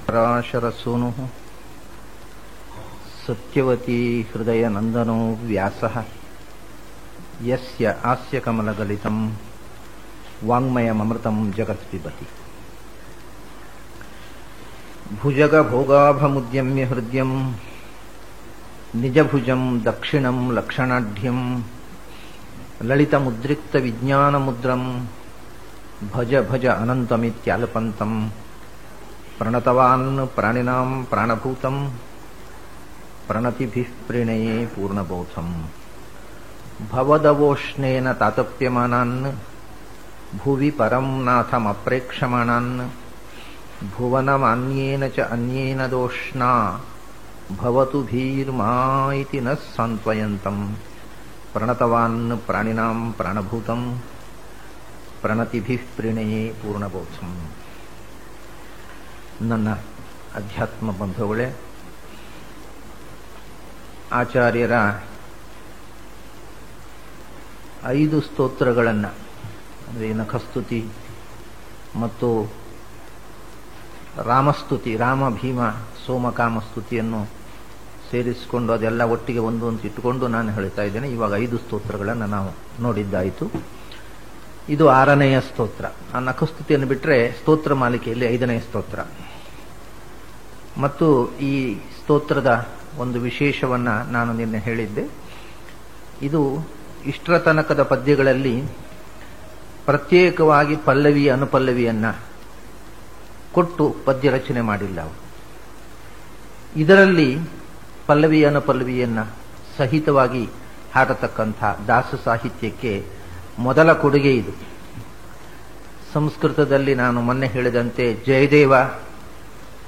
ಪರಾಶರಸೂನು ಸತ್ಯವತಿ ಹೃದಯ ನಂದನೋ ವ್ಯಾಸಃ ಯಸ್ಯ ಆಸ್ಯ ಕಮಲಗಲಿತಂ ವಾಂಗ್ಮಯಮೃತಂ ಜಗತ್ ಪಿಬತಿ. ಭುಜಗ ಭೋಗಾಭಮುದ್ಯಮ್ಯ ಹೃದಯಂ ನಿಜಭುಜಂ ದಕ್ಷಿಣಂ ಲಕ್ಷಣಾಢ್ಯಂ ಲಲಿತಮುದ್ರಿಕ್ತ ವಿಜ್ಞಾನಮುದ್ರಂ ಭಜ ಭಜ ಅನಂತಮಿತ್ಯಾಲಪಂತಂ ಪ್ರಣತವಾನ್ ಪ್ರಾಣಿನಾಂ ಪ್ರಾಣಭೂತಂ ಪ್ರಣತಿಭಿಃ ಪ್ರಣಯೇ ಪೂರ್ಣಬೋಧಂ ಭವದವೋಷ್ಣೇನ ತಾತಪ್ಯಮಾನಾನ್ ಭುವಿ ಪರಂ ನಾಥಮಪ್ರೇಕ್ಷಮಾಣಾನ್ ಭುವನಮಾನ್ಯೇನ ಚ ಅನ್ಯೇನ ದೋಷ್ಣಾ ಭವತು ಭೀರ್ಮಾ ಇತಿ ನ ಸಾಂತ್ವಯಂತಂ ಪ್ರಣತವಾನ್ ಪ್ರಾಣಿನಾಂ ಪ್ರಾಣಭೂತಂ ಪ್ರಣತಿಭಿಃ ಪ್ರಣಯೇ ಪೂರ್ಣಬೋಧಂ. ನನ್ನ ಅಧ್ಯಾತ್ಮ ಬಂಧುಗಳೇ, ಆಚಾರ್ಯರ 5 ಸ್ತೋತ್ರಗಳನ್ನು ಅಂದರೆ ನಖಸ್ತುತಿ ಮತ್ತು ರಾಮಸ್ತುತಿ, ರಾಮ ಭೀಮ ಸೋಮಕಾಮ ಸ್ತುತಿಯನ್ನು ಸೇರಿಸಿಕೊಂಡು ಅದೆಲ್ಲ ಒಟ್ಟಿಗೆ ಒಂದು ಅಂತ ಇಟ್ಟುಕೊಂಡು ನಾನು ಹೇಳ್ತಾ ಇದ್ದೇನೆ. ಇವಾಗ 5 ಸ್ತೋತ್ರಗಳನ್ನು ನಾವು ನೋಡಿದ್ದಾಯಿತು. ಇದು 6ನೆಯ ಸ್ತೋತ್ರ. ಆ ನಖಸ್ತುತಿಯನ್ನು ಬಿಟ್ಟರೆ ಸ್ತೋತ್ರ ಮಾಲಿಕೆಯಲ್ಲಿ 5ನೆಯ ಸ್ತೋತ್ರ. ಮತ್ತು ಈ ಸ್ತೋತ್ರದ ಒಂದು ವಿಶೇಷವನ್ನು ನಾನು ನಿನ್ನೆ ಹೇಳಿದ್ದೆ. ಇದು ಇಷ್ಟರ ತನಕದ ಪದ್ಯಗಳಲ್ಲಿ ಪ್ರತ್ಯೇಕವಾಗಿ ಪಲ್ಲವಿ ಅನುಪಲ್ಲವಿಯನ್ನ ಕೊಟ್ಟು ಪದ್ಯ ರಚನೆ ಮಾಡಿಲ್ಲ ಅವರು. ಇದರಲ್ಲಿ ಪಲ್ಲವಿ ಅನುಪಲ್ಲವಿಯನ್ನ ಸಹಿತವಾಗಿ ಹಾಡತಕ್ಕಂಥ ದಾಸ ಸಾಹಿತ್ಯಕ್ಕೆ ಮೊದಲ ಕೊಡುಗೆ ಇದು. ಸಂಸ್ಕೃತದಲ್ಲಿ ನಾನು ಮೊನ್ನೆ ಹೇಳಿದಂತೆ ಜಯದೇವ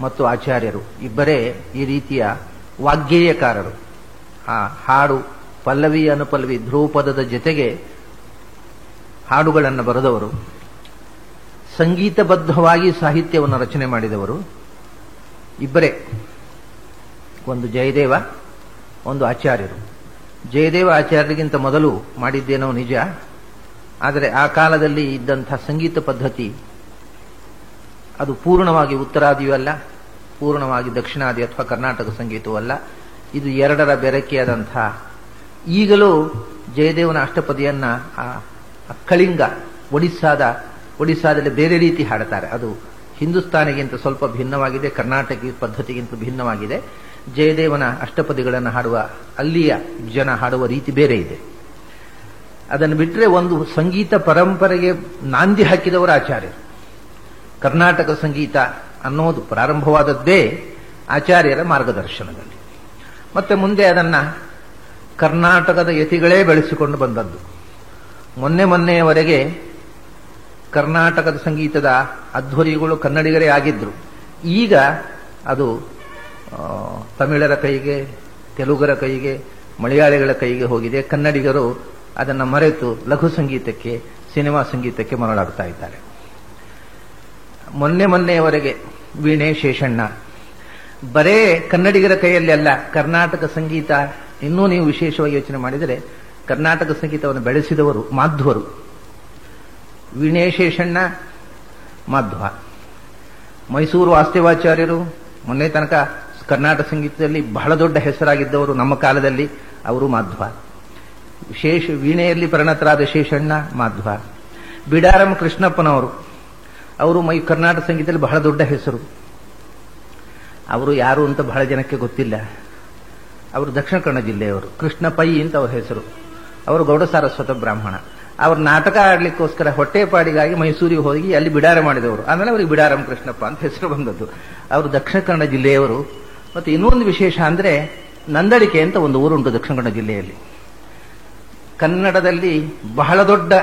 ಮತ್ತು ಆಚಾರ್ಯರು ಇಬ್ಬರೇ ಈ ರೀತಿಯ ವಾಗ್ಗೇಯಕಾರರು. ಆ ಹಾಡು ಪಲ್ಲವಿ ಅನುಪಲ್ಲವಿ ಧ್ರುವಪದದ ಜೊತೆಗೆ ಹಾಡುಗಳನ್ನು ಬರೆದವರು, ಸಂಗೀತಬದ್ಧವಾಗಿ ಸಾಹಿತ್ಯವನ್ನು ರಚನೆ ಮಾಡಿದವರು ಇಬ್ಬರೇ. ಒಂದು ಜಯದೇವ, ಒಂದು ಆಚಾರ್ಯರು. ಜಯದೇವ ಆಚಾರ್ಯರಿಗಿಂತ ಮೊದಲು ಮಾಡಿದ್ದೇನೋ ನಿಜ, ಆದರೆ ಆ ಕಾಲದಲ್ಲಿ ಇದ್ದಂಥ ಸಂಗೀತ ಪದ್ಧತಿ ಅದು ಪೂರ್ಣವಾಗಿ ಉತ್ತರಾದಿಯೂ ಅಲ್ಲ, ಪೂರ್ಣವಾಗಿ ದಕ್ಷಿಣಾದಿ ಅಥವಾ ಕರ್ನಾಟಕ ಸಂಗೀತವೂ ಅಲ್ಲ. ಇದು ಎರಡರ ಬೆರಕೆಯಾದಂಥ, ಈಗಲೂ ಜಯದೇವನ ಅಷ್ಟಪದಿಯನ್ನ ಕಳಿಂಗ ಒಡಿಸ್ಸಾದಲ್ಲಿ ಬೇರೆ ರೀತಿ ಹಾಡುತ್ತಾರೆ. ಅದು ಹಿಂದೂಸ್ತಾನಿಗಿಂತ ಸ್ವಲ್ಪ ಭಿನ್ನವಾಗಿದೆ, ಕರ್ನಾಟಕ ಪದ್ಧತಿಗಿಂತ ಭಿನ್ನವಾಗಿದೆ. ಜಯದೇವನ ಅಷ್ಟಪದಿಗಳನ್ನು ಹಾಡುವ ಅಲ್ಲಿಯ ಜನ ಹಾಡುವ ರೀತಿ ಬೇರೆ ಇದೆ. ಅದನ್ನು ಬಿಟ್ಟರೆ ಒಂದು ಸಂಗೀತ ಪರಂಪರೆಗೆ ನಾಂದಿ ಹಾಕಿದವರು ಆಚಾರ್ಯರು. ಕರ್ನಾಟಕ ಸಂಗೀತ ಅನ್ನೋದು ಪ್ರಾರಂಭವಾದದ್ದೇ ಆಚಾರ್ಯರ ಮಾರ್ಗದರ್ಶನದಲ್ಲಿ. ಮತ್ತೆ ಮುಂದೆ ಅದನ್ನು ಕರ್ನಾಟಕದ ಯತಿಗಳೇ ಬೆಳೆಸಿಕೊಂಡು ಬಂದದ್ದು. ಮೊನ್ನೆಯವರೆಗೆ ಕರ್ನಾಟಕದ ಸಂಗೀತದ ಅಧ್ವರಿಗಳು ಕನ್ನಡಿಗರೇ ಆಗಿದ್ರು. ಈಗ ಅದು ತಮಿಳರ ಕೈಗೆ, ತೆಲುಗರ ಕೈಗೆ, ಮಲಯಾಳಿಗಳ ಕೈಗೆ ಹೋಗಿದೆ. ಕನ್ನಡಿಗರು ಅದನ್ನು ಮರೆತು ಲಘು ಸಂಗೀತಕ್ಕೆ, ಸಿನಿಮಾ ಸಂಗೀತಕ್ಕೆ ಮರಳಾಗ್ತಾ ಇದ್ದಾರೆ. ಮೊನ್ನೆಯವರೆಗೆ ವೀಣೆ, ಶೇಷಣ್ಣ ಬರೇ ಕನ್ನಡಿಗರ ಕೈಯಲ್ಲಿ ಅಲ್ಲ, ಕರ್ನಾಟಕ ಸಂಗೀತ ಇನ್ನೂ ನೀವು ವಿಶೇಷವಾಗಿ ಯೋಚನೆ ಮಾಡಿದರೆ ಕರ್ನಾಟಕ ಸಂಗೀತವನ್ನು ಬೆಳೆಸಿದವರು ಮಾಧ್ವರು. ವೀಣೆ, ಶೇಷಣ್ಣ, ಮಾಧ್ವ. ಮೈಸೂರು ವಾಸ್ತವಾಚಾರ್ಯರು ಮೊನ್ನೆ ತನಕ ಕರ್ನಾಟಕ ಸಂಗೀತದಲ್ಲಿ ಬಹಳ ದೊಡ್ಡ ಹೆಸರಾಗಿದ್ದವರು ನಮ್ಮ ಕಾಲದಲ್ಲಿ, ಅವರು ಮಾಧ್ವ. ವೀಣೆಯಲ್ಲಿ ಪರಿಣತರಾದ ಶೇಷಣ್ಣ ಮಾಧ್ವ. ಬಿಡಾರಂ ಕೃಷ್ಣಪ್ಪನವರು, ಅವರು ಕರ್ನಾಟಕ ಸಂಗೀತದಲ್ಲಿ ಬಹಳ ದೊಡ್ಡ ಹೆಸರು. ಅವರು ಯಾರು ಅಂತ ಬಹಳ ಜನಕ್ಕೆ ಗೊತ್ತಿಲ್ಲ. ಅವರು ದಕ್ಷಿಣ ಕನ್ನಡ ಜಿಲ್ಲೆಯವರು. ಕೃಷ್ಣ ಪೈ ಅಂತ ಅವರ ಹೆಸರು. ಅವರು ಗೌಡ ಸಾರಸ್ವತ ಬ್ರಾಹ್ಮಣ. ಅವರು ನಾಟಕ ಆಡ್ಲಿಕ್ಕೋಸ್ಕರ ಹೊಟ್ಟೆಪಾಡಿಗಾಗಿ ಮೈಸೂರಿಗೆ ಹೋಗಿ ಅಲ್ಲಿ ಬಿಡಾರ ಮಾಡಿದವರು. ಆಮೇಲೆ ಅವರಿಗೆ ಬಿಡಾರಂ ಕೃಷ್ಣಪ್ಪ ಅಂತ ಹೆಸರು ಬಂದದ್ದು. ಅವರು ದಕ್ಷಿಣ ಕನ್ನಡ ಜಿಲ್ಲೆಯವರು. ಮತ್ತು ಇನ್ನೊಂದು ವಿಶೇಷ ಅಂದರೆ ನಂದಳಿಕೆ ಅಂತ ಒಂದು ಊರುಂಟು ದಕ್ಷಿಣ ಕನ್ನಡ ಜಿಲ್ಲೆಯಲ್ಲಿ. ಕನ್ನಡದಲ್ಲಿ ಬಹಳ ದೊಡ್ಡ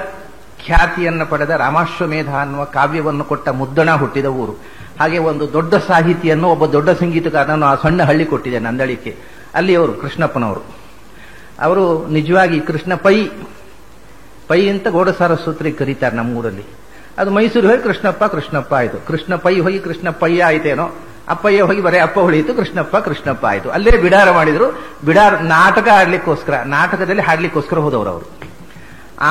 ಖ್ಯಾತಿಯನ್ನು ಪಡೆದ ರಾಮಾಶ್ವಮೇಧ ಅನ್ನುವ ಕಾವ್ಯವನ್ನು ಕೊಟ್ಟ ಮುದ್ದಣ ಹುಟ್ಟಿದ ಊರು. ಹಾಗೆ ಒಂದು ದೊಡ್ಡ ಸಾಹಿತಿಯನ್ನು, ಒಬ್ಬ ದೊಡ್ಡ ಸಂಗೀತಗಾರನನ್ನು ಆ ಸಣ್ಣ ಹಳ್ಳಿ ಕೊಟ್ಟಿದೆ ನಂದಳಿಕೆ. ಅಲ್ಲಿ ಅವರು ಕೃಷ್ಣಪ್ಪನವರು. ಅವರು ನಿಜವಾಗಿ ಕೃಷ್ಣ ಪೈ ಅಂತ ಗೌಡ ಸಾರಸ್ವತರಿಗೆ ಕರೀತಾರೆ ನಮ್ಮೂರಲ್ಲಿ. ಅದು ಮೈಸೂರು ಹೋಗಿ ಕೃಷ್ಣಪ್ಪ ಆಯಿತು. ಕೃಷ್ಣ ಪೈ ಹೋಗಿ ಕೃಷ್ಣಪ್ಪಯ್ಯ ಆಯ್ತೇನೋ, ಅಪ್ಪಯ್ಯ ಹೋಗಿ ಬರೀ ಅಪ್ಪ ಉಳಿಯಿತು, ಕೃಷ್ಣಪ್ಪ ಆಯಿತು. ಅಲ್ಲೇ ಬಿಡಾರ ಮಾಡಿದ್ರು. ನಾಟಕ ಆಡ್ಲಿಕ್ಕೋಸ್ಕರ, ನಾಟಕದಲ್ಲಿ ಹಾಡ್ಲಿಕ್ಕೋಸ್ಕರ ಹೋದವರು ಅವರು.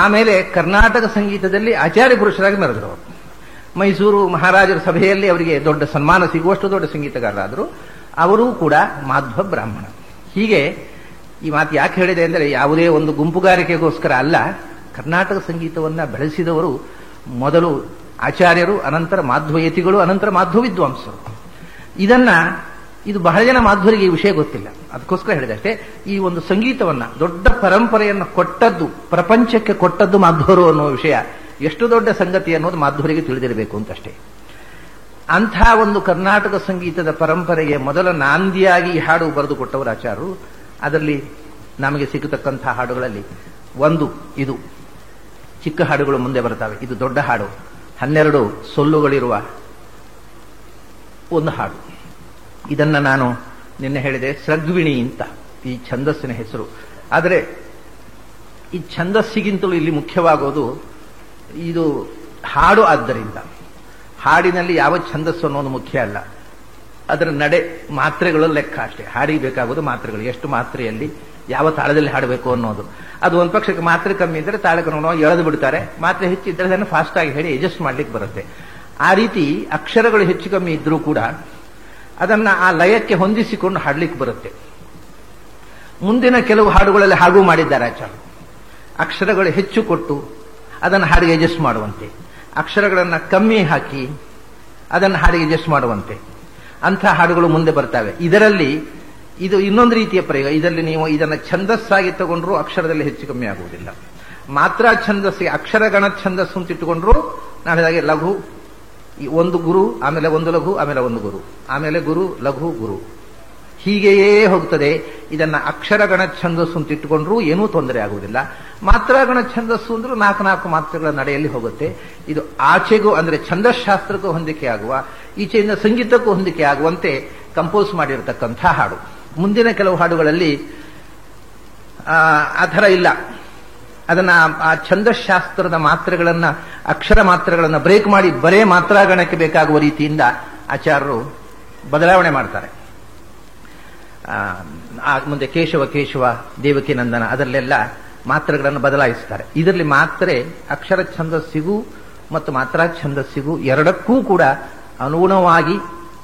ಆಮೇಲೆ ಕರ್ನಾಟಕ ಸಂಗೀತದಲ್ಲಿ ಆಚಾರ್ಯ ಪುರುಷರಾಗಿ ಮೆರೆದರು ಅವರು. ಮೈಸೂರು ಮಹಾರಾಜರ ಸಭೆಯಲ್ಲಿ ಅವರಿಗೆ ದೊಡ್ಡ ಸನ್ಮಾನ ಸಿಗುವಷ್ಟು ದೊಡ್ಡ ಸಂಗೀತಗಾರರಾದರು. ಅವರೂ ಕೂಡ ಮಾಧ್ವ ಬ್ರಾಹ್ಮಣ. ಹೀಗೆ ಈ ಮಾತು ಯಾಕೆ ಹೇಳಿದೆ ಅಂದರೆ ಯಾವುದೇ ಒಂದು ಗುಂಪುಗಾರಿಕೆಗೋಸ್ಕರ ಅಲ್ಲ. ಕರ್ನಾಟಕ ಸಂಗೀತವನ್ನು ಬೆಳೆಸಿದವರು ಮೊದಲು ಆಚಾರ್ಯರು, ಅನಂತರ ಮಾಧ್ವಯತಿಗಳು, ಅನಂತರ ಮಾಧ್ವ ವಿದ್ವಾಂಸರು. ಇದು ಬಹಳ ಜನ ಮಾಧ್ವರಿಗೆ ಈ ವಿಷಯ ಗೊತ್ತಿಲ್ಲ. ಅದಕ್ಕೋಸ್ಕರ ಹೇಳಿದೆ ಅಷ್ಟೇ. ಈ ಒಂದು ಸಂಗೀತವನ್ನ ದೊಡ್ಡ ಪರಂಪರೆಯನ್ನು ಕೊಟ್ಟದ್ದು, ಪ್ರಪಂಚಕ್ಕೆ ಕೊಟ್ಟದ್ದು ಮಾಧ್ವರು ಅನ್ನೋ ವಿಷಯ ಎಷ್ಟು ದೊಡ್ಡ ಸಂಗತಿ ಅನ್ನೋದು ಮಾಧ್ವರಿಗೆ ತಿಳಿದಿರಬೇಕು ಅಂತಷ್ಟೇ. ಅಂಥ ಒಂದು ಕರ್ನಾಟಕ ಸಂಗೀತದ ಪರಂಪರೆಗೆ ಮೊದಲ ನಾಂದಿಯಾಗಿ ಈ ಹಾಡು ಬರೆದು ಕೊಟ್ಟವರು ಆಚಾರ್ಯರು. ಅದರಲ್ಲಿ ನಮಗೆ ಸಿಗತಕ್ಕಂಥ ಹಾಡುಗಳಲ್ಲಿ ಒಂದು ಇದು ಚಿಕ್ಕ ಹಾಡುಗಳು ಮುಂದೆ ಬರ್ತವೆ. ಇದು ದೊಡ್ಡ ಹಾಡು, 12 ಸೊಲ್ಲುಗಳಿರುವ ಒಂದು ಹಾಡು. ಇದನ್ನ ನಾನು ನಿನ್ನೆ ಹೇಳಿದೆ, ಸೃಗ್ವಿಣಿ ಅಂತ ಈ ಛಂದಸ್ಸಿನ ಹೆಸರು. ಆದರೆ ಈ ಛಂದಸ್ಸಿಗಿಂತಲೂ ಇಲ್ಲಿ ಮುಖ್ಯವಾಗೋದು ಇದು ಹಾಡು. ಆದ್ದರಿಂದ ಹಾಡಿನಲ್ಲಿ ಯಾವ ಛಂದಸ್ಸು ಅನ್ನೋದು ಮುಖ್ಯ ಅಲ್ಲ, ಅದರ ನಡೆ ಮಾತ್ರೆಗಳು ಲೆಕ್ಕ ಅಷ್ಟೇ. ಹಾಡಿಗೆ ಬೇಕಾಗೋದು ಮಾತ್ರೆಗಳು, ಎಷ್ಟು ಮಾತ್ರೆಯಲ್ಲಿ ಯಾವ ತಾಳದಲ್ಲಿ ಹಾಡಬೇಕು ಅನ್ನೋದು. ಅದು ಒಂದು ಪಕ್ಷಕ್ಕೆ ಮಾತ್ರೆ ಕಮ್ಮಿ ಇದ್ದರೆ ತಾಳಕ್ಕೆ ಎಳೆದು ಬಿಡ್ತಾರೆ, ಮಾತ್ರೆ ಹೆಚ್ಚಿದ್ದರೆ ಅದನ್ನು ಫಾಸ್ಟ್ ಆಗಿ ಹೇಳಿ ಅಡ್ಜಸ್ಟ್ ಮಾಡ್ಲಿಕ್ಕೆ ಬರುತ್ತೆ. ಆ ರೀತಿ ಅಕ್ಷರಗಳು ಹೆಚ್ಚು ಕಮ್ಮಿ ಇದ್ರೂ ಕೂಡ ಅದನ್ನ ಆ ಲಯಕ್ಕೆ ಹೊಂದಿಸಿಕೊಂಡು ಹಾಡ್ಲಿಕ್ಕೆ ಬರುತ್ತೆ. ಮುಂದಿನ ಕೆಲವು ಹಾಡುಗಳಲ್ಲಿ ಹಾಗೂ ಮಾಡಿದ್ದಾರೆ ಆಚಾರ್ಯರು. ಅಕ್ಷರಗಳು ಹೆಚ್ಚು ಕೊಟ್ಟು ಅದನ್ನು ಹಾಡಿಗೆ ಅಡ್ಜಸ್ಟ್ ಮಾಡುವಂತೆ, ಅಕ್ಷರಗಳನ್ನು ಕಮ್ಮಿ ಹಾಕಿ ಅದನ್ನು ಹಾಡಿಗೆ ಅಡ್ಜಸ್ಟ್ ಮಾಡುವಂತೆ ಅಂಥ ಹಾಡುಗಳು ಮುಂದೆ ಬರ್ತವೆ. ಇದರಲ್ಲಿ ಇದು ಇನ್ನೊಂದು ರೀತಿಯ ಪ್ರಯೋಗ. ಇದರಲ್ಲಿ ನೀವು ಇದನ್ನು ಛಂದಸ್ಸಾಗಿ ತಗೊಂಡ್ರು ಅಕ್ಷರದಲ್ಲಿ ಹೆಚ್ಚು ಕಮ್ಮಿ ಆಗುವುದಿಲ್ಲ. ಮಾತ್ರ ಛಂದಸ್ಸಿಗೆ ಅಕ್ಷರಗಣ ಛಂದಸ್ಸು ಅಂತ ಇಟ್ಟುಕೊಂಡ್ರು ನಾನು ಹಾಗೆ ಲಘು, ಒಂದು ಗುರು, ಆಮೇಲೆ ಒಂದು ಲಘು, ಆಮೇಲೆ ಒಂದು ಗುರು, ಆಮೇಲೆ ಗುರು, ಲಘು, ಗುರು, ಹೀಗೆಯೇ ಹೋಗ್ತದೆ. ಇದನ್ನ ಅಕ್ಷರಗಣ ಛಂದಸ್ಸು ಅಂತ ಇಟ್ಟುಕೊಂಡ್ರು ಏನೂ ತೊಂದರೆ ಆಗುವುದಿಲ್ಲ. ಮಾತ್ರಗಣ ಛಂದಸ್ಸು ಅಂದ್ರೂ 4 ಮಾತ್ರೆಗಳ ನಡೆಯಲ್ಲಿ ಹೋಗುತ್ತೆ. ಇದು ಆಚೆಗೂ ಅಂದ್ರೆ ಛಂದಶಾಸ್ತ್ರಕ್ಕೂ ಹೊಂದಿಕೆ ಆಗುವ, ಈಚೆಯಿಂದ ಸಂಗೀತಕ್ಕೂ ಹೊಂದಿಕೆ ಆಗುವಂತೆ ಕಂಪೋಸ್ ಮಾಡಿರತಕ್ಕಂಥ ಹಾಡು. ಮುಂದಿನ ಕೆಲವು ಹಾಡುಗಳಲ್ಲಿ ಆ ಥರ ಇಲ್ಲ. ಅದನ್ನ ಆ ಛಂದಶಾಸ್ತ್ರದ ಮಾತ್ರೆಗಳನ್ನ, ಅಕ್ಷರ ಮಾತ್ರೆಗಳನ್ನ ಬ್ರೇಕ್ ಮಾಡಿ ಬರೇ ಮಾತ್ರಾಗಣಕ್ಕೆ ಬೇಕಾಗುವ ರೀತಿಯಿಂದ ಆಚಾರ್ಯರು ಬದಲಾವಣೆ ಮಾಡ್ತಾರೆ. ಮುಂದೆ ಕೇಶವ ಕೇಶವ, ದೇವಕಿ ನಂದನ, ಅದರಲ್ಲೆಲ್ಲ ಮಾತ್ರೆಗಳನ್ನು ಬದಲಾಯಿಸ್ತಾರೆ. ಇದರಲ್ಲಿ ಮಾತ್ರೆ ಅಕ್ಷರ ಛಂದಸ್ಸಿಗೂ ಮತ್ತು ಮಾತ್ರಾ ಛಂದಸ್ಸಿಗೂ ಎರಡಕ್ಕೂ ಕೂಡ ಅನುಗುಣವಾಗಿ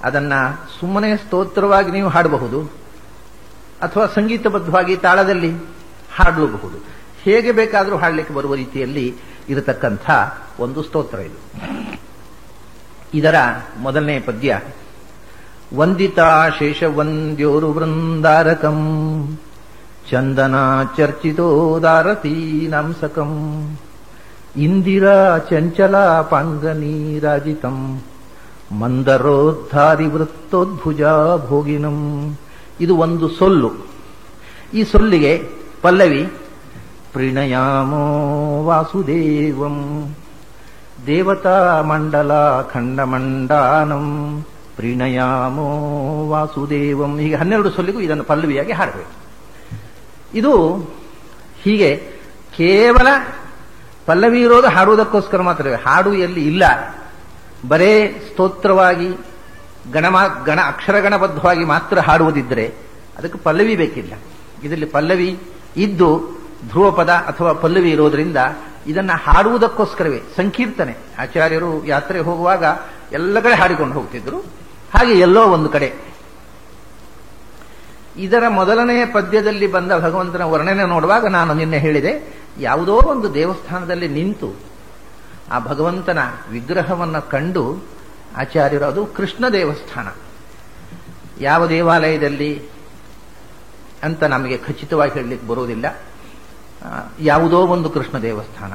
ಅದನ್ನ ಸುಮ್ಮನೆ ಸ್ತೋತ್ರವಾಗಿ ನೀವು ಹಾಡಬಹುದು, ಅಥವಾ ಸಂಗೀತಬದ್ಧವಾಗಿ ತಾಳದಲ್ಲಿ ಹಾಡಲೂಬಹುದು. ಹೇಗೆ ಬೇಕಾದರೂ ಹಾಡಲಿಕ್ಕೆ ಬರುವ ರೀತಿಯಲ್ಲಿ ಇರತಕ್ಕಂಥ ಒಂದು ಸ್ತೋತ್ರ ಇದು. ಇದರ ಮೊದಲನೇ ಪದ್ಯ, ವಂದಿತಾ ಶೇಷವಂದ್ಯೋರು ವೃಂದಾರಕಂ ಚಂದನ ಚರ್ಚಿತೋದಾರತೀ ನಾಂಸಕಂ ಇಂದಿರಾ ಚಂಚಲ ಪಾಂಗನೀರಾಜಿತಂ ಮಂದರೋದ್ಧಾರಿ ವೃತ್ತೋದ್ಭುಜಾ ಭೋಗಿನಂ. ಇದು ಒಂದು ಸೊಲ್ಲು. ಈ ಸೊಲ್ಲಿಗೆ ಪಲ್ಲವಿ, ಪ್ರಣಯಾಮೋ ವಾಸುದೇವಂ ದೇವತಾ ಮಂಡಲ ಖಂಡಮಂಡಾನಂ ಪ್ರಣಯಾಮೋ ವಾಸುದೇವಂ. ಹೀಗೆ 12 ಸೊಲ್ಲಿಗೂ ಇದನ್ನು ಪಲ್ಲವಿಯಾಗಿ ಹಾಡಬೇಕು. ಇದು ಹೀಗೆ ಕೇವಲ ಪಲ್ಲವಿ ಇರೋದು ಹಾಡುವುದಕ್ಕೋಸ್ಕರ ಮಾತ್ರವೇ. ಹಾಡು ಎಲ್ಲಿ ಇಲ್ಲ, ಬರೇ ಸ್ತೋತ್ರವಾಗಿ ಗಣ ಅಕ್ಷರಗಣಬದ್ಧವಾಗಿ ಮಾತ್ರ ಹಾಡುವುದಿದ್ದರೆ ಅದಕ್ಕೆ ಪಲ್ಲವಿ ಬೇಕಿಲ್ಲ. ಇದರಲ್ಲಿ ಪಲ್ಲವಿ ಇದ್ದು ಧ್ರುವಪದ ಅಥವಾ ಪಲ್ಲವಿ ಇರೋದ್ರಿಂದ ಇದನ್ನ ಹಾಡುವುದಕ್ಕೋಸ್ಕರವೇ ಸಂಕೀರ್ತನೆ. ಆಚಾರ್ಯರು ಯಾತ್ರೆ ಹೋಗುವಾಗ ಎಲ್ಲ ಕಡೆ ಹಾಡಿಕೊಂಡು ಹೋಗ್ತಿದ್ರು. ಹಾಗೆ ಎಲ್ಲೋ ಒಂದು ಕಡೆ ಇದರ ಮೊದಲನೆಯ ಪದ್ಯದಲ್ಲಿ ಬಂದ ಭಗವಂತನ ವರ್ಣನೆ ನೋಡುವಾಗ ನಾನು ನಿನ್ನೆ ಹೇಳಿದೆ, ಯಾವುದೋ ಒಂದು ದೇವಸ್ಥಾನದಲ್ಲಿ ನಿಂತು ಆ ಭಗವಂತನ ವಿಗ್ರಹವನ್ನು ಕಂಡು ಆಚಾರ್ಯರು, ಅದು ಕೃಷ್ಣ ದೇವಸ್ಥಾನ, ಯಾವ ದೇವಾಲಯದಲ್ಲಿ ಅಂತ ನಮಗೆ ಖಚಿತವಾಗಿ ಹೇಳಲಿಕ್ಕೆ ಬರುವುದಿಲ್ಲ, ಯಾವುದೋ ಒಂದು ಕೃಷ್ಣ ದೇವಸ್ಥಾನ,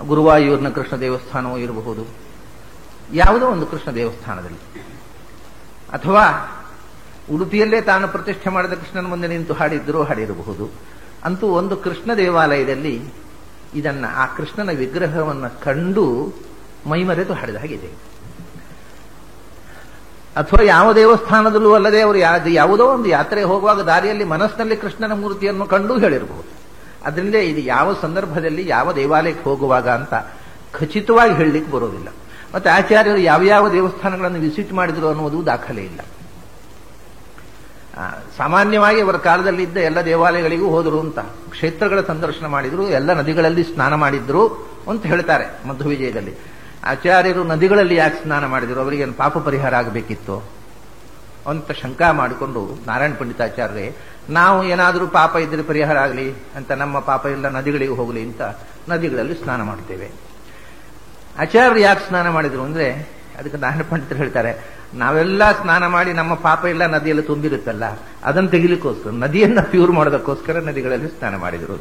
ಗುರುವಾಯೂರಿನ ಕೃಷ್ಣ ದೇವಸ್ಥಾನವೂ ಇರಬಹುದು, ಯಾವುದೋ ಒಂದು ಕೃಷ್ಣ ದೇವಸ್ಥಾನದಲ್ಲಿ, ಅಥವಾ ಉಡುಪಿಯಲ್ಲೇ ತಾನು ಪ್ರತಿಷ್ಠೆ ಮಾಡಿದ ಕೃಷ್ಣನ ಮುಂದೆ ನಿಂತು ಹಾಡಿರಬಹುದು. ಅಂತೂ ಒಂದು ಕೃಷ್ಣ ದೇವಾಲಯದಲ್ಲಿ ಇದನ್ನ, ಆ ಕೃಷ್ಣನ ವಿಗ್ರಹವನ್ನು ಕಂಡು ಮೈಮರೆತು ಹಾಡಿದ ಹಾಗಿದೆ. ಅಥವಾ ಯಾವ ದೇವಸ್ಥಾನದಲ್ಲೂ ಅಲ್ಲದೆ ಅವರು ಯಾವುದೋ ಒಂದು ಯಾತ್ರೆ ಹೋಗುವಾಗ ದಾರಿಯಲ್ಲಿ ಮನಸ್ಸಿನಲ್ಲಿ ಕೃಷ್ಣನ ಮೂರ್ತಿಯನ್ನು ಕಂಡು ಹೇಳಿರಬಹುದು. ಅದರಿಂದ ಇದು ಯಾವ ಸಂದರ್ಭದಲ್ಲಿ ಯಾವ ದೇವಾಲಯಕ್ಕೆ ಹೋಗುವಾಗ ಅಂತ ಖಚಿತವಾಗಿ ಹೇಳಲಿಕ್ಕೆ ಬರೋದಿಲ್ಲ. ಮತ್ತೆ ಆಚಾರ್ಯರು ಯಾವ್ಯಾವ ದೇವಸ್ಥಾನಗಳನ್ನು ವಿಸಿಟ್ ಮಾಡಿದ್ರು ಅನ್ನುವುದು ದಾಖಲೆ ಇಲ್ಲ. ಸಾಮಾನ್ಯವಾಗಿ ಅವರ ಕಾಲದಲ್ಲಿ ಇದ್ದ ಎಲ್ಲ ದೇವಾಲಯಗಳಿಗೂ ಹೋದರು ಅಂತ, ಕ್ಷೇತ್ರಗಳ ಸಂದರ್ಶನ ಮಾಡಿದ್ರು, ಎಲ್ಲ ನದಿಗಳಲ್ಲಿ ಸ್ನಾನ ಮಾಡಿದ್ರು ಅಂತ ಹೇಳ್ತಾರೆ ಮಧ್ವ ವಿಜಯದಲ್ಲಿ. ಆಚಾರ್ಯರು ನದಿಗಳಲ್ಲಿ ಯಾಕೆ ಸ್ನಾನ ಮಾಡಿದ್ರು, ಅವರಿಗೇನು ಪಾಪ ಪರಿಹಾರ ಆಗಬೇಕಿತ್ತು ಅಂತ ಶಂಕಾ ಮಾಡಿಕೊಂಡು ನಾರಾಯಣ ಪಂಡಿತಾಚಾರ್ಯರೇ, ನಾವು ಏನಾದರೂ ಪಾಪ ಇದ್ರೆ ಪರಿಹಾರ ಆಗಲಿ ಅಂತ ನಮ್ಮ ಪಾಪ ಎಲ್ಲ ನದಿಗಳಿಗೆ ಹೋಗಲಿ ಅಂತ ನದಿಗಳಲ್ಲಿ ಸ್ನಾನ ಮಾಡ್ತೇವೆ. ಆಚಾರ್ಯರು ಯಾಕೆ ಸ್ನಾನ ಮಾಡಿದ್ರು ಅಂದ್ರೆ ಅದಕ್ಕೆ ನಾರಾಯಣ ಪಂಡಿತರು ಹೇಳ್ತಾರೆ, ನಾವೆಲ್ಲ ಸ್ನಾನ ಮಾಡಿ ನಮ್ಮ ಪಾಪ ಎಲ್ಲ ನದಿಯಲ್ಲಿ ತುಂಬಿರುತ್ತಲ್ಲ, ಅದನ್ನು ತೆಗಿಲಿಕ್ಕೋಸ್ಕರ, ನದಿಯನ್ನ ಪ್ಯೂರ್ ಮಾಡೋದಕ್ಕೋಸ್ಕರ ನದಿಗಳಲ್ಲಿ ಸ್ನಾನ ಮಾಡಿದ್ರು.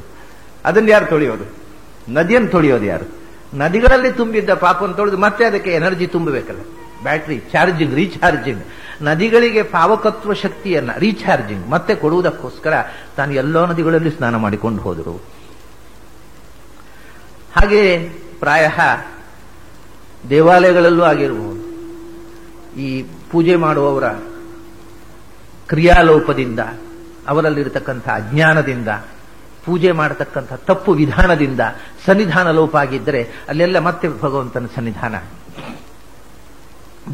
ಅದನ್ನ ಯಾರು ತೊಳೆಯೋದು? ನದಿಯನ್ನು ತೊಳೆಯೋದು ಯಾರು? ನದಿಗಳಲ್ಲಿ ತುಂಬಿದ್ದ ಪಾಪವನ್ನು ತೊಳೆದು ಮತ್ತೆ ಅದಕ್ಕೆ ಎನರ್ಜಿ ತುಂಬಬೇಕಲ್ಲ, ಬ್ಯಾಟ್ರಿ ಚಾರ್ಜಿಂಗ್, ರೀಚಾರ್ಜಿಂಗ್. ನದಿಗಳಿಗೆ ಪಾವಕತ್ವ ಶಕ್ತಿಯನ್ನ ರೀಚಾರ್ಜಿಂಗ್ ಮತ್ತೆ ಕೊಡುವುದಕ್ಕೋಸ್ಕರ ತಾನು ಎಲ್ಲೋ ನದಿಗಳಲ್ಲಿ ಸ್ನಾನ ಮಾಡಿಕೊಂಡು ಹೋದರು. ಹಾಗೆ ಪ್ರಾಯ ದೇವಾಲಯಗಳಲ್ಲೂ ಆಗಿರಬಹುದು, ಈ ಪೂಜೆ ಮಾಡುವವರ ಕ್ರಿಯಾಲೋಪದಿಂದ, ಅವರಲ್ಲಿರತಕ್ಕಂಥ ಅಜ್ಞಾನದಿಂದ, ಪೂಜೆ ಮಾಡತಕ್ಕಂಥ ತಪ್ಪು ವಿಧಾನದಿಂದ ಸನ್ನಿಧಾನ ಲೋಪ ಆಗಿದ್ದರೆ ಅಲ್ಲೆಲ್ಲ ಮತ್ತೆ ಭಗವಂತನ ಸನ್ನಿಧಾನ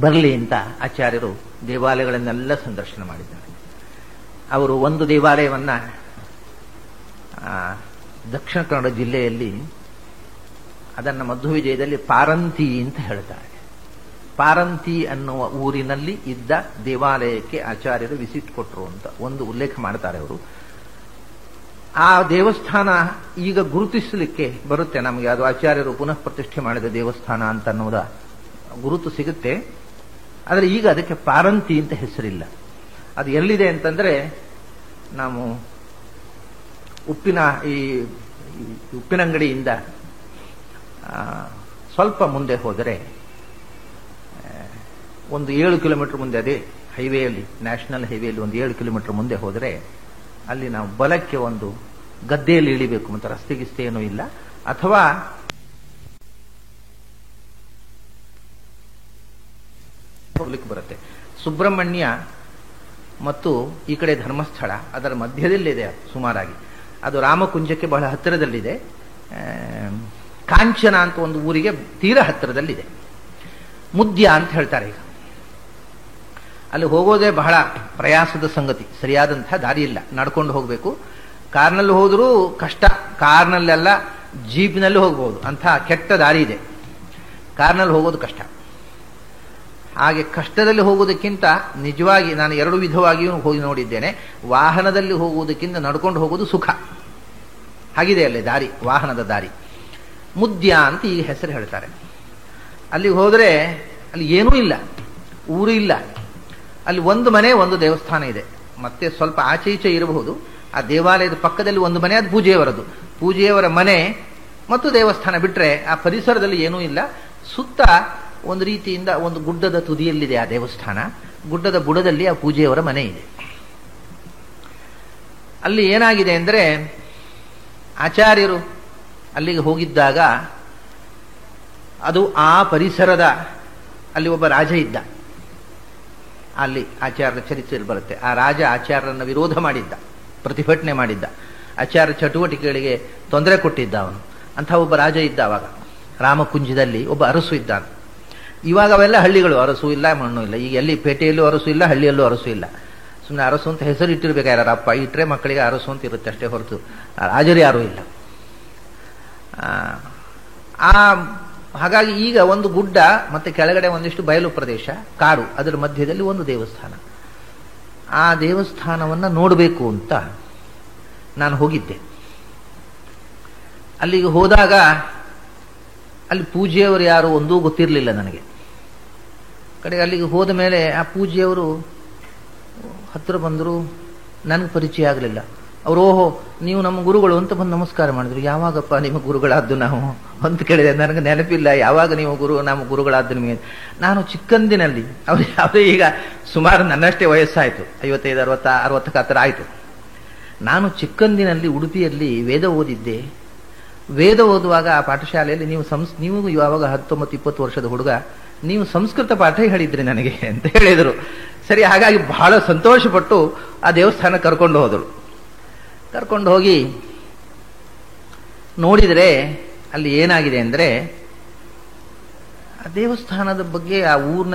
ಬರಲಿ ಅಂತ ಆಚಾರ್ಯರು ದೇವಾಲಯಗಳನ್ನೆಲ್ಲ ಸಂದರ್ಶನ ಮಾಡಿದ್ದಾರೆ. ಅವರು ಒಂದು ದೇವಾಲಯವನ್ನ ದಕ್ಷಿಣ ಕನ್ನಡ ಜಿಲ್ಲೆಯಲ್ಲಿ, ಅದನ್ನು ಮಧ್ವವಿಜಯದಲ್ಲಿ ಪಾರಂತಿ ಅಂತ ಹೇಳ್ತಾರೆ. ಪಾರಂತಿ ಅನ್ನುವ ಊರಿನಲ್ಲಿ ಇದ್ದ ದೇವಾಲಯಕ್ಕೆ ಆಚಾರ್ಯರು ವಿಸಿಟ್ ಕೊಟ್ಟರು ಅಂತ ಒಂದು ಉಲ್ಲೇಖ ಮಾಡ್ತಾರೆ ಅವರು. ಆ ದೇವಸ್ಥಾನ ಈಗ ಗುರುತಿಸಲಿಕ್ಕೆ ಬರುತ್ತೆ ನಮಗೆ, ಅದು ಆಚಾರ್ಯರು ಪುನಃ ಪ್ರತಿಷ್ಠೆ ಮಾಡಿದ ದೇವಸ್ಥಾನ ಅಂತ ಅನ್ನೋದ ಗುರುತು ಸಿಗುತ್ತೆ. ಆದರೆ ಈಗ ಅದಕ್ಕೆ ಪಾರಂತಿ ಅಂತ ಹೆಸರಿಲ್ಲ. ಅದು ಎಲ್ಲಿದೆ ಅಂತಂದ್ರೆ, ನಾವು ಉಪ್ಪಿನಂಗಡಿಯಿಂದ ಸ್ವಲ್ಪ ಮುಂದೆ ಹೋದರೆ ಒಂದು 7 ಕಿಲೋಮೀಟರ್ ಮುಂದೆ, ಅದೇ ಹೈವೇಯಲ್ಲಿ, ನ್ಯಾಷನಲ್ ಹೈವೇಯಲ್ಲಿ ಒಂದು 7 ಕಿಲೋಮೀಟರ್ ಮುಂದೆ ಹೋದರೆ ಅಲ್ಲಿ ನಾವು ಬಲಕ್ಕೆ ಒಂದು ಗದ್ದೆಯಲ್ಲಿ ಇಳಿಬೇಕು, ಮತ್ತು ರಸ್ತೆ ಗಿಸ್ತೆ ಏನೂ ಇಲ್ಲ, ಅಥವಾ ಹೋಗ್ಲಿಕ್ಕೆ ಬರುತ್ತೆ. ಸುಬ್ರಹ್ಮಣ್ಯ ಮತ್ತು ಈ ಕಡೆ ಧರ್ಮಸ್ಥಳ ಅದರ ಮಧ್ಯದಲ್ಲಿದೆ ಸುಮಾರಾಗಿ. ಅದು ರಾಮಕುಂಜಕ್ಕೆ ಬಹಳ ಹತ್ತಿರದಲ್ಲಿದೆ. ಕಾಂಚನ ಅಂತ ಒಂದು ಊರಿಗೆ ತೀರ ಹತ್ತಿರದಲ್ಲಿದೆ. ಮುದ್ಯ ಅಂತ ಹೇಳ್ತಾರೆ. ಈಗ ಅಲ್ಲಿ ಹೋಗೋದೇ ಬಹಳ ಪ್ರಯಾಸದ ಸಂಗತಿ, ಸರಿಯಾದಂತಹ ದಾರಿ ಇಲ್ಲ, ನಡ್ಕೊಂಡು ಹೋಗಬೇಕು. ಕಾರ್ನಲ್ಲಿ ಹೋದರೂ ಕಷ್ಟ, ಕಾರ್ನಲ್ಲೆಲ್ಲ ಜೀಪ್ನಲ್ಲಿ ಹೋಗ್ಬೋದು, ಅಂಥ ಕೆಟ್ಟ ದಾರಿ ಇದೆ. ಕಾರ್ನಲ್ಲಿ ಹೋಗೋದು ಕಷ್ಟ. ಹಾಗೆ ಕಷ್ಟದಲ್ಲಿ ಹೋಗುವುದಕ್ಕಿಂತ ನಿಜವಾಗಿ ನಾನು 2 ವಿಧವಾಗಿಯೂ ಹೋಗಿ ನೋಡಿದ್ದೇನೆ. ವಾಹನದಲ್ಲಿ ಹೋಗುವುದಕ್ಕಿಂತ ನಡ್ಕೊಂಡು ಹೋಗೋದು ಸುಖ. ಹಾಗಿದೆ ಅಲ್ಲಿ ದಾರಿ, ವಾಹನದ ದಾರಿ. ಮುದ್ಯ ಅಂತ ಈ ಹೆಸರು ಹೇಳ್ತಾರೆ. ಅಲ್ಲಿಗೆ ಹೋದರೆ ಅಲ್ಲಿ ಏನೂ ಇಲ್ಲ, ಊರು ಇಲ್ಲ. ಅಲ್ಲಿ ಒಂದು ಮನೆ, ಒಂದು ದೇವಸ್ಥಾನ ಇದೆ. ಮತ್ತೆ ಸ್ವಲ್ಪ ಆಚೆ ಈಚೆ ಇರಬಹುದು. ಆ ದೇವಾಲಯದ ಪಕ್ಕದಲ್ಲಿ ಒಂದು ಮನೆ, ಅದು ಪೂಜೆಯವರದು. ಪೂಜೆಯವರ ಮನೆ ಮತ್ತು ದೇವಸ್ಥಾನ ಬಿಟ್ರೆ ಆ ಪರಿಸರದಲ್ಲಿ ಏನೂ ಇಲ್ಲ. ಸುತ್ತ ಒಂದು ರೀತಿಯಿಂದ ಒಂದು ಗುಡ್ಡದ ತುದಿಯಲ್ಲಿದೆ ಆ ದೇವಸ್ಥಾನ. ಗುಡ್ಡದ ಬುಡದಲ್ಲಿ ಆ ಪೂಜೆಯವರ ಮನೆ ಇದೆ. ಅಲ್ಲಿ ಏನಾಗಿದೆ ಅಂದರೆ, ಆಚಾರ್ಯರು ಅಲ್ಲಿಗೆ ಹೋಗಿದ್ದಾಗ ಅದು ಆ ಪರಿಸರದ, ಅಲ್ಲಿ ಒಬ್ಬ ರಾಜ ಇದ್ದ. ಅಲ್ಲಿ ಆಚಾರ್ಯರ ಚರಿತ್ರೆಯಲ್ಲಿ ಬರುತ್ತೆ. ಆ ರಾಜ ಆಚಾರ್ಯರನ್ನು ವಿರೋಧ ಮಾಡಿದ್ದ, ಪ್ರತಿಭಟನೆ ಮಾಡಿದ್ದ, ಆಚಾರ್ಯ ಚಟುವಟಿಕೆಗಳಿಗೆ ತೊಂದರೆ ಕೊಟ್ಟಿದ್ದ ಅವನು. ಅಂಥ ಒಬ್ಬ ರಾಜ ಇದ್ದ ಅವಾಗ. ರಾಮಕುಂಜದಲ್ಲಿ ಒಬ್ಬ ಅರಸು ಇದ್ದ. ಇವಾಗ ಅವೆಲ್ಲ ಹಳ್ಳಿಗಳು, ಅರಸು ಇಲ್ಲ, ಮಣ್ಣು ಇಲ್ಲ. ಈಗ ಎಲ್ಲಿ ಪೇಟೆಯಲ್ಲೂ ಅರಸು ಇಲ್ಲ, ಹಳ್ಳಿಯಲ್ಲೂ ಅರಸು ಇಲ್ಲ. ಸುಮ್ಮನೆ ಅರಸು ಅಂತ ಹೆಸರು ಇಟ್ಟಿರ್ಬೇಕಾರಪ್ಪ, ಇಟ್ಟರೆ ಮಕ್ಕಳಿಗೆ ಅರಸು ಅಂತ ಇರುತ್ತೆ ಅಷ್ಟೇ ಹೊರತು ರಾಜರು ಯಾರೂ ಇಲ್ಲ. ಹಾಗಾಗಿ ಈಗ ಒಂದು ಗುಡ್ಡ ಮತ್ತೆ ಕೆಳಗಡೆ ಒಂದಿಷ್ಟು ಬಯಲು ಪ್ರದೇಶ, ಕಾಡು, ಅದರ ಮಧ್ಯದಲ್ಲಿ ಒಂದು ದೇವಸ್ಥಾನ. ಆ ದೇವಸ್ಥಾನವನ್ನು ನೋಡಬೇಕು ಅಂತ ನಾನು ಹೋಗಿದ್ದೆ. ಅಲ್ಲಿಗೆ ಹೋದಾಗ ಅಲ್ಲಿ ಪೂಜೆಯವರು ಯಾರು ಒಂದೂ ಗೊತ್ತಿರಲಿಲ್ಲ ನನಗೆ. ಕಡೆಗೆ ಅಲ್ಲಿಗೆ ಹೋದ ಮೇಲೆ ಆ ಪೂಜೆಯವರು ಹತ್ತಿರ ಬಂದರು, ನನಗೆ ಪರಿಚಯ ಆಗಲಿಲ್ಲ. ಅವರು ಓಹೋ ನೀವು ನಮ್ಮ ಗುರುಗಳು ಅಂತ ಬಂದು ನಮಸ್ಕಾರ ಮಾಡಿದ್ರು. ಯಾವಾಗಪ್ಪ ನಿಮ್ಮ ಗುರುಗಳಾದ್ದು ನಾವು ಅಂತ ಕೇಳಿದೆ. ನನಗೆ ನೆನಪಿಲ್ಲ ಯಾವಾಗ ನೀವು ನಮ್ಮ ಗುರುಗಳಾದ್ದು ನಿಮಗೆ. ನಾನು ಚಿಕ್ಕಂದಿನಲ್ಲಿ, ಅವ್ರು ಯಾವುದೇ ಈಗ ಸುಮಾರು ನನ್ನಷ್ಟೇ ವಯಸ್ಸಾಯಿತು, 55, 60 ಹತ್ತಿರ ಆಯಿತು. ನಾನು ಚಿಕ್ಕಂದಿನಲ್ಲಿ ಉಡುಪಿಯಲ್ಲಿ ವೇದ ಓದಿದ್ದೆ. ವೇದ ಓದುವಾಗ ಆ ಪಾಠಶಾಲೆಯಲ್ಲಿ ನೀವು ಯಾವಾಗ 19-20 ವರ್ಷದ ಹುಡುಗ, ನೀವು ಸಂಸ್ಕೃತ ಪಾಠ ಹೇಳಿದ್ರಿ ನನಗೆ ಅಂತ ಹೇಳಿದರು. ಸರಿ, ಹಾಗಾಗಿ ಬಹಳ ಸಂತೋಷಪಟ್ಟು ಆ ದೇವಸ್ಥಾನ ಕರ್ಕೊಂಡು ಹೋದರು. ಕರ್ಕೊಂಡು ಹೋಗಿ ನೋಡಿದರೆ ಅಲ್ಲಿ ಏನಾಗಿದೆ ಅಂದರೆ, ಆ ದೇವಸ್ಥಾನದ ಬಗ್ಗೆ ಆ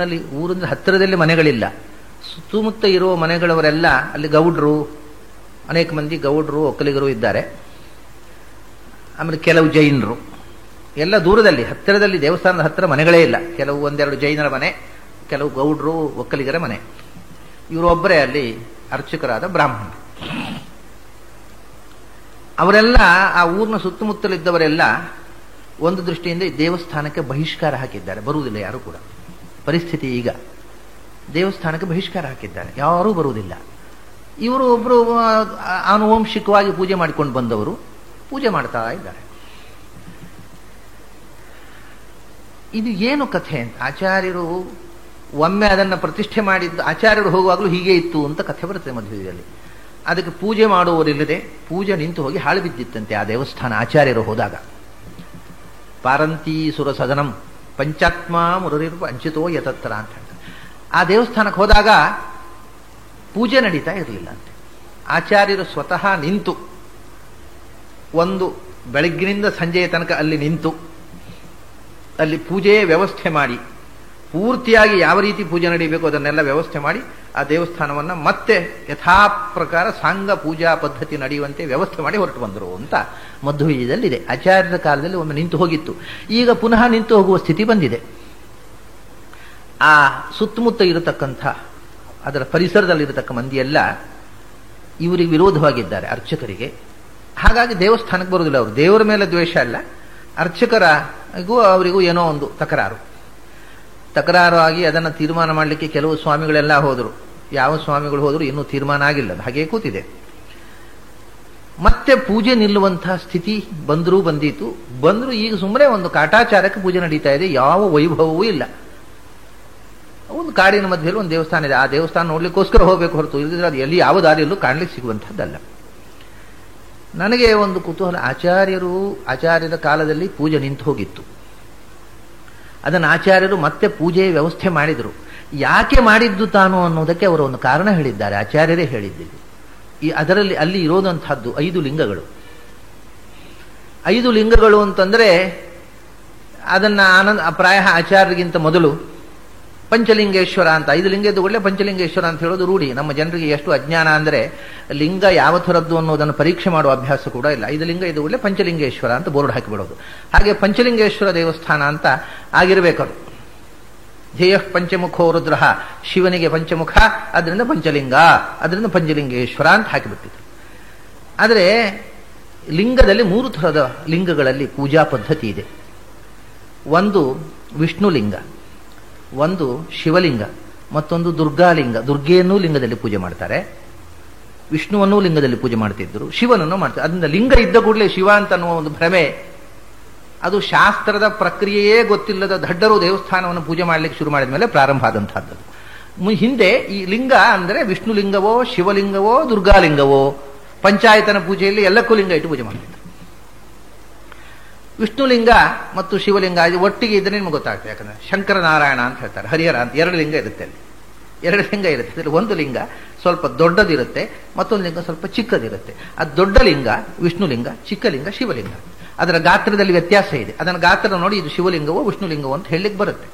ಊರಿನ ಹತ್ತಿರದಲ್ಲಿ ಮನೆಗಳಿಲ್ಲ. ಸುತ್ತಮುತ್ತ ಇರುವ ಮನೆಗಳವರೆಲ್ಲ ಅಲ್ಲಿ ಗೌಡ್ರು, ಅನೇಕ ಮಂದಿ ಗೌಡ್ರು, ಒಕ್ಕಲಿಗರು ಇದ್ದಾರೆ. ಆಮೇಲೆ ಕೆಲವು ಜೈನರು, ಎಲ್ಲ ದೂರದಲ್ಲಿ, ಹತ್ತಿರದಲ್ಲಿ, ದೇವಸ್ಥಾನದ ಹತ್ತಿರ ಮನೆಗಳೇ ಇಲ್ಲ. ಕೆಲವು ಒಂದೆರಡು ಜೈನರ ಮನೆ, ಕೆಲವು ಗೌಡ್ರು ಒಕ್ಕಲಿಗರ ಮನೆ. ಇವರೊಬ್ಬರೇ ಅಲ್ಲಿ ಅರ್ಚಕರಾದ ಬ್ರಾಹ್ಮಣರು. ಅವರೆಲ್ಲ ಆ ಊರಿನ ಸುತ್ತಮುತ್ತಲಿದ್ದವರೆಲ್ಲ ಒಂದು ದೃಷ್ಟಿಯಿಂದ ಈ ದೇವಸ್ಥಾನಕ್ಕೆ ಬಹಿಷ್ಕಾರ ಹಾಕಿದ್ದಾರೆ. ಬರುವುದಿಲ್ಲ ಯಾರು ಕೂಡ. ಪರಿಸ್ಥಿತಿ ಈಗ ದೇವಸ್ಥಾನಕ್ಕೆ ಬಹಿಷ್ಕಾರ ಹಾಕಿದ್ದಾರೆ, ಯಾರೂ ಬರುವುದಿಲ್ಲ. ಇವರು ಒಬ್ಬರು ಆನುವಂಶಿಕವಾಗಿ ಪೂಜೆ ಮಾಡಿಕೊಂಡು ಬಂದವರು ಪೂಜೆ ಮಾಡ್ತಾ ಇದ್ದಾರೆ. ಇದು ಏನು ಕಥೆ ಅಂತ ಆಚಾರ್ಯರು ಒಮ್ಮೆ ಅದನ್ನು ಪ್ರತಿಷ್ಠೆ ಮಾಡಿದ್ದು, ಆಚಾರ್ಯರು ಹೋಗುವಾಗಲೂ ಹೀಗೆ ಇತ್ತು ಅಂತ ಕಥೆ ಬರುತ್ತೆ ಮಧ್ವದಲ್ಲಿ. ಅದಕ್ಕೆ ಪೂಜೆ ಮಾಡುವವರಿಲ್ಲದೆ ಪೂಜೆ ನಿಂತು ಹೋಗಿ ಹಾಳು ಬಿದ್ದಿತ್ತಂತೆ ಆ ದೇವಸ್ಥಾನ ಆಚಾರ್ಯರು ಹೋದಾಗ. ಪಾರಂತೀ ಸುರ ಸದನಂ ಪಂಚಾತ್ಮ ಮುರರಿರುವ ಅಂಚಿತೋ ಯತತ್ರ ಅಂತ ಹೇಳ್ತಾರೆ. ಆ ದೇವಸ್ಥಾನಕ್ಕೆ ಹೋದಾಗ ಪೂಜೆ ನಡೀತಾ ಇರಲಿಲ್ಲ ಅಂತೆ. ಆಚಾರ್ಯರು ಸ್ವತಃ ನಿಂತು ಒಂದು ಬೆಳಗ್ಗಿನಿಂದ ಸಂಜೆಯ ತನಕ ಅಲ್ಲಿ ನಿಂತು ಅಲ್ಲಿ ಪೂಜೆಯ ವ್ಯವಸ್ಥೆ ಮಾಡಿ, ಪೂರ್ತಿಯಾಗಿ ಯಾವ ರೀತಿ ಪೂಜೆ ನಡೀಬೇಕು ಅದನ್ನೆಲ್ಲ ವ್ಯವಸ್ಥೆ ಮಾಡಿ ಆ ದೇವಸ್ಥಾನವನ್ನು ಮತ್ತೆ ಯಥಾ ಪ್ರಕಾರ ಸಾಂಗ ಪೂಜಾ ಪದ್ಧತಿ ನಡೆಯುವಂತೆ ವ್ಯವಸ್ಥೆ ಮಾಡಿ ಹೊರಟು ಬಂದರು ಅಂತ ಮಧ್ವೀಯದಲ್ಲಿದೆ. ಆಚಾರ್ಯರ ಕಾಲದಲ್ಲಿ ಒಮ್ಮೆ ನಿಂತು ಹೋಗಿತ್ತು, ಈಗ ಪುನಃ ನಿಂತು ಹೋಗುವ ಸ್ಥಿತಿ ಬಂದಿದೆ. ಆ ಸುತ್ತಮುತ್ತ ಇರತಕ್ಕಂಥ ಅದರ ಪರಿಸರದಲ್ಲಿರತಕ್ಕ ಮಂದಿಯೆಲ್ಲ ಇವರಿಗೆ ವಿರೋಧವಾಗಿದ್ದಾರೆ, ಅರ್ಚಕರಿಗೆ. ಹಾಗಾಗಿ ದೇವಸ್ಥಾನಕ್ಕೆ ಬರುವುದಿಲ್ಲ. ಅವರು ದೇವರ ಮೇಲೆ ದ್ವೇಷ ಅಲ್ಲ, ಅರ್ಚಕರಿಗೂ ಅವರಿಗೂ ಏನೋ ಒಂದು ತಕರಾರು ಆಗಿ ಅದನ್ನು ತೀರ್ಮಾನ ಮಾಡಲಿಕ್ಕೆ ಕೆಲವು ಸ್ವಾಮಿಗಳೆಲ್ಲ ಹೋದರು. ಯಾವ ಸ್ವಾಮಿಗಳು ಹೋದರೂ ಇನ್ನೂ ತೀರ್ಮಾನ ಆಗಿಲ್ಲ, ಹಾಗೇ ಕೂತಿದೆ. ಮತ್ತೆ ಪೂಜೆ ನಿಲ್ಲುವಂತಹ ಸ್ಥಿತಿ ಬಂದರೂ ಈಗ ಸುಮ್ಮನೆ ಒಂದು ಕಾಟಾಚಾರಕ್ಕೆ ಪೂಜೆ ನಡೀತಾ ಇದೆ, ಯಾವ ವೈಭವವೂ ಇಲ್ಲ. ಒಂದು ಕಾಡಿನ ಮಧ್ಯದಲ್ಲಿ ಒಂದು ದೇವಸ್ಥಾನ ಇದೆ, ಆ ದೇವಸ್ಥಾನ ನೋಡ್ಲಿಕ್ಕೋಸ್ಕರ ಹೋಗಬೇಕು ಹೊರತು ಇಲ್ಲದಿದ್ರೆ ಅದು ಎಲ್ಲಿ ಯಾವ ದಾರಿಯಲ್ಲೂ ಕಾಣಲಿಕ್ಕೆ ಸಿಗುವಂಥದ್ದಲ್ಲ. ನನಗೆ ಒಂದು ಕುತೂಹಲ, ಆಚಾರ್ಯರ ಕಾಲದಲ್ಲಿ ಪೂಜೆ ನಿಂತು ಹೋಗಿತ್ತು, ಅದನ್ನು ಆಚಾರ್ಯರು ಮತ್ತೆ ಪೂಜೆಯ ವ್ಯವಸ್ಥೆ ಮಾಡಿದರು. ಯಾಕೆ ಮಾಡಿದ್ದು ತಾನು ಅನ್ನೋದಕ್ಕೆ ಅವರು ಒಂದು ಕಾರಣ ಹೇಳಿದ್ದಾರೆ, ಆಚಾರ್ಯರೇ ಹೇಳಿದ್ದಿಲ್ಲ. ಅದರಲ್ಲಿ ಅಲ್ಲಿ ಇರೋದಂತಹದ್ದು 5 ಲಿಂಗಗಳು. 5 ಲಿಂಗಗಳು ಅಂತಂದ್ರೆ ಅದನ್ನ ಪ್ರಾಯ ಆಚಾರ್ಯರಿಗಿಂತ ಮೊದಲು ಪಂಚಲಿಂಗೇಶ್ವರ ಅಂತ 5 ಲಿಂಗ ಇದ್ದುಕೊಳ್ಳೆ ಪಂಚಲಿಂಗೇಶ್ವರ ಅಂತ ಹೇಳೋದು ರೂಢಿ. ನಮ್ಮ ಜನರಿಗೆ ಎಷ್ಟು ಅಜ್ಞಾನ ಅಂದರೆ ಲಿಂಗ ಯಾವ ಥರದ್ದು ಅನ್ನೋದನ್ನು ಪರೀಕ್ಷೆ ಮಾಡುವ ಅಭ್ಯಾಸ ಕೂಡ ಇಲ್ಲ. 5 ಲಿಂಗ ಇದ್ದುಕೊಳ್ಳೆ ಪಂಚಲಿಂಗೇಶ್ವರ ಅಂತ ಬೋರ್ಡ್ ಹಾಕಿಬಿಡೋದು. ಹಾಗೆ ಪಂಚಲಿಂಗೇಶ್ವರ ದೇವಸ್ಥಾನ ಅಂತ ಆಗಿರಬೇಕದು. ಧ್ಯೇಯ ಪಂಚಮುಖೋ ರುದ್ರ, ಶಿವನಿಗೆ ಪಂಚಮುಖ, ಅದರಿಂದ ಪಂಚಲಿಂಗ, ಅದರಿಂದ ಪಂಚಲಿಂಗೇಶ್ವರ ಅಂತ ಹಾಕಿಬಿಟ್ಟಿದ್ರು. ಆದರೆ ಲಿಂಗದಲ್ಲಿ 3 ಥರದ ಲಿಂಗಗಳಲ್ಲಿ ಪೂಜಾ ಪದ್ಧತಿ ಇದೆ. ಒಂದು ವಿಷ್ಣುಲಿಂಗ, ಒಂದು ಶಿವಲಿಂಗ, ಮತ್ತೊಂದು ದುರ್ಗಾಲಿಂಗ. ದುರ್ಗೆಯನ್ನೂ ಲಿಂಗದಲ್ಲಿ ಪೂಜೆ ಮಾಡ್ತಾರೆ, ವಿಷ್ಣುವನ್ನೂ ಲಿಂಗದಲ್ಲಿ ಪೂಜೆ ಮಾಡ್ತಿದ್ರು, ಶಿವನನ್ನು ಮಾಡ್ತಾರೆ. ಅದರಿಂದ ಲಿಂಗ ಇದ್ದ ಕೂಡಲೇ ಶಿವ ಅಂತ ಅನ್ನುವ ಒಂದು ಭ್ರಮೆ, ಅದು ಶಾಸ್ತ್ರದ ಪ್ರಕ್ರಿಯೆಯೇ ಗೊತ್ತಿಲ್ಲದ ದಡ್ಡರು ದೇವಸ್ಥಾನವನ್ನು ಪೂಜೆ ಮಾಡಲಿಕ್ಕೆ ಶುರು ಮಾಡಿದ ಮೇಲೆ ಪ್ರಾರಂಭ ಆದಂತಹದ್ದು. ಹಿಂದೆ ಈ ಲಿಂಗ ಅಂದರೆ ವಿಷ್ಣುಲಿಂಗವೋ ಶಿವಲಿಂಗವೋ ದುರ್ಗಾಲಿಂಗವೋ, ಪಂಚಾಯತನ ಪೂಜೆಯಲ್ಲಿ ಎಲ್ಲಕ್ಕೂ ಲಿಂಗ ಇಟ್ಟು ಪೂಜೆ ಮಾಡ್ತಿದ್ರು. ವಿಷ್ಣುಲಿಂಗ ಮತ್ತು ಶಿವಲಿಂಗ ಒಟ್ಟಿಗೆ ಇದ್ರೆ ನಿಮ್ಗೆ ಗೊತ್ತಾಗ್ತದೆ. ಯಾಕಂದ್ರೆ ಶಂಕರನಾರಾಯಣ ಅಂತ ಹೇಳ್ತಾರೆ, ಹರಿಹರ ಅಂತ 2 ಲಿಂಗ ಇರುತ್ತೆ ಅಲ್ಲಿ. 2 ಲಿಂಗ ಇರುತ್ತೆ ಅಲ್ಲಿ. ಒಂದು ಲಿಂಗ ಸ್ವಲ್ಪ ದೊಡ್ಡದಿರುತ್ತೆ, ಮತ್ತೊಂದು ಲಿಂಗ ಸ್ವಲ್ಪ ಚಿಕ್ಕದಿರುತ್ತೆ. ಆ ದೊಡ್ಡ ಲಿಂಗ ವಿಷ್ಣುಲಿಂಗ, ಚಿಕ್ಕ ಲಿಂಗ ಶಿವಲಿಂಗ. ಅದರ ಗಾತ್ರದಲ್ಲಿ ವ್ಯತ್ಯಾಸ ಇದೆ. ಅದನ್ನ ಗಾತ್ರ ನೋಡಿ ಇದು ಶಿವಲಿಂಗವೋ ವಿಷ್ಣುಲಿಂಗವೋ ಅಂತ ಹೇಳಲಿಕ್ಕೆ ಬರುತ್ತೆ.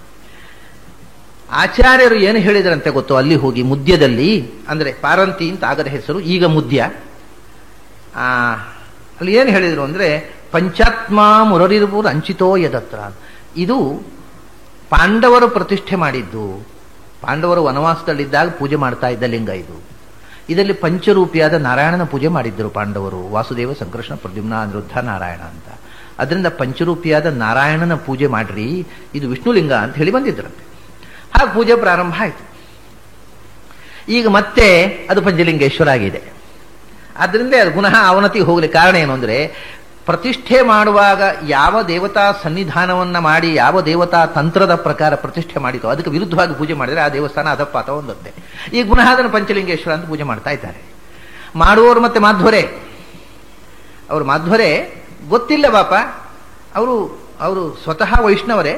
ಆಚಾರ್ಯರು ಏನು ಹೇಳಿದ್ರಂತೆ ಗೊತ್ತೋ, ಅಲ್ಲಿ ಹೋಗಿ ಮುದ್ಯದಲ್ಲಿ, ಅಂದ್ರೆ ಪಾರಂತಿ ಅಂತ ಆಗದ ಹೆಸರು, ಈಗ ಮುದ್ಯ. ಅಲ್ಲಿ ಏನು ಹೇಳಿದ್ರು ಅಂದ್ರೆ ಪಂಚಾತ್ಮ ಮುರರಿರ್ಪುರ್ ಅಂಚಿತೋ ಯದತ್ರ. ಇದು ಪಾಂಡವರು ಪ್ರತಿಷ್ಠೆ ಮಾಡಿದ್ದು, ಪಾಂಡವರು ವನವಾಸದಲ್ಲಿದ್ದಾಗ ಪೂಜೆ ಮಾಡ್ತಾ ಇದ್ದ ಲಿಂಗ ಇದು. ಇದರಲ್ಲಿ ಪಂಚರೂಪಿಯಾದ ನಾರಾಯಣನ ಪೂಜೆ ಮಾಡಿದ್ದರು ಪಾಂಡವರು, ವಾಸುದೇವ, ಸಂಕೃಷ್ಣ, ಪ್ರದ್ಯುಮ್ನ, ಅನಿರುದ್ಧ, ನಾರಾಯಣ ಅಂತ. ಅದರಿಂದ ಪಂಚರೂಪಿಯಾದ ನಾರಾಯಣನ ಪೂಜೆ ಮಾಡ್ರಿ, ಇದು ವಿಷ್ಣುಲಿಂಗ ಅಂತ ಹೇಳಿ ಬಂದಿದ್ದರಂತೆ. ಹಾಗೆ ಪೂಜೆ ಪ್ರಾರಂಭ ಆಯಿತು. ಈಗ ಮತ್ತೆ ಅದು ಪಂಚಲಿಂಗೇಶ್ವರ ಆಗಿದೆ. ಆದ್ದರಿಂದ ಅದು ಪುನಃ ಅವನತಿ ಹೋಗಲಿ. ಕಾರಣ ಏನು ಅಂದರೆ, ಪ್ರತಿಷ್ಠೆ ಮಾಡುವಾಗ ಯಾವ ದೇವತಾ ಸನ್ನಿಧಾನವನ್ನ ಮಾಡಿ ಯಾವ ದೇವತಾ ತಂತ್ರದ ಪ್ರಕಾರ ಪ್ರತಿಷ್ಠೆ ಮಾಡಿತೋ ಅದಕ್ಕೆ ವಿರುದ್ಧವಾಗಿ ಪೂಜೆ ಮಾಡಿದರೆ ಆ ದೇವಸ್ಥಾನ ಅಧಪಾತ ಹೊಂದುತ್ತೆ. ಈಗ ಪುನಃ ಅದನ್ನು ಪಂಚಲಿಂಗೇಶ್ವರ ಅಂತ ಪೂಜೆ ಮಾಡ್ತಾ ಇದ್ದಾರೆ. ಮಾಡುವವರು ಮತ್ತೆ ಮಾಧ್ವರೇ, ಅವರು ಮಾಧ್ವರೇ ಗೊತ್ತಿಲ್ಲ ಪಾಪ, ಅವರು ಸ್ವತಃ ವೈಷ್ಣವರೇ.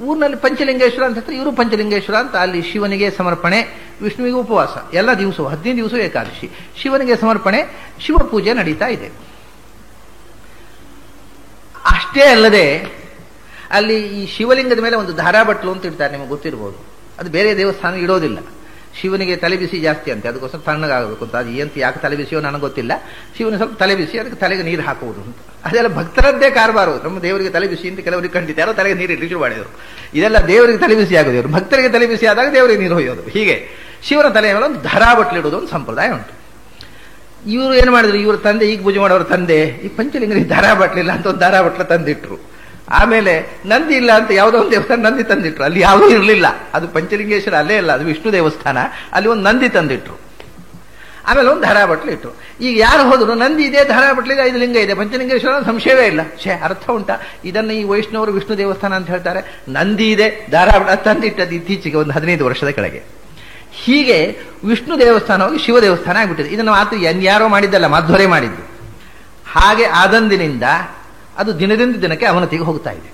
ಊರಿನಲ್ಲಿ ಪಂಚಲಿಂಗೇಶ್ವರ ಅಂತ ಹೇಳ್ತಾರೆ, ಇವರು ಪಂಚಲಿಂಗೇಶ್ವರ ಅಂತ. ಅಲ್ಲಿ ಶಿವನಿಗೆ ಸಮರ್ಪಣೆ, ವಿಷ್ಣುವಿಗೆ ಉಪವಾಸ, ಎಲ್ಲ ದಿವಸವೂ 15 ದಿವಸ ಏಕಾದಶಿ, ಶಿವನಿಗೆ ಸಮರ್ಪಣೆ, ಶಿವ ಪೂಜೆ ನಡೀತಾ ಇದೆ. ಅಷ್ಟೇ ಅಲ್ಲದೆ ಅಲ್ಲಿ ಈ ಶಿವಲಿಂಗದ ಮೇಲೆ ಒಂದು ಧಾರಾಬಟ್ಲು ಅಂತ ಇಡ್ತಾರೆ, ನಿಮಗೆ ಗೊತ್ತಿರ್ಬೋದು. ಅದು ಬೇರೆ ದೇವಸ್ಥಾನ ಇಡೋದಿಲ್ಲ. ಶಿವನಿಗೆ ತಲೆಬಿಸಿ ಜಾಸ್ತಿ ಅಂತೆ, ಅದಕ್ಕೋಸ್ಕರ ತಣ್ಣಗಾಗಬೇಕು ಅಂತ. ಅದು ಏನು ಯಾಕೆ ತಲೆಬಿಸಿಯೋ ನನಗೆ ಗೊತ್ತಿಲ್ಲ. ಶಿವನಿಗೆ ಸ್ವಲ್ಪ ತಲೆಬಿಸಿ, ಅದಕ್ಕೆ ತಲೆಗೆ ನೀರು ಹಾಕುವುದು ಅಂತ. ಅದೆಲ್ಲ ಭಕ್ತರದ್ದೇ ಕಾರ್ಬಾರು. ನಮ್ಮ ದೇವರಿಗೆ ತಲೆಬಿಸಿ ಅಂತ ಕೆಲವರಿಗೆ ಖಂಡಿತ ಯಾರೋ ತಲೆಗೆ ನೀರು ಇಟ್ಟು ಮಾಡಿದರು. ಇದೆಲ್ಲ ದೇವರಿಗೆ ತಲೆಬಿಸಿ ಆಗೋದು, ಭಕ್ತರಿಗೆ ತಲೆಬಿಸಿ ಆದಾಗ ದೇವರಿಗೆ ನೀರು ಹೊಯ್ಯೋದು. ಹೀಗೆ ಶಿವನ ತಲೆಯ ಮೇಲೆ ಒಂದು ಧರಾಬಟ್ಲಿಡುವುದು ಒಂದು ಸಂಪ್ರದಾಯ ಉಂಟು. ಇವರು ಏನು ಮಾಡಿದ್ರು, ಇವ್ರ ತಂದೆ, ಈಗ ಪೂಜೆ ಮಾಡೋರ ತಂದೆ, ಈ ಪಂಚಲಿಂಗರಿಗೆ ದಾರ ಬಟ್ಲಿಲ್ಲ ಅಂತ ಒಂದು ದಾರ ಬಟ್ಲ ತಂದಿಟ್ರು. ಆಮೇಲೆ ನಂದಿ ಇಲ್ಲ ಅಂತ ಯಾವುದೋ ಒಂದು ದೇವಸ್ಥಾನ ನಂದಿ ತಂದಿಟ್ರು. ಅಲ್ಲಿ ಯಾವುದೂ ಇರಲಿಲ್ಲ, ಅದು ಪಂಚಲಿಂಗೇಶ್ವರ ಅಲ್ಲೇ ಅಲ್ಲ, ಅದು ವಿಷ್ಣು ದೇವಸ್ಥಾನ. ಅಲ್ಲಿ ಒಂದು ನಂದಿ ತಂದಿಟ್ರು. ಆಮೇಲೆ ಒಂದು ಧಾರಾ ಬಟ್ಲು ಇಟ್ರು. ಈಗ ಯಾರು ಹೋದ್ರು ನಂದಿ ಇದೆ, ಧಾರಾ ಬಟ್ಲಿದೆ, 5 ಲಿಂಗ ಇದೆ, ಪಂಚಲಿಂಗೇಶ್ವರ ಸಂಶಯವೇ ಇಲ್ಲ. ಅರ್ಥ ಉಂಟಾ? ಇದನ್ನು ಈ ವೈಷ್ಣವರು ವಿಷ್ಣು ದೇವಸ್ಥಾನ ಅಂತ ಹೇಳ್ತಾರೆ. ನಂದಿ ಇದೆ, ಧಾರಾ ತಂದಿಟ್ಟದ್ದು ಇತ್ತೀಚೆಗೆ ಒಂದು 15 ವರ್ಷದ ಕೆಳಗೆ. ಹೀಗೆ ವಿಷ್ಣು ದೇವಸ್ಥಾನ ಹೋಗಿ ಶಿವ ದೇವಸ್ಥಾನ ಆಗ್ಬಿಟ್ಟಿದೆ. ಇದನ್ನು ಮಾತ್ರ ಯಾರೋ ಮಾಡಿದ್ದಲ್ಲ, ಮಾಧ್ವರೇ ಮಾಡಿದ್ದು. ಹಾಗೆ ಆದಂದಿನಿಂದ ಅದು ದಿನದಿಂದ ದಿನಕ್ಕೆ ಅವನತಿಗೆ ಹೋಗ್ತಾ ಇದೆ.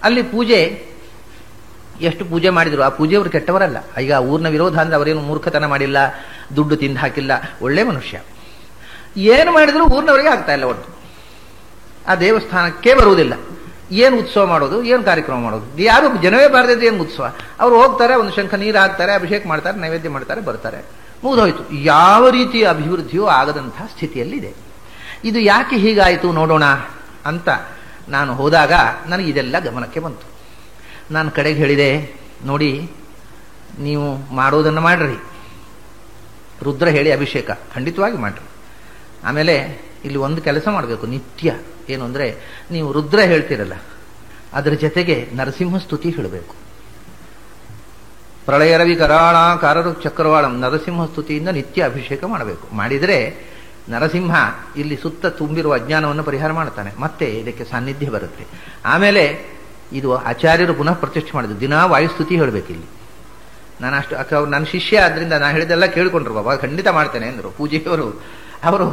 ಅಲ್ಲಿ ಪೂಜೆ ಎಷ್ಟು ಪೂಜೆ ಮಾಡಿದ್ರು, ಆ ಪೂಜೆಯವರು ಕೆಟ್ಟವರಲ್ಲ. ಈಗ ಊರಿನ ವಿರೋಧ ಅಂದ್ರೆ ಅವರೇನು ಮೂರ್ಖತನ ಮಾಡಿಲ್ಲ, ದುಡ್ಡು ತಿಂದು ಹಾಕಿಲ್ಲ, ಒಳ್ಳೆ ಮನುಷ್ಯ. ಏನು ಮಾಡಿದ್ರು ಊರಿನವರಿಗೆ ಆಗ್ತಾ ಇಲ್ಲ, ಒಟ್ಟು ಆ ದೇವಸ್ಥಾನಕ್ಕೆ ಬರುವುದಿಲ್ಲ. ಏನು ಉತ್ಸವ ಮಾಡೋದು, ಏನು ಕಾರ್ಯಕ್ರಮ ಮಾಡೋದು, ಯಾರು ಜನವೇ ಬಾರದಿದ್ರೆ ಏನು ಉತ್ಸವ. ಅವರು ಹೋಗ್ತಾರೆ, ಒಂದು ಶಂಖ ನೀರು ಹಾಕ್ತಾರೆ, ಅಭಿಷೇಕ ಮಾಡ್ತಾರೆ, ನೈವೇದ್ಯ ಮಾಡ್ತಾರೆ, ಬರ್ತಾರೆ, ಮುಗಿದೋಯ್ತು. ಯಾವ ರೀತಿಯ ಅಭಿವೃದ್ಧಿಯೂ ಆಗದಂತಹ ಸ್ಥಿತಿಯಲ್ಲಿದೆ. ಇದು ಯಾಕೆ ಹೀಗಾಯಿತು ನೋಡೋಣ ಅಂತ ನಾನು ಹೋದಾಗ ನನಗೆ ಇದೆಲ್ಲ ಗಮನಕ್ಕೆ ಬಂತು. ನಾನು ಕಡೆಗೆ ಹೇಳಿದೆ, ನೋಡಿ ನೀವು ಮಾಡೋದನ್ನು ಮಾಡ್ರಿ, ರುದ್ರ ಹೇಳಿ ಅಭಿಷೇಕ ಖಂಡಿತವಾಗಿ ಮಾಡ್ರಿ. ಆಮೇಲೆ ಇಲ್ಲಿ ಒಂದು ಕೆಲಸ ಮಾಡಬೇಕು ನಿತ್ಯ, ಏನು ಅಂದರೆ ನೀವು ರುದ್ರ ಹೇಳ್ತೀರಲ್ಲ, ಅದರ ಜೊತೆಗೆ ನರಸಿಂಹ ಸ್ತುತಿ ಹೇಳಬೇಕು. ಪ್ರಳಯ ರವಿ ಕರಾಳ ಕಾರರು ಚಕ್ರವಾಳಂ ನರಸಿಂಹ ಸ್ತುತಿಯಿಂದ ನಿತ್ಯ ಅಭಿಷೇಕ ಮಾಡಬೇಕು. ಮಾಡಿದರೆ ನರಸಿಂಹ ಇಲ್ಲಿ ಸುತ್ತ ತುಂಬಿರುವ ಅಜ್ಞಾನವನ್ನು ಪರಿಹಾರ ಮಾಡ್ತಾನೆ, ಮತ್ತೆ ಇದಕ್ಕೆ ಸಾನ್ನಿಧ್ಯ ಬರುತ್ತೆ. ಆಮೇಲೆ ಇದು ಆಚಾರ್ಯರು ಪುನಃ ಪ್ರತಿಷ್ಠೆ ಮಾಡಿದ್ರು, ದಿನಾ ವಾಯುಸ್ತುತಿ ಹೇಳಬೇಕು. ಇಲ್ಲಿ ನಾನು ಅಷ್ಟು ನನ್ನ ಶಿಷ್ಯ ಆದ್ರಿಂದ ನಾನು ಹೇಳಿದೆಲ್ಲ ಕೇಳ್ಕೊಂಡ್ರು, ಬಾಬಾ ಖಂಡಿತ ಮಾಡ್ತೇನೆ ಅಂದರು ಪೂಜೆಯವರು. ಅವರು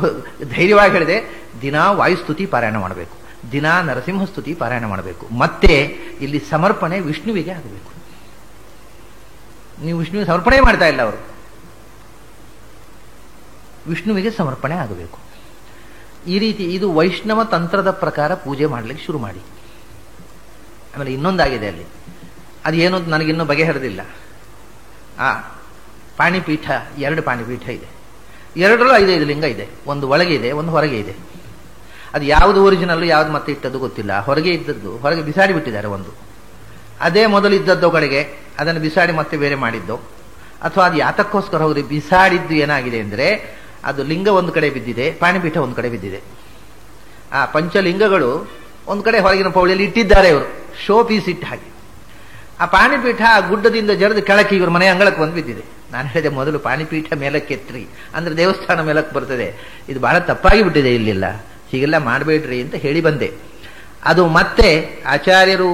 ಧೈರ್ಯವಾಗಿ ಹೇಳಿದೆ, ದಿನಾ ವಾಯುಸ್ತುತಿ ಪಾರಾಯಣ ಮಾಡಬೇಕು, ದಿನಾ ನರಸಿಂಹ ಸ್ತುತಿ ಪಾರಾಯಣ ಮಾಡಬೇಕು. ಮತ್ತೆ ಇಲ್ಲಿ ಸಮರ್ಪಣೆ ವಿಷ್ಣುವಿಗೆ ಆಗಬೇಕು. ನೀವು ವಿಷ್ಣುವಿಗೆ ಸಮರ್ಪಣೆ ಮಾಡ್ತಾ ಇಲ್ಲ, ಅವರು ವಿಷ್ಣುವಿಗೆ ಸಮರ್ಪಣೆ ಆಗಬೇಕು. ಈ ರೀತಿ ಇದು ವೈಷ್ಣವ ತಂತ್ರದ ಪ್ರಕಾರ ಪೂಜೆ ಮಾಡಲಿಕ್ಕೆ ಶುರು ಮಾಡಿ. ಆಮೇಲೆ ಇನ್ನೊಂದಾಗಿದೆ ಅಲ್ಲಿ, ಅದು ಏನು ನನಗಿನ್ನೂ ಬಗೆಹರಿದಿಲ್ಲ. ಆ ಪಾಣಿಪೀಠ, 2 ಪಾಣಿಪೀಠ ಇದೆ, 2ರಲ್ಲೂ 5 ಲಿಂಗ ಇದೆ. ಒಂದು ಒಳಗೆ ಇದೆ, ಒಂದು ಹೊರಗೆ ಇದೆ. ಅದು ಯಾವುದು ಒರಿಜಿನಲ್ಲು, ಯಾವ್ದು ಮತ್ತೆ ಇಟ್ಟದ್ದು ಗೊತ್ತಿಲ್ಲ. ಹೊರಗೆ ಇದ್ದದ್ದು ಹೊರಗೆ ಬಿಸಾಡಿ ಬಿಟ್ಟಿದ್ದಾರೆ. ಒಂದು ಅದೇ ಮೊದಲು ಇದ್ದದ್ದು ಕಡೆಗೆ ಅದನ್ನು ಬಿಸಾಡಿ ಮತ್ತೆ ಬೇರೆ ಮಾಡಿದ್ದು, ಅಥವಾ ಅದು ಯಾತಕ್ಕೋಸ್ಕರ ಹೋಗಿ ಬಿಸಾಡಿದ್ದು ಏನಾಗಿದೆ ಅಂದರೆ, ಅದು ಲಿಂಗ ಒಂದು ಕಡೆ ಬಿದ್ದಿದೆ, ಪಾಣಿಪೀಠ ಒಂದು ಕಡೆ ಬಿದ್ದಿದೆ. ಆ ಪಂಚಲಿಂಗಗಳು ಒಂದು ಕಡೆ ಹೊರಗಿನ ಪೌಳಿಯಲ್ಲಿ ಇಟ್ಟಿದ್ದಾರೆ ಇವರು, ಶೋ ಪೀಸ್ ಇಟ್ಟು ಹಾಗೆ. ಆ ಪಾಣಿಪೀಠ ಆ ಗುಡ್ಡದಿಂದ ಜರಿದು ಕೆಳಕ್ಕೆ ಇವ್ರ ಮನೆ ಅಂಗಳಕ್ಕೆ ಬಂದು ಬಿದ್ದಿದೆ. ನಾನು ಹೇಳಿದೆ, ಮೊದಲು ಪಾಣಿಪೀಠ ಮೇಲಕ್ಕೆ ಎತ್ರಿ, ಅಂದ್ರೆ ದೇವಸ್ಥಾನ ಮೇಲಕ್ಕೆ ಬರ್ತದೆ. ಇದು ಬಹಳ ತಪ್ಪಾಗಿ ಬಿಟ್ಟಿದೆ, ಇಲ್ಲಿಲ್ಲ, ಹೀಗೆಲ್ಲ ಮಾಡಬೇಡ್ರಿ ಅಂತ ಹೇಳಿ ಬಂದೆ. ಅದು ಮತ್ತೆ ಆಚಾರ್ಯರು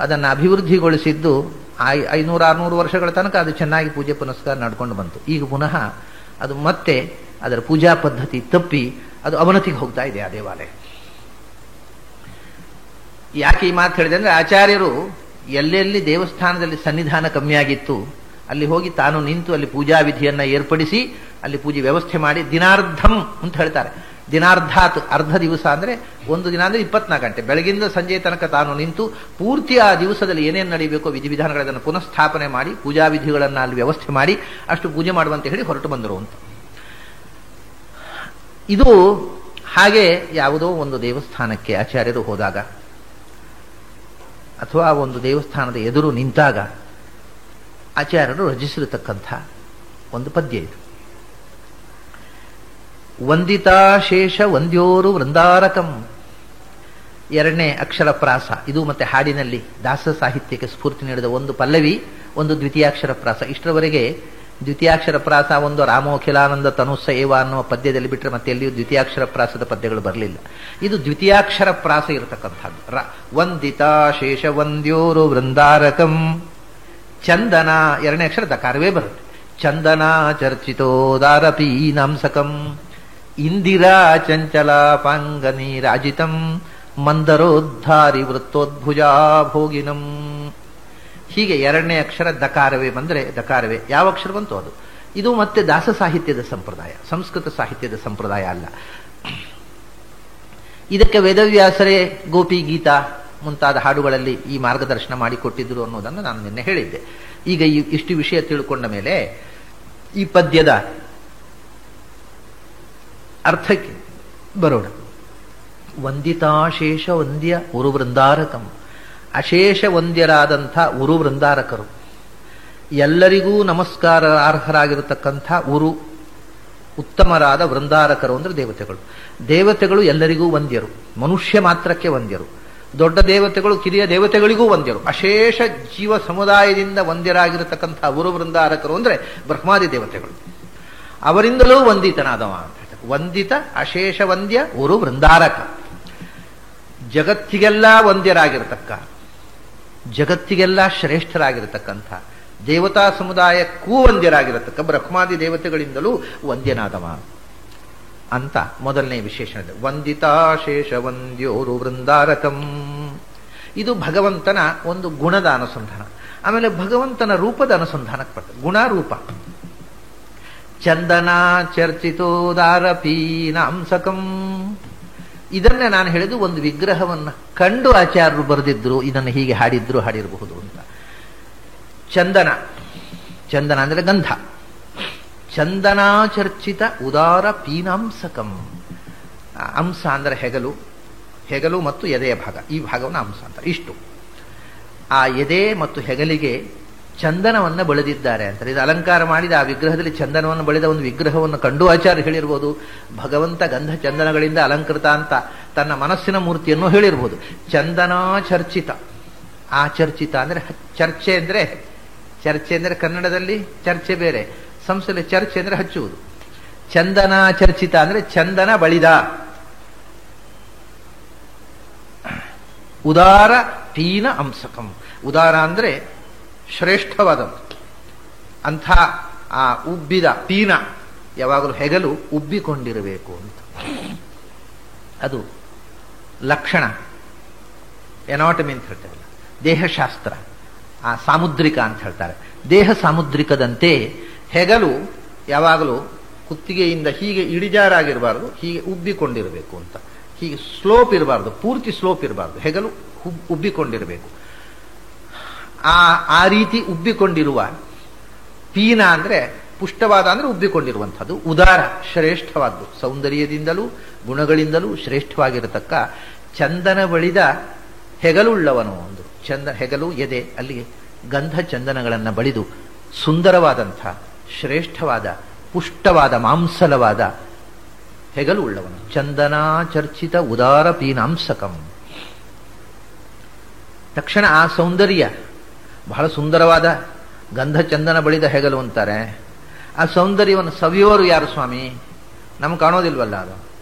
ಅದನ್ನು ಅಭಿವೃದ್ಧಿಗೊಳಿಸಿದ್ದು 500-600 ವರ್ಷಗಳ ತನಕ ಅದು ಚೆನ್ನಾಗಿ ಪೂಜೆ ಪುನಸ್ಕಾರ ನಡ್ಕೊಂಡು ಬಂತು. ಈಗ ಪುನಃ ಅದು ಮತ್ತೆ ಅದರ ಪೂಜಾ ಪದ್ಧತಿ ತಪ್ಪಿ ಅದು ಅವನತಿಗೆ ಹೋಗ್ತಾ ಇದೆ ಆ ದೇವಾಲಯ. ಯಾಕೆ ಈ ಮಾತು ಹೇಳಿದೆ ಅಂದ್ರೆ, ಆಚಾರ್ಯರು ಎಲ್ಲೆಲ್ಲಿ ದೇವಸ್ಥಾನದಲ್ಲಿ ಸನ್ನಿಧಾನ ಕಮ್ಮಿಯಾಗಿತ್ತು ಅಲ್ಲಿ ಹೋಗಿ ತಾನು ನಿಂತು ಅಲ್ಲಿ ಪೂಜಾ ವಿಧಿಯನ್ನ ಏರ್ಪಡಿಸಿ ಅಲ್ಲಿ ಪೂಜೆ ವ್ಯವಸ್ಥೆ ಮಾಡಿ, ದಿನಾರ್ಧಂ ಅಂತ ಹೇಳ್ತಾರೆ. ದಿನಾರ್ಧಾತ್, ಅರ್ಧ ದಿವಸ ಅಂದ್ರೆ ಒಂದು ದಿನ ಅಂದ್ರೆ 24 ಗಂಟೆ, ಬೆಳಗಿಂದ ಸಂಜೆ ತನಕ ತಾನು ನಿಂತು ಪೂರ್ತಿ ಆ ದಿವಸದಲ್ಲಿ ಏನೇನು ನಡೀಬೇಕೋ ವಿಧಿವಿಧಾನಗಳನ್ನು ಪುನಃಸ್ಥಾಪನೆ ಮಾಡಿ ಪೂಜಾ ವಿಧಿಗಳನ್ನು ಅಲ್ಲಿ ವ್ಯವಸ್ಥೆ ಮಾಡಿ ಅಷ್ಟು ಪೂಜೆ ಮಾಡುವಂತ ಹೇಳಿ ಹೊರಟು ಬಂದರು ಅಂತ. ಇದು ಹಾಗೆ ಯಾವುದೋ ಒಂದು ದೇವಸ್ಥಾನಕ್ಕೆ ಆಚಾರ್ಯರು ಹೋದಾಗ ಅಥವಾ ಒಂದು ದೇವಸ್ಥಾನದ ಎದುರು ನಿಂತಾಗ ಆಚಾರ್ಯರು ರಚಿಸಿರತಕ್ಕಂಥ ಒಂದು ಪದ್ಯ ಇದು. ವಂದಿತಾ ಶೇಷ ವಂದ್ಯೋರು ವೃಂದಾರಕಂ, 2ನೇ ಅಕ್ಷರ ಪ್ರಾಸ ಇದು. ಮತ್ತೆ ಹಾಡಿನಲ್ಲಿ ದಾಸ ಸಾಹಿತ್ಯಕ್ಕೆ ಸ್ಫೂರ್ತಿ ನೀಡಿದ ಒಂದು ಪಲ್ಲವಿ, ಒಂದು ದ್ವಿತೀಯಾಕ್ಷರ ಪ್ರಾಸ. ಇಷ್ಟರವರೆಗೆ ದ್ವಿತೀಯಾಕ್ಷರ ಪ್ರಾಸ ಒಂದು ರಾಮೋಖಿಲಾನಂದ ತನುಸ್ಸ ಏವ ಅನ್ನುವ ಪದ್ಯದಲ್ಲಿ ಬಿಟ್ಟರೆ ಮತ್ತೆ ಎಲ್ಲಿಯೂ ದ್ವಿತೀಯಾಕ್ಷರ ಪ್ರಾಸದ ಪದ್ಯಗಳು ಬರಲಿಲ್ಲ. ಇದು ದ್ವಿತೀಯಾಕ್ಷರ ಪ್ರಾಸ ಇರತಕ್ಕಂಥದ್ದು. ವಂದಿತಾ ಶೇಷ ವಂದ್ಯೋರು ವೃಂದಾರಕಂ, ಚಂದನ 2ನೇ ಅಕ್ಷರ ದಕಾರವೇ ಬರುತ್ತೆ. ಚಂದನ ಚರ್ಚಿತೋದಾರಪಿ ನಾಂಸಕಂ, ಇಂದಿರಾ ಚಂಚಲ ಪಾಂಗನಿ ರಾಜಿತಂ, ಮಂದರೋದ್ಧಾರಿ ವೃತ್ತೋದ್ಭುಜಾ ಭೋಗಿನಂ. ಹೀಗೆ 2ನೇ ಅಕ್ಷರ ದಕಾರವೇ ಬಂದರೆ ದಕಾರವೇ. ಯಾವ ಅಕ್ಷರ ಬಂತು ಅದು. ಇದು ಮತ್ತೆ ದಾಸ ಸಾಹಿತ್ಯದ ಸಂಪ್ರದಾಯ, ಸಂಸ್ಕೃತ ಸಾಹಿತ್ಯದ ಸಂಪ್ರದಾಯ ಅಲ್ಲ. ಇದಕ್ಕೆ ವೇದವ್ಯಾಸರೇ ಗೋಪಿ ಗೀತಾ ಮುಂತಾದ ಹಾಡುಗಳಲ್ಲಿ ಈ ಮಾರ್ಗದರ್ಶನ ಮಾಡಿಕೊಟ್ಟಿದ್ರು ಅನ್ನೋದನ್ನು ನಾನು ನಿನ್ನೆ ಹೇಳಿದ್ದೆ. ಈಗ ಇಷ್ಟು ವಿಷಯ ತಿಳ್ಕೊಂಡ ಮೇಲೆ ಈ ಪದ್ಯದ ಅರ್ಥಕ್ಕೆ ಬರೋಣ. ವಂದಿತಾಶೇಷ ವಂದ್ಯ ಉರು ವೃಂದಾರಕಂ. ಅಶೇಷ ವಂದ್ಯರಾದಂಥ ಉರು ವೃಂದಾರಕರು, ಎಲ್ಲರಿಗೂ ನಮಸ್ಕಾರ ಅರ್ಹರಾಗಿರತಕ್ಕಂಥ ಉರು, ಉತ್ತಮರಾದ ವೃಂದಾರಕರು ಅಂದ್ರೆ ದೇವತೆಗಳು. ದೇವತೆಗಳು ಎಲ್ಲರಿಗೂ ವಂದ್ಯರು, ಮನುಷ್ಯ ಮಾತ್ರಕ್ಕೆ ವಂದ್ಯರು. ದೊಡ್ಡ ದೇವತೆಗಳು ಕಿರಿಯ ದೇವತೆಗಳಿಗೂ ವಂದ್ಯರು. ಅಶೇಷ ಜೀವ ಸಮುದಾಯದಿಂದ ವಂದ್ಯರಾಗಿರತಕ್ಕಂಥ ಉರು ವೃಂದಾರಕರು ಅಂದ್ರೆ ಬ್ರಹ್ಮಾದಿ ದೇವತೆಗಳು. ಅವರಿಂದಲೂ ವಂದಿತನಾದವ ಅಂತ ಹೇಳ್ತಾರೆ. ವಂದಿತ ಅಶೇಷ ವಂದ್ಯ ಉರು ವೃಂದಾರಕ. ಜಗತ್ತಿಗೆಲ್ಲ ವಂದ್ಯರಾಗಿರತಕ್ಕ, ಜಗತ್ತಿಗೆಲ್ಲ ಶ್ರೇಷ್ಠರಾಗಿರತಕ್ಕಂಥ, ದೇವತಾ ಸಮುದಾಯಕ್ಕೂ ವಂದ್ಯರಾಗಿರತಕ್ಕ ಬ್ರಹ್ಮಾದಿ ದೇವತೆಗಳಿಂದಲೂ ವಂದ್ಯನಾದವ ಅಂತ ಮೊದಲನೇ ವಿಶೇಷಣ. ವಂದಿತಾಶೇಷ ವಂದ್ಯೋರು ವೃಂದಾರಕಂ. ಇದು ಭಗವಂತನ ಒಂದು ಗುಣದ ಅನುಸಂಧಾನ. ಆಮೇಲೆ ಭಗವಂತನ ರೂಪದ ಅನುಸಂಧಾನಕ್ಕೆ ಬರ್ತದೆ. ಗುಣ ರೂಪ. ಚಂದನ ಚರ್ಚಿತೋದಾರಪೀನಾಂಸಕಂ. ಇದನ್ನೇ ನಾನು ಹೇಳಿದ್ದು, ಒಂದು ವಿಗ್ರಹವನ್ನ ಕಂಡು ಆಚಾರ್ಯರು ಬರೆದಿದ್ರು, ಇದನ್ನು ಹೀಗೆ ಹಾಡಿರಬಹುದು ಅಂತ. ಚಂದನ, ಚಂದನ ಅಂದ್ರೆ ಗಂಧ. ಚಂದನಾಚರ್ಚಿತ ಉದಾರ ಪೀನಾಂಸಕಂ. ಅಂಶ ಅಂದ್ರೆ ಹೆಗಲು, ಹೆಗಲು ಮತ್ತು ಎದೆಯ ಭಾಗ, ಈ ಭಾಗವನ್ನು ಅಂಶ ಅಂತ. ಇಷ್ಟು ಆ ಎದೆ ಮತ್ತು ಹೆಗಲಿಗೆ ಚಂದನವನ್ನು ಬೆಳೆದಿದ್ದಾರೆ ಅಂತ. ಇದು ಅಲಂಕಾರ ಮಾಡಿದ ಆ ವಿಗ್ರಹದಲ್ಲಿ ಚಂದನವನ್ನು ಬೆಳೆದ ಒಂದು ವಿಗ್ರಹವನ್ನು ಕಂಡು ಆಚಾರ್ಯ ಹೇಳಿರ್ಬೋದು. ಭಗವಂತ ಗಂಧ ಚಂದನಗಳಿಂದ ಅಲಂಕೃತ ಅಂತ ತನ್ನ ಮನಸ್ಸಿನ ಮೂರ್ತಿಯನ್ನು ಹೇಳಿರ್ಬೋದು. ಚಂದನಾಚರ್ಚಿತ. ಆಚರ್ಚಿತ ಅಂದ್ರೆ ಚರ್ಚೆ ಅಂದ್ರೆ, ಚರ್ಚೆ ಅಂದ್ರೆ ಕನ್ನಡದಲ್ಲಿ ಚರ್ಚೆ ಬೇರೆ, ಸಂಸ್ಕೃತದಲ್ಲಿ ಚರ್ಚೆ ಅಂದ್ರೆ ಹಚ್ಚುವುದು. ಚಂದನಾಚರ್ಚಿತ ಅಂದ್ರೆ ಚಂದನ ಬಳಿದ. ಉದಾರ ಪೀನ ಅಂಸಕಂ. ಉದಾರ ಅಂದ್ರೆ ಶ್ರೇಷ್ಠವಾದದ್ದು. ಅಂಥ ಆ ಉಬ್ಬಿದ ಪೀನ, ಯಾವಾಗಲೂ ಹೆಗಲು ಉಬ್ಬಿಕೊಂಡಿರಬೇಕು ಅಂತ. ಅದು ಲಕ್ಷಣ, ಎನಾಟಮಿ ಅಂತ ಹೇಳ್ತೇವಲ್ಲ, ದೇಹಶಾಸ್ತ್ರ. ಆ ಸಾಮುದ್ರಿಕ ಅಂತ ಹೇಳ್ತಾರೆ. ದೇಹ ಸಾಮುದ್ರಿಕದಂತೆ ಹೆಗಲು ಯಾವಾಗಲೂ ಕುತ್ತಿಗೆಯಿಂದ ಹೀಗೆ ಇಳಿಜಾರಾಗಿರಬಾರ್ದು, ಹೀಗೆ ಉಬ್ಬಿಕೊಂಡಿರಬೇಕು ಅಂತ. ಹೀಗೆ ಸ್ಲೋಪ್ ಇರಬಾರ್ದು, ಪೂರ್ತಿ ಸ್ಲೋಪ್ ಇರಬಾರ್ದು, ಹೆಗಲು ಉಬ್ಬಿಕೊಂಡಿರಬೇಕು. ಆ ರೀತಿ ಉಬ್ಬಿಕೊಂಡಿರುವ ಪೀನ ಅಂದ್ರೆ ಪುಷ್ಟವಾದ ಅಂದ್ರೆ ಉಬ್ಬಿಕೊಂಡಿರುವಂಥದ್ದು. ಉದಾರ, ಶ್ರೇಷ್ಠವಾದ್ದು, ಸೌಂದರ್ಯದಿಂದಲೂ ಗುಣಗಳಿಂದಲೂ ಶ್ರೇಷ್ಠವಾಗಿರತಕ್ಕ ಚಂದನ ಬಳಿದ ಹೆಗಲುಳ್ಳವನು. ಒಂದು ಹೆಗಲು, ಎದೆ, ಅಲ್ಲಿಗೆ ಗಂಧ ಚಂದನಗಳನ್ನು ಬಳಿದು ಸುಂದರವಾದಂಥ ಶ್ರೇಷ್ಠವಾದ ಪುಷ್ಟವಾದ ಮಾಂಸಲವಾದ ಹೆಗಲು ಉಳ್ಳವನು. ಚಂದನಾಚರ್ಚಿತ ಉದಾರ ಪೀನಾಂಸಕಂ. ತಕ್ಷಣ ಆ ಸೌಂದರ್ಯ, ಬಹಳ ಸುಂದರವಾದ ಗಂಧ ಚಂದನ ಬಳಿದ ಹೆಗಲು ಅಂತಾರೆ. ಆ ಸೌಂದರ್ಯವನ್ನು ಸವಿಯೋರು ಯಾರು ಸ್ವಾಮಿ? ನಮ್ಗೆ ಕಾಣೋದಿಲ್ವಲ್ಲ ಅದು.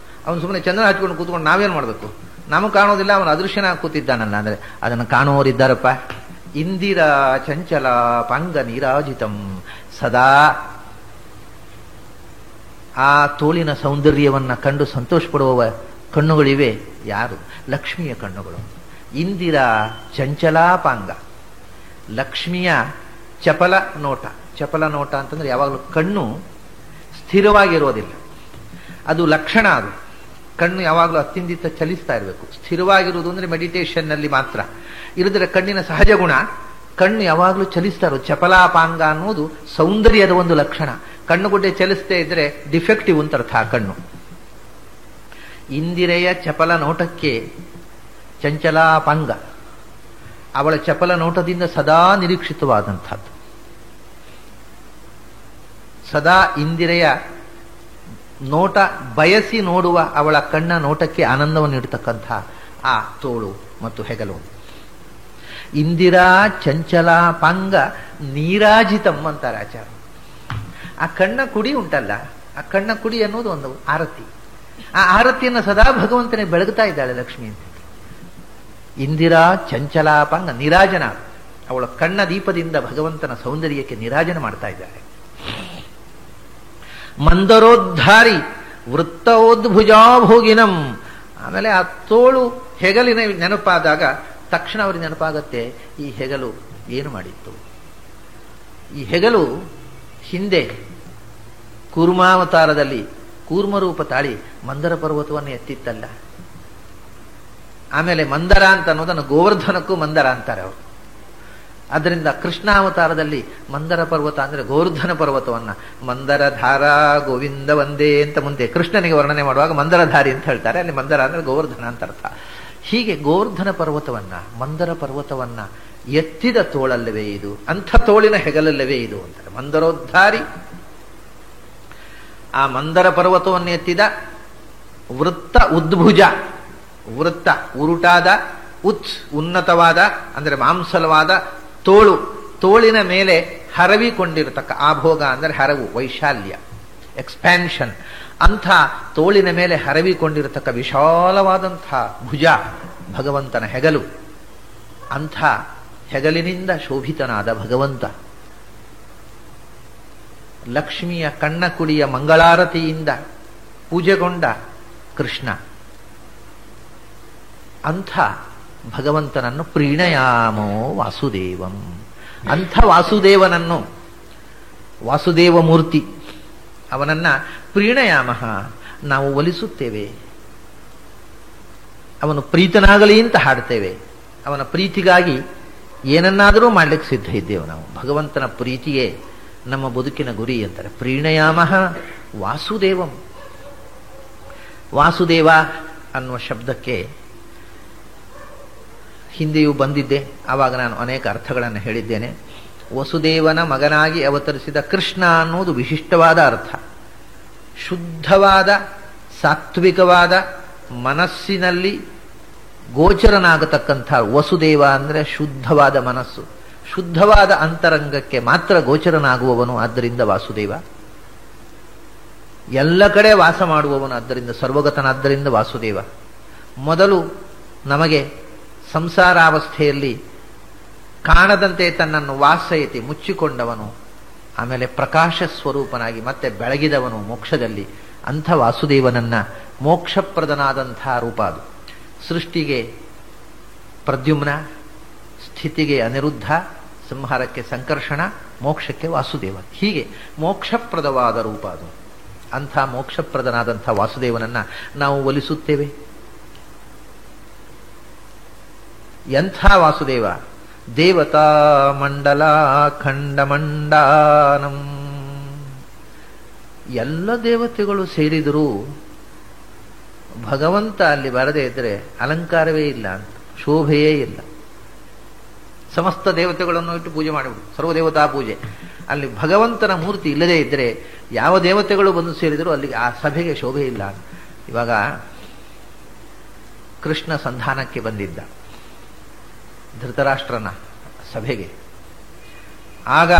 ಅವನು ಸುಮ್ಮನೆ ಚಂದನ ಹಚ್ಕೊಂಡು ಕೂತ್ಕೊಂಡು ನಾವೇನು ಮಾಡಬೇಕು? ನಮಗೆ ಕಾಣೋದಿಲ್ಲ, ಅವನು ಅದೃಶ್ಯನಾಗಿ ಕೂತಿದ್ದಾನಲ್ಲ. ಅಂದ್ರೆ ಅದನ್ನು ಕಾಣುವವರಿದ್ದಾರಪ್ಪ. ಇಂದಿರಾ ಚಂಚಲ ಪಾಂಗ ನೀರಾಜಿತಂ. ಸದಾ ಆ ತೋಳಿನ ಸೌಂದರ್ಯವನ್ನ ಕಂಡು ಸಂತೋಷ ಪಡುವ ಕಣ್ಣುಗಳಿವೆ. ಯಾರು? ಲಕ್ಷ್ಮಿಯ ಕಣ್ಣುಗಳು. ಇಂದಿರಾ ಚಂಚಲಾಪಾಂಗ, ಲಕ್ಷ್ಮಿಯ ಚಪಲ ನೋಟ. ಚಪಲ ನೋಟ ಅಂತಂದ್ರೆ ಯಾವಾಗಲೂ ಕಣ್ಣು ಸ್ಥಿರವಾಗಿರೋದಿಲ್ಲ, ಅದು ಲಕ್ಷಣ. ಅದು ಕಣ್ಣು ಯಾವಾಗಲೂ ಅತ್ತಿಂದಿತ್ತ ಚಲಿಸ್ತಾ ಇರಬೇಕು. ಸ್ಥಿರವಾಗಿರುವುದು ಅಂದ್ರೆ ಮೆಡಿಟೇಷನ್ನಲ್ಲಿ ಮಾತ್ರ. ಇಲ್ಲದ್ರೆ ಕಣ್ಣಿನ ಸಹಜ ಗುಣ, ಕಣ್ಣು ಯಾವಾಗಲೂ ಚಲಿಸ್ತಾ ಇರೋದು. ಚಪಲಾಪಾಂಗ ಅನ್ನೋದು ಸೌಂದರ್ಯದ ಒಂದು ಲಕ್ಷಣ. ಕಣ್ಣುಗುಡ್ಡೆ ಚಲಿಸದೇ ಇದ್ರೆ ಡಿಫೆಕ್ಟಿವ್ ಅಂತ ಅರ್ಥ ಆ ಕಣ್ಣು. ಇಂದಿರೆಯ ಚಪಲ ನೋಟಕ್ಕೆ ಚಂಚಲಾಪಾಂಗ, ಅವಳ ಚಪಲ ನೋಟದಿಂದ ಸದಾ ನಿರೀಕ್ಷಿತವಾದಂಥದ್ದು. ಸದಾ ಇಂದಿರೆಯ ನೋಟ ಬಯಸಿ ನೋಡುವ ಅವಳ ಕಣ್ಣ ನೋಟಕ್ಕೆ ಆನಂದವನ್ನು ನೀಡತಕ್ಕಂಥ ಆ ತೋಳು ಮತ್ತು ಹೆಗಲು. ಇಂದಿರಾ ಚಂಚಲಾಪಾಂಗ ನೀರಾಜಿತಂ ಅಂತಾರೆ ಆಚಾರ್ಯ. ಆ ಕಣ್ಣ ಕುಡಿ ಉಂಟಲ್ಲ, ಆ ಕಣ್ಣ ಕುಡಿ ಅನ್ನೋದು ಒಂದು ಆರತಿ. ಆ ಆರತಿಯನ್ನು ಸದಾ ಭಗವಂತನೇ ಬೆಳಗ್ತಾ ಇದ್ದಾಳೆ ಲಕ್ಷ್ಮಿ ಅಂತ. ಇಂದಿರಾ ಚಂಚಲಾಪಾಂಗ ನಿರಾಜನ, ಅವಳ ಕಣ್ಣ ದೀಪದಿಂದ ಭಗವಂತನ ಸೌಂದರ್ಯಕ್ಕೆ ನಿರಾಜನ ಮಾಡ್ತಾ ಇದ್ದಾಳೆ. ಮಂದರೋದ್ಧಾರಿ ವೃತ್ತೋದ್ಭುಜಾಭೋಗಿನಂ. ಆಮೇಲೆ ಆ ತೋಳು ಹೆಗಲಿನ ನೆನಪಾದಾಗ ತಕ್ಷಣ ಅವರಿಗೆ ನೆನಪಾಗತ್ತೆ, ಈ ಹೆಗಲು ಏನು ಮಾಡಿತ್ತು. ಈ ಹೆಗಲು ಹಿಂದೆ ಕೂರ್ಮಾವತಾರದಲ್ಲಿ ಕೂರ್ಮರೂಪ ತಾಳಿ ಮಂದರ ಪರ್ವತವನ್ನು ಎತ್ತಿತ್ತಲ್ಲ. ಆಮೇಲೆ ಮಂದರ ಅಂತ ಅನ್ನೋದನ್ನು ಗೋವರ್ಧನಕ್ಕೂ ಮಂದರ ಅಂತಾರೆ ಅವರು. ಅದರಿಂದ ಕೃಷ್ಣಾವತಾರದಲ್ಲಿ ಮಂದರ ಪರ್ವತ ಅಂದ್ರೆ ಗೋವರ್ಧನ ಪರ್ವತವನ್ನ ಮಂದರಧಾರ ಗೋವಿಂದ ವಂದೇ ಅಂತ ಮುಂದೆ ಕೃಷ್ಣನಿಗೆ ವರ್ಣನೆ ಮಾಡುವಾಗ ಮಂದರಧಾರಿ ಅಂತ ಹೇಳ್ತಾರೆ. ಅಲ್ಲಿ ಮಂದರ ಅಂದ್ರೆ ಗೋವರ್ಧನ ಅಂತ ಅರ್ಥ. ಹೀಗೆ ಗೋವರ್ಧನ ಪರ್ವತವನ್ನ ಮಂದರ ಪರ್ವತವನ್ನ ಎತ್ತಿದ ತೋಳಲ್ಲವೇ ಇದು, ಅಂಥ ತೋಳಿನ ಹೆಗಲಲ್ಲವೇ ಇದು ಅಂತಾರೆ. ಮಂದರೋದ್ಧಾರಿ ಆ ಮಂದರ ಪರ್ವತವನ್ನು ಎತ್ತಿದ ವೃತ್ತ ಉದ್ಭುಜ, ವೃತ್ತ ಉರುಟಾದ, ಉನ್ನತವಾದ ಅಂದ್ರೆ ಮಾಂಸಲವಾದ ತೋಳು, ತೋಳಿನ ಮೇಲೆ ಹರವಿಕೊಂಡಿರತಕ್ಕ ಆಭೋಗ ಅಂದರೆ ಹರವು, ವೈಶಾಲ್ಯ, ಎಕ್ಸ್ಪ್ಯಾನ್ಷನ್. ಅಂಥ ತೋಳಿನ ಮೇಲೆ ಹರವಿಕೊಂಡಿರತಕ್ಕ ವಿಶಾಲವಾದಂಥ ಭುಜ ಭಗವಂತನ ಹೆಗಲು. ಅಂಥ ಹೆಗಲಿನಿಂದ ಶೋಭಿತನಾದ ಭಗವಂತ, ಲಕ್ಷ್ಮಿಯ ಕಣ್ಣ ಕುಡಿಯ ಮಂಗಳಾರತಿಯಿಂದ ಪೂಜೆಗೊಂಡ ಕೃಷ್ಣ. ಅಂಥ ಭಗವಂತನನ್ನು ಪ್ರೀಣಯಾಮೋ ವಾಸುದೇವಂ, ಅಂಥ ವಾಸುದೇವನನ್ನು, ವಾಸುದೇವ ಮೂರ್ತಿ ಅವನನ್ನ ಪ್ರೀಣಯಾಮ ನಾವು ಒಲಿಸುತ್ತೇವೆ, ಅವನು ಪ್ರೀತನಾಗಲಿ ಅಂತ ಹಾಡ್ತೇವೆ. ಅವನ ಪ್ರೀತಿಗಾಗಿ ಏನನ್ನಾದರೂ ಮಾಡ್ಲಿಕ್ಕೆ ಸಿದ್ಧ ಇದ್ದೇವೆ ನಾವು. ಭಗವಂತನ ಪ್ರೀತಿಯೇ ನಮ್ಮ ಬದುಕಿನ ಗುರಿ ಅಂತಾರೆ. ಪ್ರೀಣಯಾಮ ವಾಸುದೇವಂ. ವಾಸುದೇವ ಅನ್ನುವ ಶಬ್ದಕ್ಕೆ ಹಿಂದೆಯೂ ಬಂದಿದ್ದೆ, ಆವಾಗ ನಾನು ಅನೇಕ ಅರ್ಥಗಳನ್ನು ಹೇಳಿದ್ದೇನೆ. ವಸುದೇವನ ಮಗನಾಗಿ ಅವತರಿಸಿದ ಕೃಷ್ಣ ಅನ್ನುವುದು ವಿಶಿಷ್ಟವಾದ ಅರ್ಥ. ಶುದ್ಧವಾದ ಸಾತ್ವಿಕವಾದ ಮನಸ್ಸಿನಲ್ಲಿ ಗೋಚರನಾಗತಕ್ಕಂಥ ವಸುದೇವ ಅಂದರೆ ಶುದ್ಧವಾದ ಮನಸ್ಸು, ಶುದ್ಧವಾದ ಅಂತರಂಗಕ್ಕೆ ಮಾತ್ರ ಗೋಚರನಾಗುವವನು. ಆದ್ದರಿಂದ ವಾಸುದೇವ ಎಲ್ಲ ಕಡೆ ವಾಸ ಮಾಡುವವನು, ಆದ್ದರಿಂದ ಸರ್ವಗತನಾದ್ದರಿಂದ ವಾಸುದೇವ. ಮೊದಲು ನಮಗೆ ಸಂಸಾರಾವಸ್ಥೆಯಲ್ಲಿ ಕಾಣದಂತೆ ತನ್ನನ್ನು ವಾಸಯತಿ ಮುಚ್ಚಿಕೊಂಡವನು, ಆಮೇಲೆ ಪ್ರಕಾಶ ಸ್ವರೂಪನಾಗಿ ಮತ್ತೆ ಬೆಳಗಿದವನು ಮೋಕ್ಷದಲ್ಲಿ. ಅಂಥ ವಾಸುದೇವನನ್ನ ಮೋಕ್ಷಪ್ರದನಾದಂಥ ರೂಪ ಅದು. ಸೃಷ್ಟಿಗೆ ಪ್ರದ್ಯುಮ್ನ, ಸ್ಥಿತಿಗೆ ಅನಿರುದ್ಧ, ಸಂಹಾರಕ್ಕೆ ಸಂಕರ್ಷಣ, ಮೋಕ್ಷಕ್ಕೆ ವಾಸುದೇವ. ಹೀಗೆ ಮೋಕ್ಷಪ್ರದವಾದ ರೂಪ ಅದು. ಅಂಥ ಮೋಕ್ಷಪ್ರದನಾದಂಥ ವಾಸುದೇವನನ್ನ ನಾವು ಒಲಿಸುತ್ತೇವೆ. ಎಂಥ ವಾಸುದೇವ! ದೇವತಾ ಮಂಡಲ ಖಂಡಮಂಡಾನಂ. ಎಲ್ಲ ದೇವತೆಗಳು ಸೇರಿದರೂ ಭಗವಂತ ಅಲ್ಲಿ ಬರದೇ ಇದ್ರೆ ಅಲಂಕಾರವೇ ಇಲ್ಲ ಅಂತ, ಶೋಭೆಯೇ ಇಲ್ಲ. ಸಮಸ್ತ ದೇವತೆಗಳನ್ನು ಇಟ್ಟು ಪೂಜೆ ಮಾಡಿಬಿಡು, ಸರ್ವದೇವತಾ ಪೂಜೆ. ಅಲ್ಲಿ ಭಗವಂತನ ಮೂರ್ತಿ ಇಲ್ಲದೇ ಇದ್ರೆ ಯಾವ ದೇವತೆಗಳು ಬಂದು ಸೇರಿದರೂ ಅಲ್ಲಿ ಆ ಸಭೆಗೆ ಶೋಭೆ ಇಲ್ಲ. ಇವಾಗ ಕೃಷ್ಣ ಸಂಧಾನಕ್ಕೆ ಬಂದಿದ್ದ ಧೃತರಾಷ್ಟ್ರನ ಸಭೆಗೆ. ಆಗ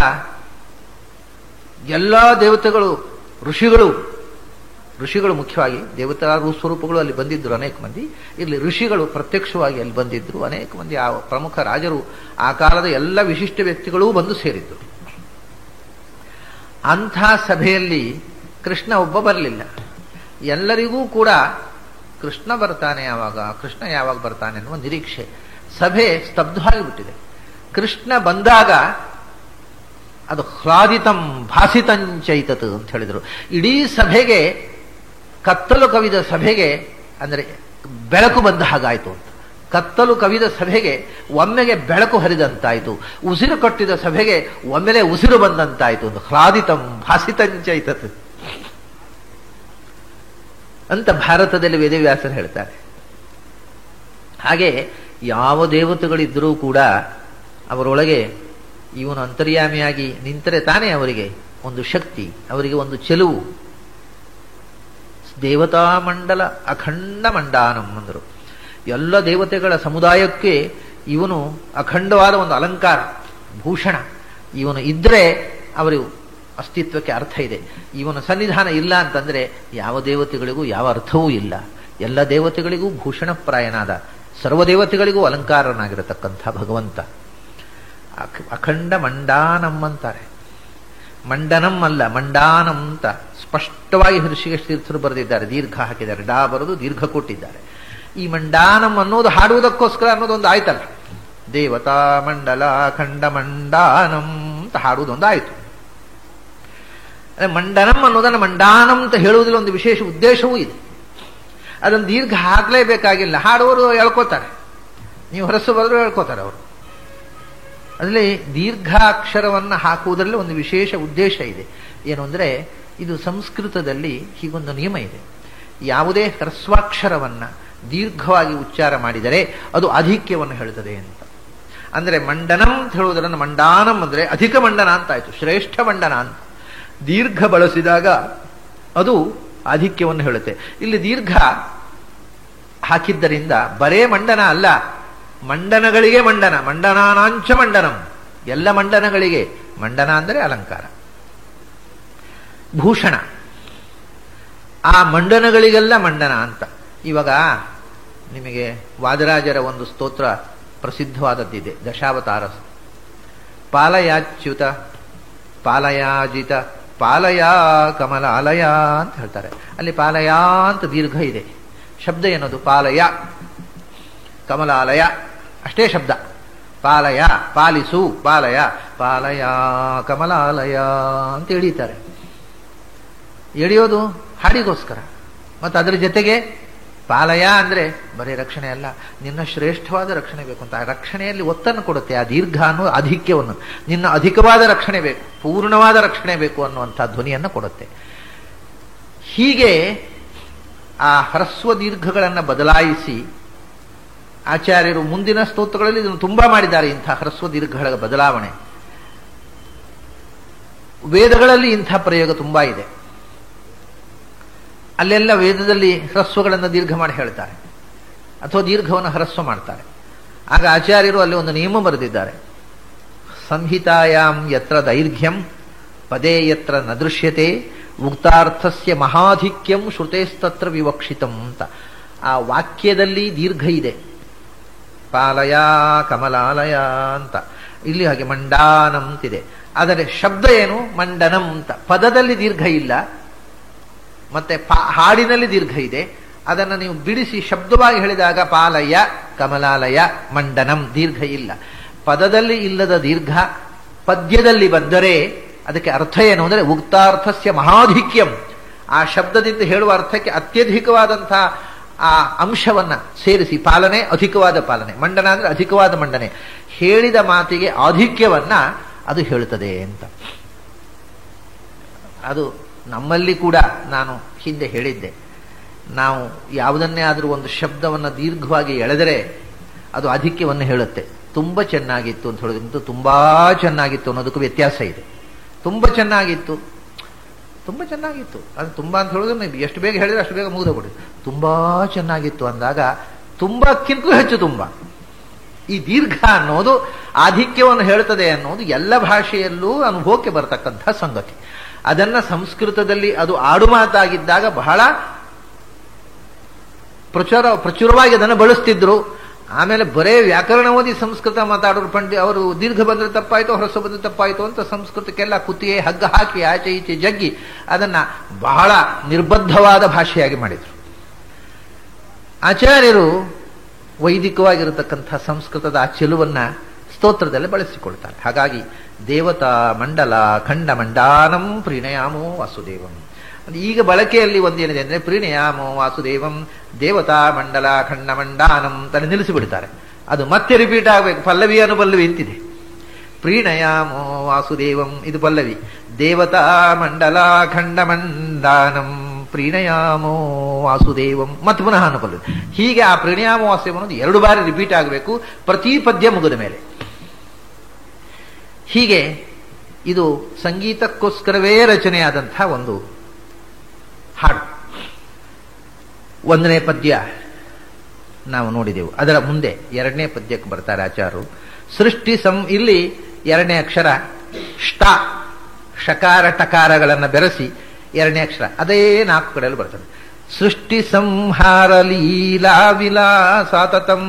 ಎಲ್ಲ ದೇವತೆಗಳು, ಋಷಿಗಳು ಮುಖ್ಯವಾಗಿ, ದೇವತಾ ಸ್ವರೂಪಗಳು ಅಲ್ಲಿ ಬಂದಿದ್ರು ಅನೇಕ ಮಂದಿ. ಇಲ್ಲಿ ಋಷಿಗಳು ಪ್ರತ್ಯಕ್ಷವಾಗಿ ಅಲ್ಲಿ ಬಂದಿದ್ರು ಅನೇಕ ಮಂದಿ. ಆ ಪ್ರಮುಖ ರಾಜರು, ಆ ಕಾಲದ ಎಲ್ಲ ವಿಶಿಷ್ಟ ವ್ಯಕ್ತಿಗಳೂ ಬಂದು ಸೇರಿದ್ರು. ಅಂಥ ಸಭೆಯಲ್ಲಿ ಕೃಷ್ಣ ಒಬ್ಬ ಬರಲಿಲ್ಲ. ಎಲ್ಲರಿಗೂ ಕೂಡ ಕೃಷ್ಣ ಬರ್ತಾನೆ ಯಾವಾಗ ಬರ್ತಾನೆ ಅನ್ನುವ ನಿರೀಕ್ಷೆ. ಸಭೆ ಸ್ತಬ್ಧವಾಗಿಬಿಟ್ಟಿದೆ. ಕೃಷ್ಣ ಬಂದಾಗ ಅದು ಹ್ಲಾದಿತಂ ಭಾಸಿತಂಚೈತತ್ ಅಂತ ಹೇಳಿದರು. ಇಡೀ ಸಭೆಗೆ, ಕತ್ತಲು ಕವಿದ ಸಭೆಗೆ ಅಂದರೆ ಬೆಳಕು ಬಂದ ಹಾಗಾಯಿತು ಅಂತ. ಕತ್ತಲು ಕವಿದ ಸಭೆಗೆ ಒಮ್ಮೆಗೆ ಬೆಳಕು ಹರಿದಂತಾಯಿತು. ಉಸಿರು ಕಟ್ಟಿದ ಸಭೆಗೆ ಒಮ್ಮೆಲೆ ಉಸಿರು ಬಂದಂತಾಯಿತು. ಒಂದು ಹ್ಲಾದಿತಂ ಭಾಸಿತಂಚೈತತ್ ಅಂತ ಭಾರತದಲ್ಲಿ ವೇದವ್ಯಾಸರು ಹೇಳ್ತಾರೆ. ಹಾಗೆ ಯಾವ ದೇವತೆಗಳಿದ್ದರೂ ಕೂಡ ಅವರೊಳಗೆ ಇವನು ಅಂತರ್ಯಾಮಿಯಾಗಿ ನಿಂತರೆ ತಾನೇ ಅವರಿಗೆ ಒಂದು ಶಕ್ತಿ, ಅವರಿಗೆ ಒಂದು ಚೆಲುವು. ದೇವತಾ ಮಂಡಲ ಅಖಂಡ ಮಂಡಾನಂ ಅಂದರು. ಎಲ್ಲ ದೇವತೆಗಳ ಸಮುದಾಯಕ್ಕೆ ಇವನು ಅಖಂಡವಾದ ಒಂದು ಅಲಂಕಾರ, ಭೂಷಣ. ಇವನು ಇದ್ರೆ ಅವರು ಅಸ್ತಿತ್ವಕ್ಕೆ ಅರ್ಥ ಇದೆ. ಇವನ ಸನ್ನಿಧಾನ ಇಲ್ಲ ಅಂತಂದ್ರೆ ಯಾವ ದೇವತೆಗಳಿಗೂ ಯಾವ ಅರ್ಥವೂ ಇಲ್ಲ. ಎಲ್ಲ ದೇವತೆಗಳಿಗೂ ಭೂಷಣಪ್ರಾಯನಾದ, ಸರ್ವದೇವತೆಗಳಿಗೂ ಅಲಂಕಾರನಾಗಿರತಕ್ಕಂಥ ಭಗವಂತ ಅಖಂಡ ಮಂಡಾನಂ ಅಂತಾರೆ. ಮಂಡನಂ ಅಲ್ಲ, ಮಂಡಾನಂ ಅಂತ ಸ್ಪಷ್ಟವಾಗಿ ಹೃಷಿಕೇಶ ತೀರ್ಥರು ಬರೆದಿದ್ದಾರೆ. ದೀರ್ಘ ಹಾಕಿದ್ದಾರೆ, ಡಾ ಬರೆದು ದೀರ್ಘ ಕೊಟ್ಟಿದ್ದಾರೆ. ಈ ಮಂಡಾನಂ ಅನ್ನೋದು ಹಾಡುವುದಕ್ಕೋಸ್ಕರ ಅನ್ನೋದೊಂದು ಆಯ್ತಲ್ಲ. ದೇವತಾ ಮಂಡಲ ಖಂಡ ಮಂಡಾನಂ ಅಂತ ಹಾಡುವುದೊಂದು ಆಯ್ತು. ಮಂಡನಂ ಅನ್ನೋದನ್ನು ಮಂಡಾನಂ ಅಂತ ಹೇಳುವುದಿಲ್ಲ, ಒಂದು ವಿಶೇಷ ಉದ್ದೇಶವೂ ಇದೆ. ಅದನ್ನು ದೀರ್ಘ ಹಾಕಲೇಬೇಕಾಗಿಲ್ಲ. ಹಾಡುವವರು ಹೇಳ್ಕೋತಾರೆ, ನೀವು ಹೊರಸು ಬರೆದ್ರು ಹೇಳ್ಕೋತಾರೆ ಅವರು. ಅದರಲ್ಲಿ ದೀರ್ಘಾಕ್ಷರವನ್ನು ಹಾಕುವುದರಲ್ಲಿ ಒಂದು ವಿಶೇಷ ಉದ್ದೇಶ ಇದೆ. ಏನು ಅಂದರೆ, ಇದು ಸಂಸ್ಕೃತದಲ್ಲಿ ಹೀಗೊಂದು ನಿಯಮ ಇದೆ. ಯಾವುದೇ ಹ್ರಸ್ವಾಕ್ಷರವನ್ನ ದೀರ್ಘವಾಗಿ ಉಚ್ಚಾರ ಮಾಡಿದರೆ ಅದು ಆಧಿಕ್ಯವನ್ನು ಹೇಳುತ್ತದೆ ಅಂತ. ಅಂದರೆ ಮಂಡನಂ ಅಂತ ಹೇಳುವುದನ್ನು ಮಂಡಾನಂ ಅಂದರೆ ಅಧಿಕ ಮಂಡನ ಅಂತ ಆಯ್ತು, ಶ್ರೇಷ್ಠ ಮಂಡನ ಅಂತ. ದೀರ್ಘ ಬಳಸಿದಾಗ ಅದು ಆಧಿಕ್ಯವನ್ನು ಹೇಳುತ್ತೆ. ಇಲ್ಲಿ ದೀರ್ಘ ಹಾಕಿದ್ದರಿಂದ ಬರೇ ಮಂಡನ ಅಲ್ಲ, ಮಂಡನಗಳಿಗೆ ಮಂಡನ, ಮಂಡನಾನಾಂಚ ಮಂಡನಂ, ಎಲ್ಲ ಮಂಡನಗಳಿಗೆ. ಮಂಡನ ಅಂದರೆ ಅಲಂಕಾರ, ಭೂಷಣ, ಆ ಮಂಡನಗಳಿಗೆಲ್ಲ ಮಂಡನ ಅಂತ. ಇವಾಗ ನಿಮಗೆ ವಾದರಾಜರ ಒಂದು ಸ್ತೋತ್ರ ಪ್ರಸಿದ್ಧವಾದದ್ದಿದೆ, ದಶಾವತಾರ. ಪಾಲಯಾಚ್ಯುತ ಪಾಲಯಾಜಿತ ಪಾಲಯ ಕಮಲಾಲಯ ಅಂತ ಹೇಳ್ತಾರೆ. ಅಲ್ಲಿ ಪಾಲಯ ಅಂತ ದೀರ್ಘ ಇದೆ. ಶಬ್ದ ಏನದು? ಪಾಲಯ ಕಮಲಾಲಯ, ಅಷ್ಟೇ ಶಬ್ದ. ಪಾಲಯ ಪಾಲಿಸು, ಪಾಲಯ ಪಾಲಯ ಕಮಲಾಲಯ ಅಂತ ಎಳೀತಾರೆ. ಎಳೆಯೋದು ಹಾಡಿಗೋಸ್ಕರ. ಮತ್ತು ಅದರ ಜೊತೆಗೆ ಪಾಲಯ ಅಂದ್ರೆ ಬರೀ ರಕ್ಷಣೆ ಅಲ್ಲ, ನಿನ್ನ ಶ್ರೇಷ್ಠವಾದ ರಕ್ಷಣೆ ಬೇಕು ಅಂತ. ಆ ರಕ್ಷಣೆಯಲ್ಲಿ ಒತ್ತನ್ನು ಕೊಡುತ್ತೆ ಆ ದೀರ್ಘ ಅನ್ನೋ ಆಧಿಕ್ಯವನ್ನು. ನಿನ್ನ ಅಧಿಕವಾದ ರಕ್ಷಣೆ ಬೇಕು, ಪೂರ್ಣವಾದ ರಕ್ಷಣೆ ಬೇಕು ಅನ್ನುವಂಥ ಧ್ವನಿಯನ್ನು ಕೊಡುತ್ತೆ. ಹೀಗೆ ಆ ಹ್ರಸ್ವ ದೀರ್ಘಗಳನ್ನು ಬದಲಾಯಿಸಿ ಆಚಾರ್ಯರು ಮುಂದಿನ ಸ್ತೋತ್ರಗಳಲ್ಲಿ ಇದನ್ನು ತುಂಬಾ ಮಾಡಿದ್ದಾರೆ. ಇಂಥ ಹ್ರಸ್ವ ದೀರ್ಘಗಳ ಬದಲಾವಣೆ ವೇದಗಳಲ್ಲಿ ಇಂಥ ಪ್ರಯೋಗ ತುಂಬಾ ಇದೆ. ಅಲ್ಲೆಲ್ಲ ವೇದದಲ್ಲಿ ಹ್ರಸ್ವಗಳನ್ನು ದೀರ್ಘ ಮಾಡಿ ಹೇಳ್ತಾರೆ, ಅಥವಾ ದೀರ್ಘವನ್ನು ಹ್ರಸ್ವ ಮಾಡ್ತಾರೆ. ಆಗ ಆಚಾರ್ಯರು ಅಲ್ಲಿ ಒಂದು ನಿಯಮ ಬರೆದಿದ್ದಾರೆ. ಸಂಹಿತಾಯಾಂ ಯತ್ರ ದೈರ್ಘ್ಯಂ ಪದೇ ಯತ್ರ ನ ದೃಶ್ಯತೆ ಉಕ್ತಾರ್ಥಸ್ಯ ಮಹಾಧಿಕ್ಯಂ ಶ್ರುತೇಸ್ತತ್ರ ವಿವಕ್ಷಿತಂ ಅಂತ. ಆ ವಾಕ್ಯದಲ್ಲಿ ದೀರ್ಘ ಇದೆ, ಪಾಲಯ ಕಮಲಾಲಯ ಅಂತ. ಇಲ್ಲಿ ಹಾಗೆ ಮಂಡಾನಂ ಅಂತಿದೆ. ಆದರೆ ಶಬ್ದ ಏನು? ಮಂಡನಂ ಅಂತ. ಪದದಲ್ಲಿ ದೀರ್ಘ ಇಲ್ಲ, ಮತ್ತೆ ಹಾಡಿನಲ್ಲಿ ದೀರ್ಘ ಇದೆ. ಅದನ್ನು ನೀವು ಬಿಡಿಸಿ ಶಬ್ದವಾಗಿ ಹೇಳಿದಾಗ ಪಾಲಯ ಕಮಲಾಲಯ ಮಂಡನಂ, ದೀರ್ಘ ಇಲ್ಲ. ಪದದಲ್ಲಿ ಇಲ್ಲದ ದೀರ್ಘ ಪದ್ಯದಲ್ಲಿ ಬಂದರೆ ಅದಕ್ಕೆ ಅರ್ಥ ಏನು ಅಂದರೆ ಉಕ್ತಾರ್ಥಸ್ಯ ಮಹಾಧಿಕ್ಯಂ. ಆ ಶಬ್ದದಿಂದ ಹೇಳುವ ಅರ್ಥಕ್ಕೆ ಅತ್ಯಧಿಕವಾದಂತಹ ಆ ಅಂಶವನ್ನ ಸೇರಿಸಿ, ಪಾಲನೆ ಅಧಿಕವಾದ ಪಾಲನೆ, ಮಂಡನ ಅಂದ್ರೆ ಅಧಿಕವಾದ ಮಂಡನೆ, ಹೇಳಿದ ಮಾತಿಗೆ ಆಧಿಕ್ಯವನ್ನ ಅದು ಹೇಳುತ್ತದೆ ಅಂತ. ಅದು ನಮ್ಮಲ್ಲಿ ಕೂಡ ನಾನು ಹಿಂದೆ ಹೇಳಿದ್ದೆ, ನಾವು ಯಾವುದನ್ನೇ ಆದರೂ ಒಂದು ಶಬ್ದವನ್ನು ದೀರ್ಘವಾಗಿ ಎಳೆದರೆ ಅದು ಆಧಿಕ್ಯವನ್ನು ಹೇಳುತ್ತೆ. ತುಂಬ ಚೆನ್ನಾಗಿತ್ತು ಅಂತ ಹೇಳೋದ್ರಿಂದ ತುಂಬಾ ಚೆನ್ನಾಗಿತ್ತು ಅನ್ನೋದಕ್ಕೂ ವ್ಯತ್ಯಾಸ ಇದೆ. ತುಂಬ ಚೆನ್ನಾಗಿತ್ತು, ತುಂಬ ಚೆನ್ನಾಗಿತ್ತು, ಅದು ತುಂಬ ಅಂತ ಹೇಳೋದನ್ನ ಎಷ್ಟು ಬೇಗ ಹೇಳಿದ್ರೆ ಅಷ್ಟು ಬೇಗ ಮುಗಿದೋಗ್ಬಿಡಿ. ತುಂಬಾ ಚೆನ್ನಾಗಿತ್ತು ಅಂದಾಗ ತುಂಬಕ್ಕಿಂತಲೂ ಹೆಚ್ಚು ತುಂಬ. ಈ ದೀರ್ಘ ಅನ್ನೋದು ಆಧಿಕ್ಯವನ್ನು ಹೇಳ್ತದೆ ಅನ್ನೋದು ಎಲ್ಲ ಭಾಷೆಯಲ್ಲೂ ಅನುಭವಕ್ಕೆ ಬರತಕ್ಕಂಥ ಸಂಗತಿ. ಅದನ್ನ ಸಂಸ್ಕೃತದಲ್ಲಿ ಅದು ಆಡುಮಾತಾಗಿದ್ದಾಗ ಬಹಳ ಪ್ರಚುರವಾಗಿ ಅದನ್ನು ಬಳಸ್ತಿದ್ರು. ಆಮೇಲೆ ಬರೇ ವ್ಯಾಕರಣ ಓದಿ ಸಂಸ್ಕೃತ ಮಾತಾಡೋರು ಅವರು ದೀರ್ಘ ಬಂದ್ರೆ ತಪ್ಪಾಯ್ತು, ಹ್ರಸ್ವ ಬಂದ್ರೆ ತಪ್ಪಾಯ್ತು ಅಂತ ಸಂಸ್ಕೃತಕ್ಕೆಲ್ಲ ಕುತ್ತಿಗೆ ಹಗ್ಗ ಹಾಕಿ ಆಚೆ ಈಚೆ ಜಗ್ಗಿ ಅದನ್ನ ಬಹಳ ನಿರ್ಬದ್ಧವಾದ ಭಾಷೆಯಾಗಿ ಮಾಡಿದ್ರು. ಆಚಾರ್ಯರು ವೈದಿಕವಾಗಿರತಕ್ಕಂಥ ಸಂಸ್ಕೃತದ ಆ ಚೆಲುವನ್ನ ಸ್ತೋತ್ರದಲ್ಲಿ ಬಳಸಿಕೊಳ್ತಾರೆ. ಹಾಗಾಗಿ ದೇವತಾ ಮಂಡಲ ಖಂಡ ಮಂಡಾನಂ ಪ್ರೀಣಯಾಮೋ ವಾಸುದೇವಂ. ಈಗ ಬಳಕೆಯಲ್ಲಿ ಒಂದೇನಿದೆ ಅಂದ್ರೆ ಪ್ರೀಣಯಾಮೋ ವಾಸುದೇವಂ ದೇವತಾ ಮಂಡಲ ಖಂಡ ಮಂಡಾನಂ ತಲೆ ನಿಲ್ಲಿಸಿಬಿಡ್ತಾರೆ. ಅದು ಮತ್ತೆ ರಿಪೀಟ್ ಆಗಬೇಕು. ಪಲ್ಲವಿ ಅನುಪಲ್ಲವಿ ಅಂತಿದೆ. ಪ್ರೀಣಯಾಮೋ ವಾಸುದೇವಂ ಇದು ಪಲ್ಲವಿ, ದೇವತಾ ಮಂಡಲ ಖಂಡ ಮಂಡಾನಂ ಪ್ರೀಣಯಾಮೋ ವಾಸುದೇವಂ ಮತ್ತು ಪುನಃ ಅನುಪಲ್ಲವಿ. ಹೀಗೆ ಆ ಪ್ರೀಣಯಾಮೋ ವಾಸುದೇವಂ ಅನ್ನೋದು 2 ಬಾರಿ ರಿಪೀಟ್ ಆಗಬೇಕು ಪ್ರತಿ ಪದ್ಯ ಮುಗಿದ ಮೇಲೆ. ಹೀಗೆ ಇದು ಸಂಗೀತಕ್ಕೋಸ್ಕರವೇ ರಚನೆಯಾದಂತಹ ಒಂದು ಹಾಡು. 1ನೇ ಪದ್ಯ ನಾವು ನೋಡಿದೆವು. ಅದರ ಮುಂದೆ 2ನೇ ಪದ್ಯಕ್ಕೆ ಬರ್ತಾರೆ ಆಚಾರ್ಯರು. ಸೃಷ್ಟಿ ಇಲ್ಲಿ 2ನೇ ಅಕ್ಷರ ಷ್ಟ, ಶಕಾರ ಟಕಾರಗಳನ್ನು ಬೆರೆಸಿ 2ನೇ ಅಕ್ಷರ ಅದೇ 4 ಕಡೆಯಲ್ಲಿ ಬರ್ತದೆ. ಸೃಷ್ಟಿ ಸಂಹಾರ ಲೀಲಾ ವಿಲಾಸಾತತಂ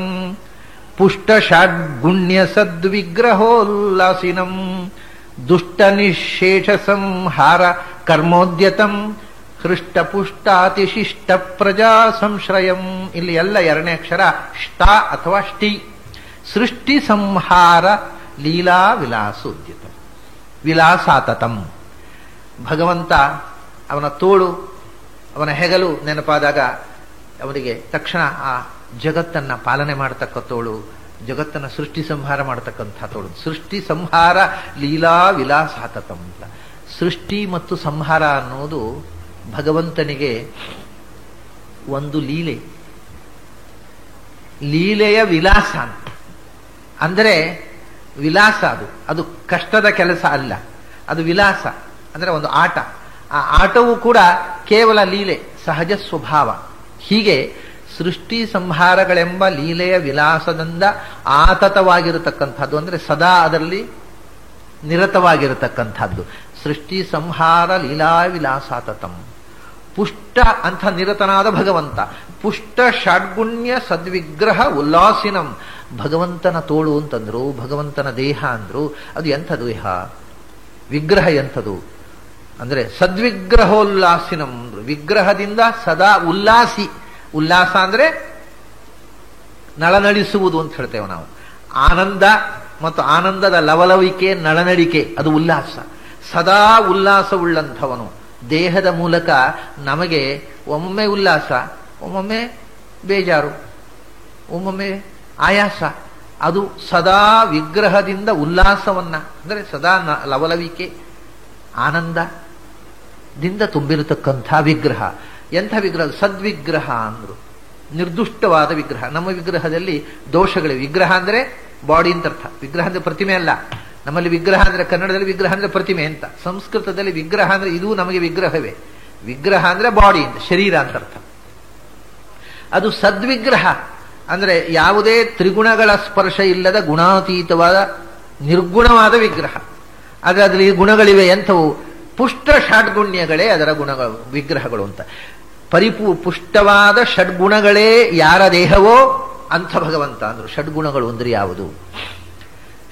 ಪುಷ್ಟ ಷಡ್ಗುಣ್ಯ ಸದ್ವಿಗ್ರಹೋಲ್ಲಾಸಿನಂ ದುಷ್ಟ ನಿಶೇಷ ಸಂಹಾರ ಕರ್ಮೋದ್ಯತಂ ಹೃಷ್ಟಪುಷ್ಟಾತಿಶಿಷ್ಟ ಪ್ರಜಾ ಸಂಶ್ರಯಂ. ಇಲ್ಲಿ ಎಲ್ಲ 2ನೇ ಅಕ್ಷರ ಷ್ಟ ಅಥವಾ ಷ್ಟಿ. ಸೃಷ್ಟಿ ಸಂಹಾರ ಲೀಲಾ ವಿಲಾಸೋದ್ಯತಂ ವಿಲಾಸಾತತಂ. ಭಗವಂತ ಅವನ ತೋಳು ಅವನ ಹೆಗಲು ನೆನಪಾದಾಗ ಅವನಿಗೆ ತಕ್ಷಣ ಆ ಜಗತ್ತನ್ನ ಪಾಲನೆ ಮಾಡತಕ್ಕ ತೋಳು, ಜಗತ್ತನ್ನ ಸೃಷ್ಟಿ ಸಂಹಾರ ಮಾಡತಕ್ಕಂಥ ತೋಳು. ಸೃಷ್ಟಿ ಸಂಹಾರ ಲೀಲಾ ವಿಲಾಸಾತತಂ ಅಂತ. ಸೃಷ್ಟಿ ಮತ್ತು ಸಂಹಾರ ಅನ್ನೋದು ಭಗವಂತನಿಗೆ ಒಂದು ಲೀಲೆ, ಲೀಲೆಯ ವಿಲಾಸ ಅಂತ. ಅಂದರೆ ವಿಲಾಸ, ಅದು ಕಷ್ಟದ ಕೆಲಸ ಅಲ್ಲ, ಅದು ವಿಲಾಸ ಅಂದ್ರೆ ಒಂದು ಆಟ. ಆ ಆಟವೂ ಕೂಡ ಕೇವಲ ಲೀಲೆ, ಸಹಜ ಸ್ವಭಾವ. ಹೀಗೆ ಸೃಷ್ಟಿ ಸಂಹಾರಗಳೆಂಬ ಲೀಲೆಯ ವಿಲಾಸದಿಂದ ಆತತವಾಗಿರತಕ್ಕಂಥದ್ದು, ಅಂದ್ರೆ ಸದಾ ಅದರಲ್ಲಿ ನಿರತವಾಗಿರತಕ್ಕಂಥದ್ದು. ಸೃಷ್ಟಿ ಸಂಹಾರ ಲೀಲಾ ವಿಲಾಸಾತತಂ. ಪುಷ್ಟ ಅಂತ ನಿರತನಾದ ಭಗವಂತ, ಪುಷ್ಟ ಷಡ್ಗುಣ್ಯ ಸದ್ವಿಗ್ರಹ ಉಲ್ಲಾಸಿನಂ. ಭಗವಂತನ ತೋಳು ಅಂತಂದ್ರು, ಭಗವಂತನ ದೇಹ ಅಂದ್ರು. ಅದು ಎಂಥ ದೇಹ, ವಿಗ್ರಹ ಎಂಥದು ಅಂದ್ರೆ ಸದ್ವಿಗ್ರಹೋಲ್ಲಾಸಿನಂ. ವಿಗ್ರಹದಿಂದ ಸದಾ ಉಲ್ಲಾಸಿ. ಉಲ್ಲಾಸ ಅಂದ್ರೆ ನಳನಳಿಸುವುದು ಅಂತ ಹೇಳ್ತೇವೆ ನಾವು. ಆನಂದ ಮತ್ತು ಆನಂದದ ಲವಲವಿಕೆ, ನಳನಳಿಕೆ, ಅದು ಉಲ್ಲಾಸ. ಸದಾ ಉಲ್ಲಾಸವುಳ್ಳಂಥವನು. ದೇಹದ ಮೂಲಕ ನಮಗೆ ಒಮ್ಮೊಮ್ಮೆ ಉಲ್ಲಾಸ, ಒಮ್ಮೊಮ್ಮೆ ಬೇಜಾರು, ಒಮ್ಮೊಮ್ಮೆ ಆಯಾಸ. ಅದು ಸದಾ ವಿಗ್ರಹದಿಂದ ಉಲ್ಲಾಸವನ್ನ ಅಂದ್ರೆ ಸದಾ ಲವಲವಿಕೆ, ಆನಂದದಿಂದ ತುಂಬಿರತಕ್ಕಂಥ ವಿಗ್ರಹ. ಎಂಥ ವಿಗ್ರಹ? ಸದ್ವಿಗ್ರಹ ಅಂದ್ರು. ನಿರ್ದುಷ್ಟವಾದ ವಿಗ್ರಹ. ನಮ್ಮ ವಿಗ್ರಹದಲ್ಲಿ ದೋಷಗಳಿವೆ. ವಿಗ್ರಹ ಅಂದ್ರೆ ಬಾಡಿ ಅಂತ ಅರ್ಥ. ವಿಗ್ರಹ ಅಂದ್ರೆ ಪ್ರತಿಮೆ ಅಲ್ಲ. ನಮ್ಮಲ್ಲಿ ವಿಗ್ರಹ ಅಂದ್ರೆ ಕನ್ನಡದಲ್ಲಿ ವಿಗ್ರಹ ಅಂದ್ರೆ ಪ್ರತಿಮೆ ಅಂತ, ಸಂಸ್ಕೃತದಲ್ಲಿ ವಿಗ್ರಹ ಅಂದ್ರೆ ಇದು ನಮಗೆ ವಿಗ್ರಹವೇ. ವಿಗ್ರಹ ಅಂದ್ರೆ ಬಾಡಿ ಅಂತ, ಶರೀರ ಅಂತ ಅರ್ಥ. ಅದು ಸದ್ವಿಗ್ರಹ ಅಂದ್ರೆ ಯಾವುದೇ ತ್ರಿಗುಣಗಳ ಸ್ಪರ್ಶ ಇಲ್ಲದ ಗುಣಾತೀತವಾದ ನಿರ್ಗುಣವಾದ ವಿಗ್ರಹ. ಆದ್ರೆ ಅದರಲ್ಲಿ ಗುಣಗಳಿವೆ. ಎಂಥವು? ಪುಷ್ಟ ಷಡ್ಗುಣ್ಯಗಳೇ ಅದರ ಗುಣಗಳು, ವಿಗ್ರಹಗಳು ಅಂತ. ಪುಷ್ಟವಾದ ಷಡ್ಗುಣಗಳೇ ಯಾರ ದೇಹವೋ ಅಂಥ ಭಗವಂತ ಅಂದ್ರು. ಷಡ್ಗುಣಗಳು ಅಂದ್ರೆ ಯಾವುದು?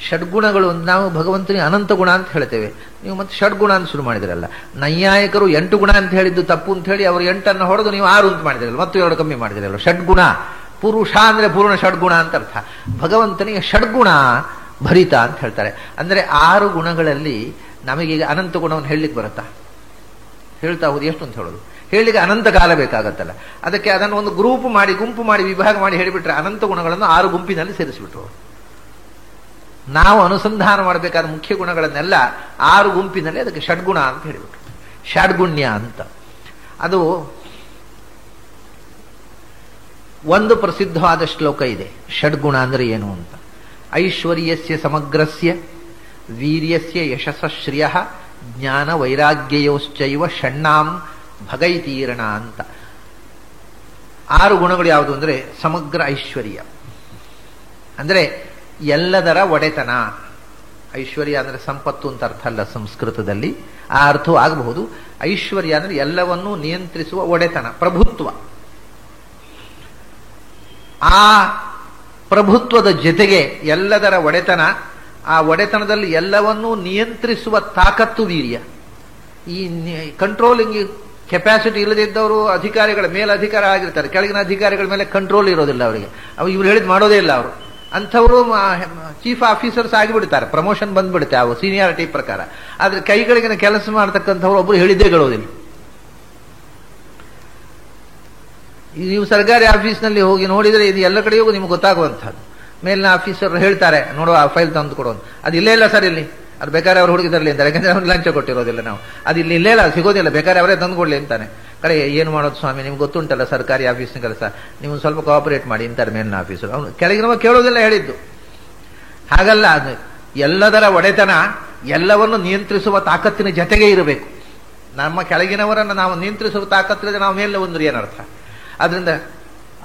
ಷಡ್ಗುಣಗಳು ನಾವು ಭಗವಂತನಿಗೆ ಅನಂತ ಗುಣ ಅಂತ ಹೇಳ್ತೇವೆ. ನೀವು ಮತ್ತೆ ಷಡ್ಗುಣ ಅಂತ ಶುರು ಮಾಡಿದ್ರಲ್ಲ. ನೈಯಾಯಿಕರು 8 ಗುಣ ಅಂತ ಹೇಳಿದ್ದು ತಪ್ಪು ಅಂತ ಹೇಳಿ ಅವರು 8 ಹೊಡೆದು ನೀವು 6 ಅಂತ ಮಾಡಿದ್ರಲ್ಲ, ಮತ್ತು 2 ಕಮ್ಮಿ ಮಾಡಿದ್ರಲ್ಲ. ಷಡ್ಗುಣ, ಪುರುಷ ಅಂದ್ರೆ ಪೂರ್ಣ ಷಡ್ಗುಣ ಅಂತ ಅರ್ಥ. ಭಗವಂತನಿಗೆ ಷಡ್ಗುಣ ಭರಿತ ಅಂತ ಹೇಳ್ತಾರೆ. ಅಂದ್ರೆ 6 ಗುಣಗಳಲ್ಲಿ ನಮಗೀಗ ಅನಂತ ಗುಣವನ್ನು ಹೇಳಲಿಕ್ಕೆ ಬರುತ್ತಾ? ಹೇಳ್ತಾ ಹೋದು ಎಷ್ಟು ಅಂತ ಹೇಳೋದು? ಹೇಳಲಿಕ್ಕೆ ಅನಂತ ಕಾಲ ಬೇಕಾಗತ್ತಲ್ಲ. ಅದಕ್ಕೆ ಅದನ್ನು ಒಂದು ಗುಂಪು ಮಾಡಿ ವಿಭಾಗ ಮಾಡಿ ಹೇಳಿಬಿಟ್ರೆ ಅನಂತ ಗುಣಗಳನ್ನು 6 ಗುಂಪಿನಲ್ಲಿ ಸೇರಿಸಿಬಿಟ್ರು. ನಾವು ಅನುಸಂಧಾನ ಮಾಡಬೇಕಾದ ಮುಖ್ಯ ಗುಣಗಳನ್ನೆಲ್ಲ 6 ಗುಂಪಿನಲ್ಲಿ ಅದಕ್ಕೆ ಷಡ್ಗುಣ ಅಂತ ಹೇಳಿಬಿಟ್ರು. ಷಡ್ಗುಣ್ಯ ಅಂತ. ಅದು ಒಂದು ಪ್ರಸಿದ್ಧವಾದ ಶ್ಲೋಕ ಇದೆ. ಷಡ್ಗುಣ ಅಂದ್ರೆ ಏನು ಅಂತ. ಐಶ್ವರ್ಯಸ್ಯ ಸಮಗ್ರಸ್ಯ ವೀರ್ಯಸ್ಯ ಯಶಸ್ಸ ಶ್ರಿಯ ಜ್ಞಾನ ವೈರಾಗ್ಯಯೋಶ್ಚೈವ ಷಣ್ಣಾಂ ಭಗೈತೀರಣ ಅಂತ. 6 ಗುಣಗಳು ಯಾವುದು ಅಂದ್ರೆ ಸಮಗ್ರ ಐಶ್ವರ್ಯ ಅಂದ್ರೆ ಎಲ್ಲದರ ಒಡೆತನ. ಐಶ್ವರ್ಯ ಅಂದ್ರೆ ಸಂಪತ್ತು ಅಂತ ಅರ್ಥ ಅಲ್ಲ ಸಂಸ್ಕೃತದಲ್ಲಿ, ಆ ಅರ್ಥವೂ ಆಗಬಹುದು. ಐಶ್ವರ್ಯ ಅಂದ್ರೆ ಎಲ್ಲವನ್ನೂ ನಿಯಂತ್ರಿಸುವ ಒಡೆತನ, ಪ್ರಭುತ್ವ. ಆ ಪ್ರಭುತ್ವದ ಜೊತೆಗೆ ಎಲ್ಲದರ ಒಡೆತನ, ಆ ಒಡೆತನದಲ್ಲಿ ಎಲ್ಲವನ್ನೂ ನಿಯಂತ್ರಿಸುವ ತಾಕತ್ತು ವೀರ್ಯ. ಈ ಕಂಟ್ರೋಲಿಂಗ್ ಕೆಪಾಸಿಟಿ ಇಲ್ಲದಿದ್ದವರು ಅಧಿಕಾರಿಗಳ ಮೇಲೆ ಅಧಿಕಾರ ಆಗಿರ್ತಾರೆ, ಕೆಳಗಿನ ಅಧಿಕಾರಿಗಳ ಮೇಲೆ ಕಂಟ್ರೋಲ್ ಇರೋದಿಲ್ಲ ಅವರಿಗೆ. ಇವ್ರು ಹೇಳಿದ್ ಮಾಡೋದೇ ಇಲ್ಲ ಅವರು. ಅಂಥವರು ಚೀಫ್ ಆಫೀಸರ್ಸ್ ಆಗಿಬಿಡ್ತಾರೆ, ಪ್ರಮೋಷನ್ ಬಂದ್ಬಿಡುತ್ತೆ ಅವು ಸೀನಿಯಾರಿಟಿ ಪ್ರಕಾರ. ಆದ್ರೆ ಕೈಗಳಿಗಿನ ಕೆಲಸ ಮಾಡತಕ್ಕಂಥವ್ರು ಒಬ್ಬರು ಹೇಳಿದ್ದೇ ಹೇಳೋದಿಲ್ಲ. ನೀವು ಸರ್ಕಾರಿ ಆಫೀಸ್ನಲ್ಲಿ ಹೋಗಿ ನೋಡಿದ್ರೆ ಇದು ಎಲ್ಲ ಕಡೆಗೂ ನಿಮ್ಗೆ ಗೊತ್ತಾಗುವಂಥದ್ದು. ಮೇಲಿನ ಆಫೀಸರ್ ಹೇಳ್ತಾರೆ, ನೋಡುವ ಆ ಫೈಲ್ ತಂದು ಕೊಡೋದು. ಅದು ಇಲ್ಲೇ ಇಲ್ಲ ಸರ್ ಇಲ್ಲಿ, ಅದು ಬೇಕಾದ್ರೆ ಅವ್ರು ಹುಡುಗಿದರ್ಲಿ ಅಂತಾರೆ. ಯಾಕಂದ್ರೆ ಅವ್ರಿಗೆ ಲಂಚ ಕೊಟ್ಟಿರೋದಿಲ್ಲ ನಾವು. ಅದು ಇಲ್ಲಿ ಇಲ್ಲೇ ಇಲ್ಲ, ಸಿಗೋದಿಲ್ಲ, ಬೇಕಾದ್ರೆ ಅವರೇ ತಂದು ಕೊಡ್ಲಿ ಅಂತಾನೆ. ಕಡೆ ಏನು ಮಾಡೋದು ಸ್ವಾಮಿ, ನಿಮ್ಗೆ ಗೊತ್ತುಂಟಲ್ಲ ಸರ್ಕಾರಿ ಆಫೀಸ್ನ ಕೆಲಸ, ನೀವು ಸ್ವಲ್ಪ ಕೋಆಪರೇಟ್ ಮಾಡಿ ಅಂತಾರೆ ಮೇಲಿನ ಆಫೀಸರ್. ಅವನು ಕೆಳಗಿನವ ಕೇಳೋದಿಲ್ಲ ಹೇಳಿದ್ದು. ಹಾಗಲ್ಲ, ಅದು ಎಲ್ಲದರ ಒಡೆತನ, ಎಲ್ಲವನ್ನು ನಿಯಂತ್ರಿಸುವ ತಾಕತ್ತಿನ ಜೊತೆಗೆ ಇರಬೇಕು. ನಮ್ಮ ಕೆಳಗಿನವರನ್ನು ನಾವು ನಿಯಂತ್ರಿಸುವ ತಾಕತ್ತಿಲ್ಲದೆ ನಾವು ಮೇಲೆ ಒಂದು ಏನರ್ಥ? ಅದರಿಂದ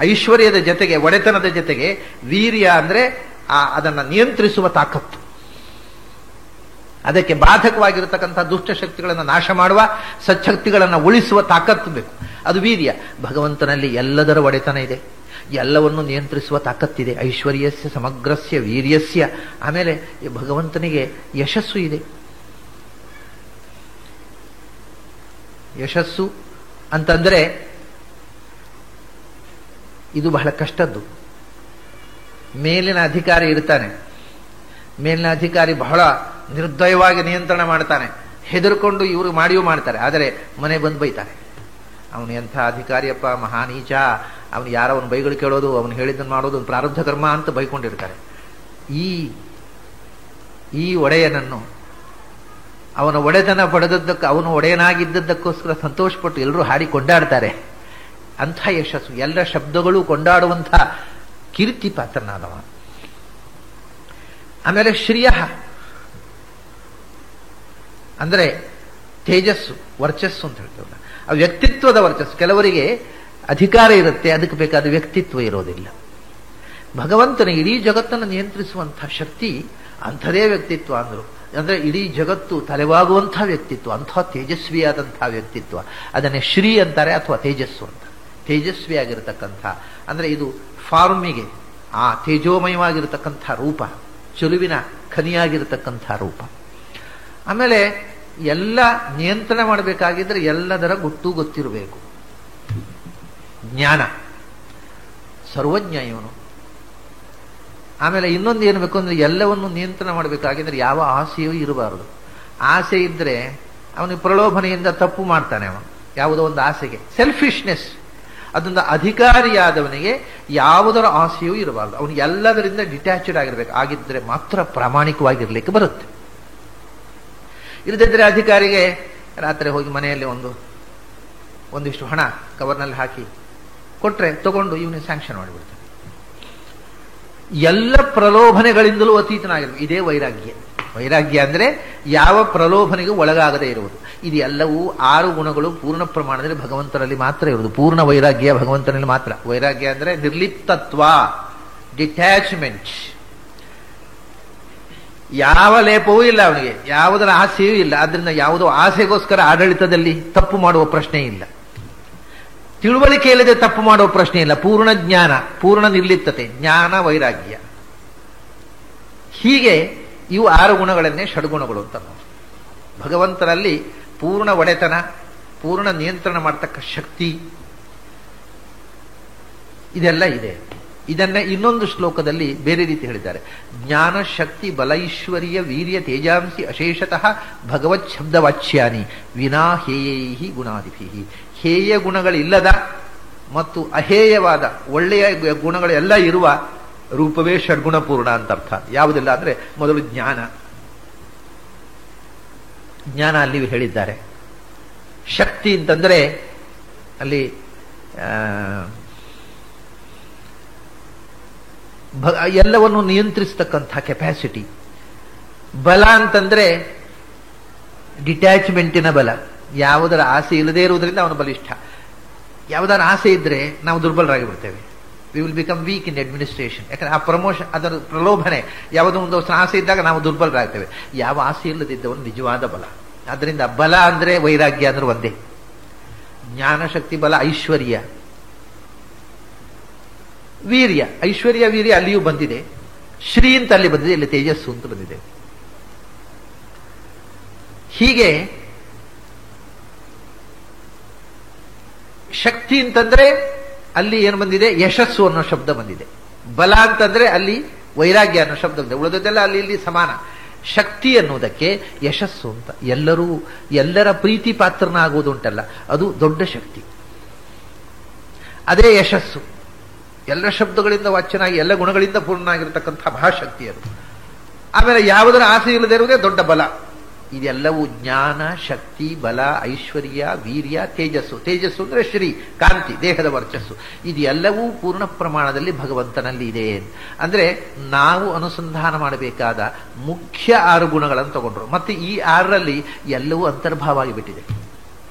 ಐಶ್ವರ್ಯದ ಜೊತೆಗೆ, ಒಡೆತನದ ಜೊತೆಗೆ ವೀರ್ಯ ಅಂದ್ರೆ ಅದನ್ನ ನಿಯಂತ್ರಿಸುವ ತಾಕತ್ತು. ಅದಕ್ಕೆ ಬಾಧಕವಾಗಿರತಕ್ಕಂಥ ದುಷ್ಟಶಕ್ತಿಗಳನ್ನು ನಾಶ ಮಾಡುವ, ಸಚ್ಛಕ್ತಿಗಳನ್ನು ಉಳಿಸುವ ತಾಕತ್ತು ಬೇಕು. ಅದು ವೀರ್ಯ. ಭಗವಂತನಲ್ಲಿ ಎಲ್ಲದರ ಒಡೆತನ ಇದೆ, ಎಲ್ಲವನ್ನು ನಿಯಂತ್ರಿಸುವ ತಾಕತ್ತಿದೆ. ಐಶ್ವರ್ಯಸ್ಯ ಸಮಗ್ರಸ್ಯ ವೀರ್ಯಸ್ಯ. ಆಮೇಲೆ ಭಗವಂತನಿಗೆ ಯಶಸ್ಸು ಇದೆ. ಯಶಸ್ಸು ಅಂತಂದ್ರೆ ಇದು ಬಹಳ ಕಷ್ಟದ್ದು. ಮೇಲಿನ ಅಧಿಕಾರಿ ಇರ್ತಾನೆ, ಮೇಲಿನ ಅಧಿಕಾರಿ ಬಹಳ ನಿರ್ದಯವಾಗಿ ನಿಯಂತ್ರಣ ಮಾಡ್ತಾನೆ, ಹೆದರ್ಕೊಂಡು ಇವರು ಮಾಡಿಯೂ ಮಾಡ್ತಾರೆ. ಆದರೆ ಮನೆ ಬಂದು ಬೈತಾರೆ, ಅವನು ಎಂಥ ಅಧಿಕಾರಿಯಪ್ಪ, ಮಹಾನೀಚ, ಅವನು ಯಾರವನು ಬೈಗಳು ಕೇಳೋದು, ಅವನು ಹೇಳಿದ್ದನ್ನು ಮಾಡೋದು ಒಂದು ಪ್ರಾರಬ್ಧ ಕರ್ಮ ಅಂತ ಬೈಕೊಂಡಿರ್ತಾರೆ. ಈ ಒಡೆಯನನ್ನು ಅವನ ಒಡೆತನ ಪಡೆದದ್ದಕ್ಕೆ ಅವನು ಒಡೆಯನಾಗಿದ್ದದ್ದಕ್ಕೋಸ್ಕರ ಸಂತೋಷಪಟ್ಟು ಎಲ್ಲರೂ ಹಾಡಿ ಕೊಂಡಾಡ್ತಾರೆ. ಅಂಥ ಯಶಸ್ಸು, ಎಲ್ಲ ಶಬ್ದಗಳು ಕೊಂಡಾಡುವಂಥ ಕೀರ್ತಿ ಪಾತ್ರನಾದವ. ಆಮೇಲೆ ಶ್ರಿಯ ಅಂದರೆ ತೇಜಸ್ಸು, ವರ್ಚಸ್ಸು ಅಂತ ಹೇಳ್ತೇವಲ್ಲ, ಆ ವ್ಯಕ್ತಿತ್ವದ ವರ್ಚಸ್ಸು. ಕೆಲವರಿಗೆ ಅಧಿಕಾರ ಇರುತ್ತೆ, ಅದಕ್ಕೆ ಬೇಕಾದ ವ್ಯಕ್ತಿತ್ವ ಇರೋದಿಲ್ಲ. ಭಗವಂತನ ಇಡೀ ಜಗತ್ತನ್ನು ನಿಯಂತ್ರಿಸುವಂಥ ಶಕ್ತಿ ಅಂಥದೇ ವ್ಯಕ್ತಿತ್ವ ಅಂದರು. ಅಂದರೆ ಇಡೀ ಜಗತ್ತು ತಲೆವಾಗುವಂಥ ವ್ಯಕ್ತಿತ್ವ, ಅಂಥ ತೇಜಸ್ವಿಯಾದಂಥ ವ್ಯಕ್ತಿತ್ವ. ಅದನ್ನೇ ಶ್ರೀ ಅಂತಾರೆ ಅಥವಾ ತೇಜಸ್ಸು ಅಂತ. ತೇಜಸ್ವಿಯಾಗಿರತಕ್ಕಂಥ ಅಂದರೆ ಇದು ಫಾರ್ಮಿಗೆ ಆ ತೇಜೋಮಯವಾಗಿರತಕ್ಕಂಥ ರೂಪ, ಚೆಲುವಿನ ಖನಿಯಾಗಿರತಕ್ಕಂಥ ರೂಪ. ಆಮೇಲೆ ಎಲ್ಲ ನಿಯಂತ್ರಣ ಮಾಡಬೇಕಾಗಿದ್ರೆ ಎಲ್ಲದರ ಗೊತ್ತಿರಬೇಕು. ಜ್ಞಾನ, ಸರ್ವಜ್ಞ ಇವನು. ಆಮೇಲೆ ಇನ್ನೊಂದು ಏನು ಬೇಕು ಅಂದ್ರೆ ಎಲ್ಲವನ್ನು ನಿಯಂತ್ರಣ ಮಾಡಬೇಕಾಗಿದ್ರೆ ಯಾವ ಆಸೆಯೂ ಇರಬಾರದು. ಆಸೆ ಇದ್ರೆ ಅವನಿಗೆ ಪ್ರಲೋಭನೆಯಿಂದ ತಪ್ಪು ಮಾಡ್ತಾನೆ. ಅವನು ಯಾವುದೋ ಒಂದು ಆಸೆಗೆ, ಸೆಲ್ಫಿಶ್ನೆಸ್, ಅದೊಂದು ಅಧಿಕಾರಿಯಾದವನಿಗೆ ಯಾವುದರ ಆಸೆಯೂ ಇರಬಾರದು. ಅವನು ಎಲ್ಲದರಿಂದ ಡಿಟ್ಯಾಚ್ಡ್ ಆಗಿರ್ಬೇಕು. ಆಗಿದ್ರೆ ಮಾತ್ರ ಪ್ರಾಮಾಣಿಕವಾಗಿರ್ಲಿಕ್ಕೆ ಬರುತ್ತೆ. ಇಲ್ಲದಿದ್ದರೆ ಅಧಿಕಾರಿಗೆ ರಾತ್ರಿ ಹೋಗಿ ಮನೆಯಲ್ಲಿ ಒಂದಿಷ್ಟು ಹಣ ಕವರ್ನಲ್ಲಿ ಹಾಕಿ ಕೊಟ್ರೆ ತಗೊಂಡು ಇವನಿಗೆ ಸ್ಯಾಂಕ್ಷನ್ ಮಾಡಿಬಿಡ್ತಾನೆ. ಎಲ್ಲ ಪ್ರಲೋಭನೆಗಳಿಂದಲೂ ಅತೀತನಾಗಿರ್ಬೇಕು. ಇದೇ ವೈರಾಗ್ಯ. ವೈರಾಗ್ಯ ಅಂದ್ರೆ ಯಾವ ಪ್ರಲೋಭನೆಗೂ ಒಳಗಾಗದೇ ಇರುವುದು. ಇದು ಎಲ್ಲವೂ 6 ಗುಣಗಳು ಪೂರ್ಣ ಪ್ರಮಾಣದಲ್ಲಿ ಭಗವಂತನಲ್ಲಿ ಮಾತ್ರ ಇರುವುದು. ಪೂರ್ಣ ವೈರಾಗ್ಯ ಭಗವಂತನಲ್ಲಿ ಮಾತ್ರ. ವೈರಾಗ್ಯ ಅಂದ್ರೆ ನಿರ್ಲಿಪ್ತತ್ವ, ಡಿಟ್ಯಾಚ್ಮೆಂಟ್. ಯಾವ ಲೇಪವೂ ಇಲ್ಲ ಅವನಿಗೆ, ಯಾವುದರ ಆಸೆಯೂ ಇಲ್ಲ. ಆದ್ರಿಂದ ಯಾವುದೋ ಆಸೆಗೋಸ್ಕರ ಆಡಳಿತದಲ್ಲಿ ತಪ್ಪು ಮಾಡುವ ಪ್ರಶ್ನೆ ಇಲ್ಲ. ತಿಳುವಳಿಕೆ ಇಲ್ಲದೆ ತಪ್ಪು ಮಾಡುವ ಪ್ರಶ್ನೆ ಇಲ್ಲ. ಪೂರ್ಣ ಜ್ಞಾನ, ಪೂರ್ಣ ನಿರ್ಲಿಪ್ತತೆ, ಜ್ಞಾನ, ವೈರಾಗ್ಯ. ಹೀಗೆ ಇವು 6 ಗುಣಗಳನ್ನೇ ಷಡ್ಗುಣಗಳು ಅಂತ. ಭಗವಂತನಲ್ಲಿ ಪೂರ್ಣ ಒಡೆತನ, ಪೂರ್ಣ ನಿಯಂತ್ರಣ ಮಾಡತಕ್ಕ ಶಕ್ತಿ, ಇದೆಲ್ಲ ಇದೆ. ಇದನ್ನ ಇನ್ನೊಂದು ಶ್ಲೋಕದಲ್ಲಿ ಬೇರೆ ರೀತಿ ಹೇಳಿದ್ದಾರೆ. ಜ್ಞಾನ, ಶಕ್ತಿ, ಬಲೈಶ್ವರ್ಯ, ವೀರ್ಯ, ತೇಜಾಂಸಿ ಅಶೇಷತಃ ಭಗವತ್ ಶಬ್ದವಾಚ್ಯಾನಿ ವಿನಾ ಹೇಯೈಹಿ ಗುಣಾದಿಭಿ. ಹೇಯ ಗುಣಗಳಿಲ್ಲದ ಮತ್ತು ಅಹೇಯವಾದ ಒಳ್ಳೆಯ ಗುಣಗಳೆಲ್ಲ ಇರುವ ರೂಪವೇ ಷಡ್ಗುಣಪೂರ್ಣ ಅಂತ ಅರ್ಥ. ಯಾವುದಿಲ್ಲ ಅಂದ್ರೆ ಮೊದಲು ಜ್ಞಾನ. ಜ್ಞಾನ ಅಲ್ಲಿ ಹೇಳಿದ್ದಾರೆ. ಶಕ್ತಿ ಅಂತಂದ್ರೆ ಅಲ್ಲಿ ಎಲ್ಲವನ್ನು ನಿಯಂತ್ರಿಸತಕ್ಕಂಥ ಕೆಪಾಸಿಟಿ. ಬಲ ಅಂತಂದ್ರೆ ಡಿಟ್ಯಾಚ್ಮೆಂಟಿನ ಬಲ. ಯಾವುದರ ಆಸೆ ಇಲ್ಲದೆ ಇರುವುದರಿಂದ ಅವನು ಬಲಿಷ್ಠ. ಯಾವುದರ ಆಸೆ ಇದ್ರೆ ನಾವು ದುರ್ಬಲರಾಗಿ ಬಿಡ್ತೇವೆ. We will become weak in administration. ಯಾಕಂದ್ರೆ ಆ ಪ್ರಮೋಷನ್, ಅದರ ಪ್ರಲೋಭನೆ, ಯಾವುದೋ ಒಂದು ಆಸೆ ಇದ್ದಾಗ ನಾವು ದುರ್ಬಲರಾಗ್ತೇವೆ. ಯಾವ ಆಸೆ ಇಲ್ಲದಿದ್ದವನು ನಿಜವಾದ ಬಲ. ಅದರಿಂದ ಬಲ ಅಂದ್ರೆ ವೈರಾಗ್ಯ ಅಂದ್ರೆ ಒಂದೇ. ಜ್ಞಾನ, ಶಕ್ತಿ, ಬಲ, ಐಶ್ವರ್ಯ, ವೀರ್ಯ. ಐಶ್ವರ್ಯ, ವೀರ್ಯ ಅಲ್ಲಿಯೂ ಬಂದಿದೆ. ಶ್ರೀ ಅಂತ ಅಲ್ಲಿ ಬಂದಿದೆ, ಇಲ್ಲಿ ತೇಜಸ್ಸು ಅಂತ ಬಂದಿದೆ. ಹೀಗೆ ಶಕ್ತಿ ಅಂತಂದ್ರೆ ಅಲ್ಲಿ ಏನು ಬಂದಿದೆ? ಯಶಸ್ಸು ಅನ್ನೋ ಶಬ್ದ ಬಂದಿದೆ. ಬಲ ಅಂತಂದ್ರೆ ಅಲ್ಲಿ ವೈರಾಗ್ಯ ಅನ್ನೋ ಶಬ್ದ ಬಂದಿದೆ. ಉಳಿದದ್ದೆಲ್ಲ ಅಲ್ಲಿ ಇಲ್ಲಿ ಸಮಾನ. ಶಕ್ತಿ ಅನ್ನೋದಕ್ಕೆ ಯಶಸ್ಸು ಅಂತ. ಎಲ್ಲರ ಪ್ರೀತಿ ಪಾತ್ರನಾಗುವುದುಂಟಲ್ಲ, ಅದು ದೊಡ್ಡ ಶಕ್ತಿ. ಅದೇ ಯಶಸ್ಸು. ಎಲ್ಲ ಶಬ್ದಗಳಿಂದ ವಾಚ್ಯನಾಗಿ ಎಲ್ಲ ಗುಣಗಳಿಂದ ಪೂರ್ಣನಾಗಿರತಕ್ಕಂಥ ಮಹಾಶಕ್ತಿ ಅದು. ಆಮೇಲೆ ಯಾವುದರ ಆಸೆ ಇಲ್ಲದೆ ಇರುವುದೇ ದೊಡ್ಡ ಬಲ. ಇದೆಲ್ಲವೂ ಜ್ಞಾನ, ಶಕ್ತಿ, ಬಲ, ಐಶ್ವರ್ಯ, ವೀರ್ಯ, ತೇಜಸ್ಸು. ತೇಜಸ್ಸು ಅಂದ್ರೆ ಶ್ರೀ, ಕಾಂತಿ, ದೇಹದ ವರ್ಚಸ್ಸು. ಇದೆಲ್ಲವೂ ಪೂರ್ಣ ಪ್ರಮಾಣದಲ್ಲಿ ಭಗವಂತನಲ್ಲಿ ಇದೆ. ಅಂದ್ರೆ ನಾವು ಅನುಸಂಧಾನ ಮಾಡಬೇಕಾದ ಮುಖ್ಯ 6 ಗುಣಗಳನ್ನು ತಗೊಂಡ್ರು. ಮತ್ತೆ ಈ 6ರಲ್ಲಿ ಎಲ್ಲವೂ ಅಂತರ್ಭಾವ ಆಗಿಬಿಟ್ಟಿದೆ.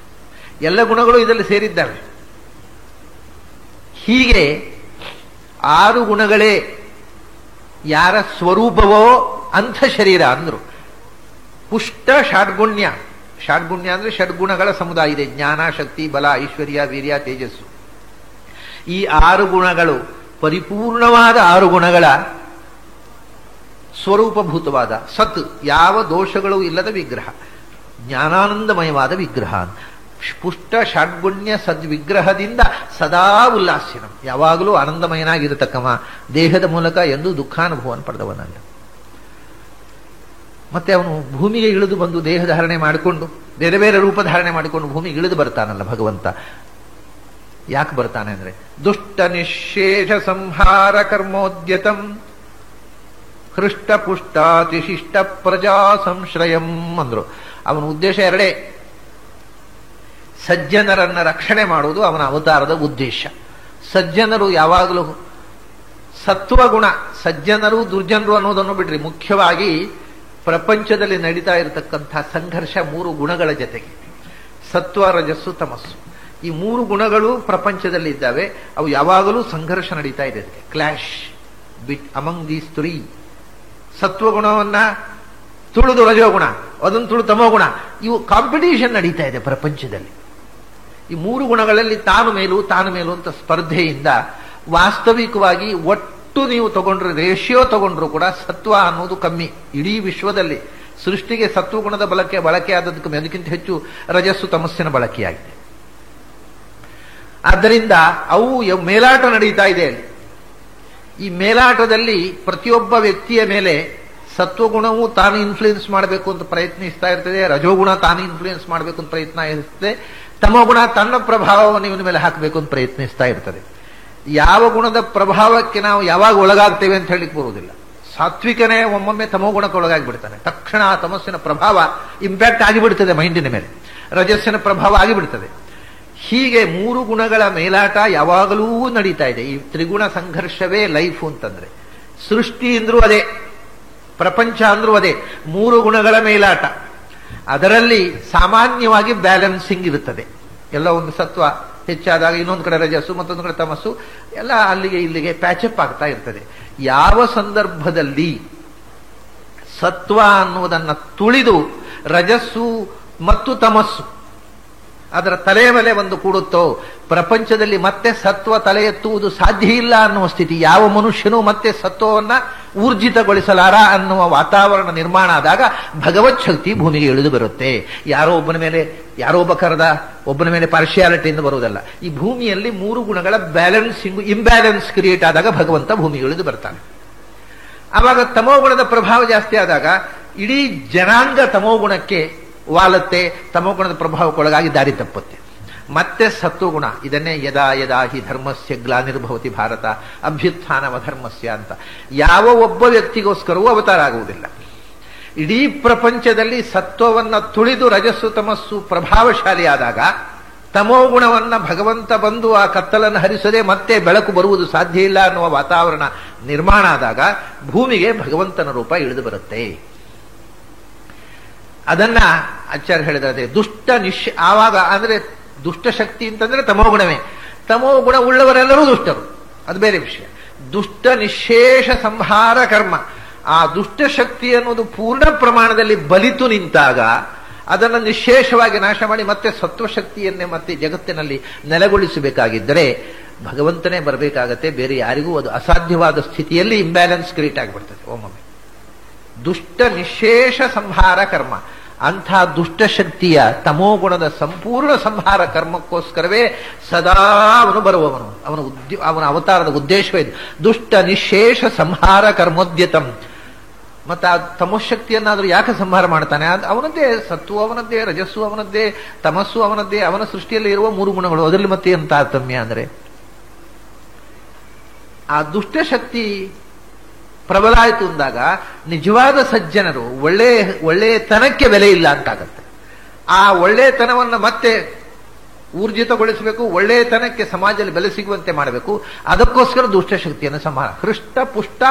ಎಲ್ಲ ಗುಣಗಳು ಇದರಲ್ಲಿ ಸೇರಿದ್ದಾವೆ. ಹೀಗೆ 6 ಗುಣಗಳೇ ಯಾರ ಸ್ವರೂಪವೋ ಅಂಥ ಶರೀರ ಅಂದ್ರು. ಪುಷ್ಟ ಷಡ್ಗುಣ್ಯ. ಷಡ್ಗುಣ್ಯ ಅಂದ್ರೆ ಷಡ್ಗುಣಗಳ ಸಮುದಾಯ ಇದೆ. ಜ್ಞಾನ, ಶಕ್ತಿ, ಬಲ, ಐಶ್ವರ್ಯ, ವೀರ್ಯ, ತೇಜಸ್ಸು. ಈ 6 ಗುಣಗಳು ಪರಿಪೂರ್ಣವಾದ 6 ಗುಣಗಳ ಸ್ವರೂಪಭೂತವಾದ ಸತ್, ಯಾವ ದೋಷಗಳು ಇಲ್ಲದ ವಿಗ್ರಹ, ಜ್ಞಾನಾನಂದಮಯವಾದ ವಿಗ್ರಹ. ಪುಷ್ಟ ಷಡ್ಗುಣ್ಯ ಸದ್ವಿಗ್ರಹದಿಂದ ಸದಾ ಉಲ್ಲಾಸ್ಯನ, ಯಾವಾಗಲೂ ಆನಂದಮಯನಾಗಿರತಕ್ಕವ, ದೇಹದ ಮೂಲಕ ಎಂದು ದುಃಖಾನುಭವವನ್ನು ಪಡೆದವನಲ್ಲ. ಮತ್ತೆ ಅವನು ಭೂಮಿಗೆ ಇಳಿದು ಬಂದು ದೇಹ ಧಾರಣೆ ಮಾಡಿಕೊಂಡು ಬೇರೆ ಬೇರೆ ರೂಪ ಧಾರಣೆ ಮಾಡಿಕೊಂಡು ಭೂಮಿಗೆ ಇಳಿದು ಬರ್ತಾನಲ್ಲ ಭಗವಂತ. ಯಾಕೆ ಬರ್ತಾನೆ ಅಂದ್ರೆ ದುಷ್ಟ ನಿಶೇಷ ಸಂಹಾರ ಕರ್ಮೋದ್ಯತಂ ಹೃಷ್ಟ ಪುಷ್ಟಾತಿಶಿಷ್ಟ ಪ್ರಜಾ ಸಂಶ್ರಯಂ ಅಂದ್ರು. ಅವನ ಉದ್ದೇಶ ಎರಡೇ. ಸಜ್ಜನರನ್ನ ರಕ್ಷಣೆ ಮಾಡುವುದು ಅವನ ಅವತಾರದ ಉದ್ದೇಶ. ಸಜ್ಜನರು ಯಾವಾಗಲೂ ಸತ್ವಗುಣ, ಸಜ್ಜನರು ದುರ್ಜನರು ಅನ್ನೋದನ್ನು ಬಿಡ್ರಿ, ಮುಖ್ಯವಾಗಿ ಪ್ರಪಂಚದಲ್ಲಿ ನಡೀತಾ ಇರತಕ್ಕಂಥ ಸಂಘರ್ಷ ಮೂರು ಗುಣಗಳ ಜೊತೆಗೆ, ಸತ್ವ ರಜಸ್ಸು ತಮಸ್ಸು, ಈ ಮೂರು ಗುಣಗಳು ಪ್ರಪಂಚದಲ್ಲಿ ಇದ್ದಾವೆ. ಅವು ಯಾವಾಗಲೂ ಸಂಘರ್ಷ ನಡೀತಾ ಇದೆ, clash bit among these three. ಸತ್ವಗುಣವನ್ನ ತುಳಿದು ರಜೋಗುಣ, ಅದನ್ನು ತುಳು ತಮೋಗುಣ, ಇವು ಕಾಂಪಿಟೀಷನ್ ನಡೀತಾ ಇದೆ ಪ್ರಪಂಚದಲ್ಲಿ. ಈ ಮೂರು ಗುಣಗಳಲ್ಲಿ ತಾನು ಮೇಲು ಅಂತ ಸ್ಪರ್ಧೆಯಿಂದ ವಾಸ್ತವಿಕವಾಗಿ ಒಟ್ಟು ನೀವು ತಗೊಂಡ್ರೆ, ರೇಷಿಯೋ ತಗೊಂಡ್ರು ಕೂಡ ಸತ್ವ ಅನ್ನೋದು ಕಮ್ಮಿ. ಇಡೀ ವಿಶ್ವದಲ್ಲಿ ಸೃಷ್ಟಿಗೆ ಸತ್ವಗುಣದ ಬಳಕೆ ಆದದಕ್ಕೆ ಅದಕ್ಕಿಂತ ಹೆಚ್ಚು ರಜಸ್ಸು ತಮಸ್ಸಿನ ಬಳಕೆಯಾಗಿದೆ. ಆದ್ದರಿಂದ ಅವು ಮೇಲಾಟ ನಡೀತಾ ಇದೆ. ಈ ಮೇಲಾಟದಲ್ಲಿ ಪ್ರತಿಯೊಬ್ಬ ವ್ಯಕ್ತಿಯ ಮೇಲೆ ಸತ್ವಗುಣವು ತಾನು ಇನ್ಫ್ಲೂಯೆನ್ಸ್ ಮಾಡಬೇಕು ಅಂತ ಪ್ರಯತ್ನಿಸ್ತಾ ಇರ್ತದೆ, ರಜೋಗುಣ ತಾನು ಇನ್ಫ್ಲೂಯೆನ್ಸ್ ಮಾಡಬೇಕು ಅಂತ ಪ್ರಯತ್ನ ಇರ್ತದೆ, ತಮೋಗುಣ ತನ್ನ ಪ್ರಭಾವವನ್ನು ಇವನ ಮೇಲೆ ಹಾಕಬೇಕು ಅಂತ ಪ್ರಯತ್ನಿಸ್ತಾ ಇರ್ತದೆ. ಯಾವ ಗುಣದ ಪ್ರಭಾವಕ್ಕೆ ನಾವು ಯಾವಾಗ ಒಳಗಾಗ್ತೇವೆ ಅಂತ ಹೇಳಿಕ್ ಬರುವುದಿಲ್ಲ. ಸಾತ್ವಿಕನೇ ಒಮ್ಮೊಮ್ಮೆ ತಮೋಗುಣಕ್ಕೆ ಒಳಗಾಗಿಬಿಡ್ತಾನೆ, ತಕ್ಷಣ ಆ ತಮಸ್ಸಿನ ಪ್ರಭಾವ ಇಂಪ್ಯಾಕ್ಟ್ ಆಗಿಬಿಡ್ತದೆ ಮೈಂಡಿನ ಮೇಲೆ, ರಜಸ್ಸಿನ ಪ್ರಭಾವ ಆಗಿಬಿಡ್ತದೆ. ಹೀಗೆ ಮೂರು ಗುಣಗಳ ಮೇಲಾಟ ಯಾವಾಗಲೂ ನಡೀತಾ ಇದೆ. ಈ ತ್ರಿಗುಣ ಸಂಘರ್ಷವೇ ಲೈಫ್ ಅಂತಂದ್ರೆ, ಸೃಷ್ಟಿ ಅಂದ್ರೂ ಅದೇ, ಪ್ರಪಂಚ ಅಂದ್ರೂ ಅದೇ, ಮೂರು ಗುಣಗಳ ಮೇಲಾಟ. ಅದರಲ್ಲಿ ಸಾಮಾನ್ಯವಾಗಿ ಬ್ಯಾಲೆನ್ಸಿಂಗ್ ಇರುತ್ತದೆ. ಎಲ್ಲ ಒಂದು ಸತ್ವ ಹೆಚ್ಚಾದಾಗ ಇನ್ನೊಂದು ಕಡೆ ರಜಸ್ಸು, ಮತ್ತೊಂದು ಕಡೆ ತಮಸ್ಸು, ಎಲ್ಲ ಅಲ್ಲಿಗೆ ಇಲ್ಲಿಗೆ ಪ್ಯಾಚಪ್ ಆಗ್ತಾ ಇರ್ತದೆ. ಯಾವ ಸಂದರ್ಭದಲ್ಲಿ ಸತ್ವ ಅನ್ನುವುದನ್ನು ತುಳಿದು ರಜಸ್ಸು ಮತ್ತು ತಮಸ್ಸು ಅದರ ತಲೆಯ ಮೇಲೆ ಒಂದು ಕೂಡುತ್ತೋ, ಪ್ರಪಂಚದಲ್ಲಿ ಮತ್ತೆ ಸತ್ವ ತಲೆ ಎತ್ತುವುದು ಸಾಧ್ಯ ಇಲ್ಲ ಅನ್ನುವ ಸ್ಥಿತಿ, ಯಾವ ಮನುಷ್ಯನೂ ಮತ್ತೆ ಸತ್ವವನ್ನ ಊರ್ಜಿತಗೊಳಿಸಲಾರ ಅನ್ನುವ ವಾತಾವರಣ ನಿರ್ಮಾಣ ಆದಾಗ ಭಗವತ್ ಶಕ್ತಿ ಭೂಮಿಗೆ ಇಳಿದು ಬರುತ್ತೆ. ಯಾರೋ ಒಬ್ಬ ಕರೆದ ಒಬ್ಬನ ಮೇಲೆ ಪಾರ್ಶಿಯಾಲಿಟಿಯಿಂದ ಬರುವುದಲ್ಲ. ಈ ಭೂಮಿಯಲ್ಲಿ ಮೂರು ಗುಣಗಳ ಬ್ಯಾಲೆನ್ಸಿಂಗ್, ಇಂಬ್ಯಾಲೆನ್ಸ್ ಕ್ರಿಯೇಟ್ ಆದಾಗ ಭಗವಂತ ಭೂಮಿಗೆ ಇಳಿದು ಬರ್ತಾನೆ. ಆವಾಗ ತಮೋಗುಣದ ಪ್ರಭಾವ ಜಾಸ್ತಿ ಆದಾಗ ಇಡೀ ಜನಾಂಗ ತಮೋಗುಣಕ್ಕೆ ವಾಲತ್ತೆ, ತಮೋಗುಣದ ಪ್ರಭಾವಕ್ಕೊಳಗಾಗಿ ದಾರಿ ತಪ್ಪುತ್ತೆ. ಮತ್ತೆ ಸತ್ವಗುಣ, ಇದನ್ನೇ ಯದಾ ಯದಾ ಹಿ ಧರ್ಮಸ್ಯ ಗ್ಲಾನಿರ್ಭವತಿ ಭಾರತ ಅಭ್ಯುತ್ಥಾನವ ಧರ್ಮಸ್ಯ ಅಂತ ಯಾವ ಒಬ್ಬ ವ್ಯಕ್ತಿಗೋಸ್ಕರವೂ ಅವತಾರ ಆಗುವುದಿಲ್ಲ. ಇಡೀ ಪ್ರಪಂಚದಲ್ಲಿ ಸತ್ವವನ್ನ ತುಳಿದು ರಜಸ್ಸು ತಮಸ್ಸು ಪ್ರಭಾವಶಾಲಿಯಾದಾಗ ತಮೋಗುಣವನ್ನ ಭಗವಂತ ಬಂದು ಆ ಕತ್ತಲನ್ನು ಹರಿಸದೆ ಮತ್ತೆ ಬೆಳಕು ಬರುವುದು ಸಾಧ್ಯ ಇಲ್ಲ ಅನ್ನುವ ವಾತಾವರಣ ನಿರ್ಮಾಣ ಆದಾಗ ಭೂಮಿಗೆ ಭಗವಂತನ ರೂಪ ಇಳಿದು ಬರುತ್ತೆ. ಅದನ್ನ ಆಚಾರ್ಯ ಹೇಳಿದ್ರೆ ದುಷ್ಟ ಆವಾಗ ಅಂದ್ರೆ ದುಷ್ಟ ಶಕ್ತಿ ಅಂತಂದ್ರೆ ತಮೋಗುಣವೇ. ತಮೋಗುಣ ಉಳ್ಳವರೆಲ್ಲರೂ ದುಷ್ಟರು, ಅದು ಬೇರೆ ವಿಷಯ. ದುಷ್ಟ ನಿಶೇಷ ಸಂಹಾರ ಕರ್ಮ, ಆ ದುಷ್ಟ ಶಕ್ತಿ ಅನ್ನೋದು ಪೂರ್ಣ ಪ್ರಮಾಣದಲ್ಲಿ ಬಲಿತು ನಿಂತಾಗ ಅದನ್ನು ನಿಶೇಷವಾಗಿ ನಾಶ ಮಾಡಿ ಮತ್ತೆ ಸತ್ವಶಕ್ತಿಯನ್ನೇ ಮತ್ತೆ ಜಗತ್ತಿನಲ್ಲಿ ನೆಲೆಗೊಳಿಸಬೇಕಾಗಿದ್ದರೆ ಭಗವಂತನೇ ಬರಬೇಕಾಗತ್ತೆ, ಬೇರೆ ಯಾರಿಗೂ ಅದು ಅಸಾಧ್ಯವಾದ ಸ್ಥಿತಿಯಲ್ಲಿ ಇಂಬ್ಯಾಲೆನ್ಸ್ ಕ್ರಿಯೇಟ್ ಆಗಿಬಿಡ್ತದೆ ಒಮ್ಮೊಮ್ಮೆ. ದುಷ್ಟ ನಿಶೇಷ ಸಂಹಾರ ಕರ್ಮ, ಅಂಥ ದುಷ್ಟಶಕ್ತಿಯ ತಮೋಗುಣದ ಸಂಪೂರ್ಣ ಸಂಹಾರ ಕರ್ಮಕ್ಕೋಸ್ಕರವೇ ಸದಾ ಅವನು ಬರುವವನು. ಅವನ ಅವತಾರದ ಉದ್ದೇಶವೇ ಇದು, ದುಷ್ಟ ನಿಶೇಷ ಸಂಹಾರ ಕರ್ಮೋದ್ಯತಂ. ಮತ್ತೆ ಆ ತಮೋಶಕ್ತಿಯನ್ನಾದರೂ ಯಾಕೆ ಸಂಹಾರ ಮಾಡ್ತಾನೆ? ಅವನದ್ದೇ ಸತ್ವ, ಅವನದ್ದೇ ರಜಸ್ಸು, ಅವನದ್ದೇ ತಮಸ್ಸು, ಅವನದ್ದೇ, ಅವನ ಸೃಷ್ಟಿಯಲ್ಲಿ ಇರುವ ಮೂರು ಗುಣಗಳು, ಅದರಲ್ಲಿ ಮತ್ತೆ ಏನು ತಾರತಮ್ಯ ಅಂದರೆ ಆ ದುಷ್ಟಶಕ್ತಿ ಪ್ರಬಲ ಆಯಿತು ಅಂದಾಗ ನಿಜವಾದ ಸಜ್ಜನರು ಒಳ್ಳೆಯತನಕ್ಕೆ ಬೆಲೆ ಇಲ್ಲ ಅಂತಾಗತ್ತೆ. ಆ ಒಳ್ಳೆಯತನವನ್ನು ಮತ್ತೆ ಊರ್ಜಿತಗೊಳಿಸಬೇಕು, ಒಳ್ಳೆಯತನಕ್ಕೆ ಸಮಾಜದಲ್ಲಿ ಬೆಲೆ ಸಿಗುವಂತೆ ಮಾಡಬೇಕು. ಅದಕ್ಕೋಸ್ಕರ ದುಷ್ಟಶಕ್ತಿಯನ್ನು ಸಂಹಾರ. ಹೃಷ್ಟ ಪುಷ್ಟ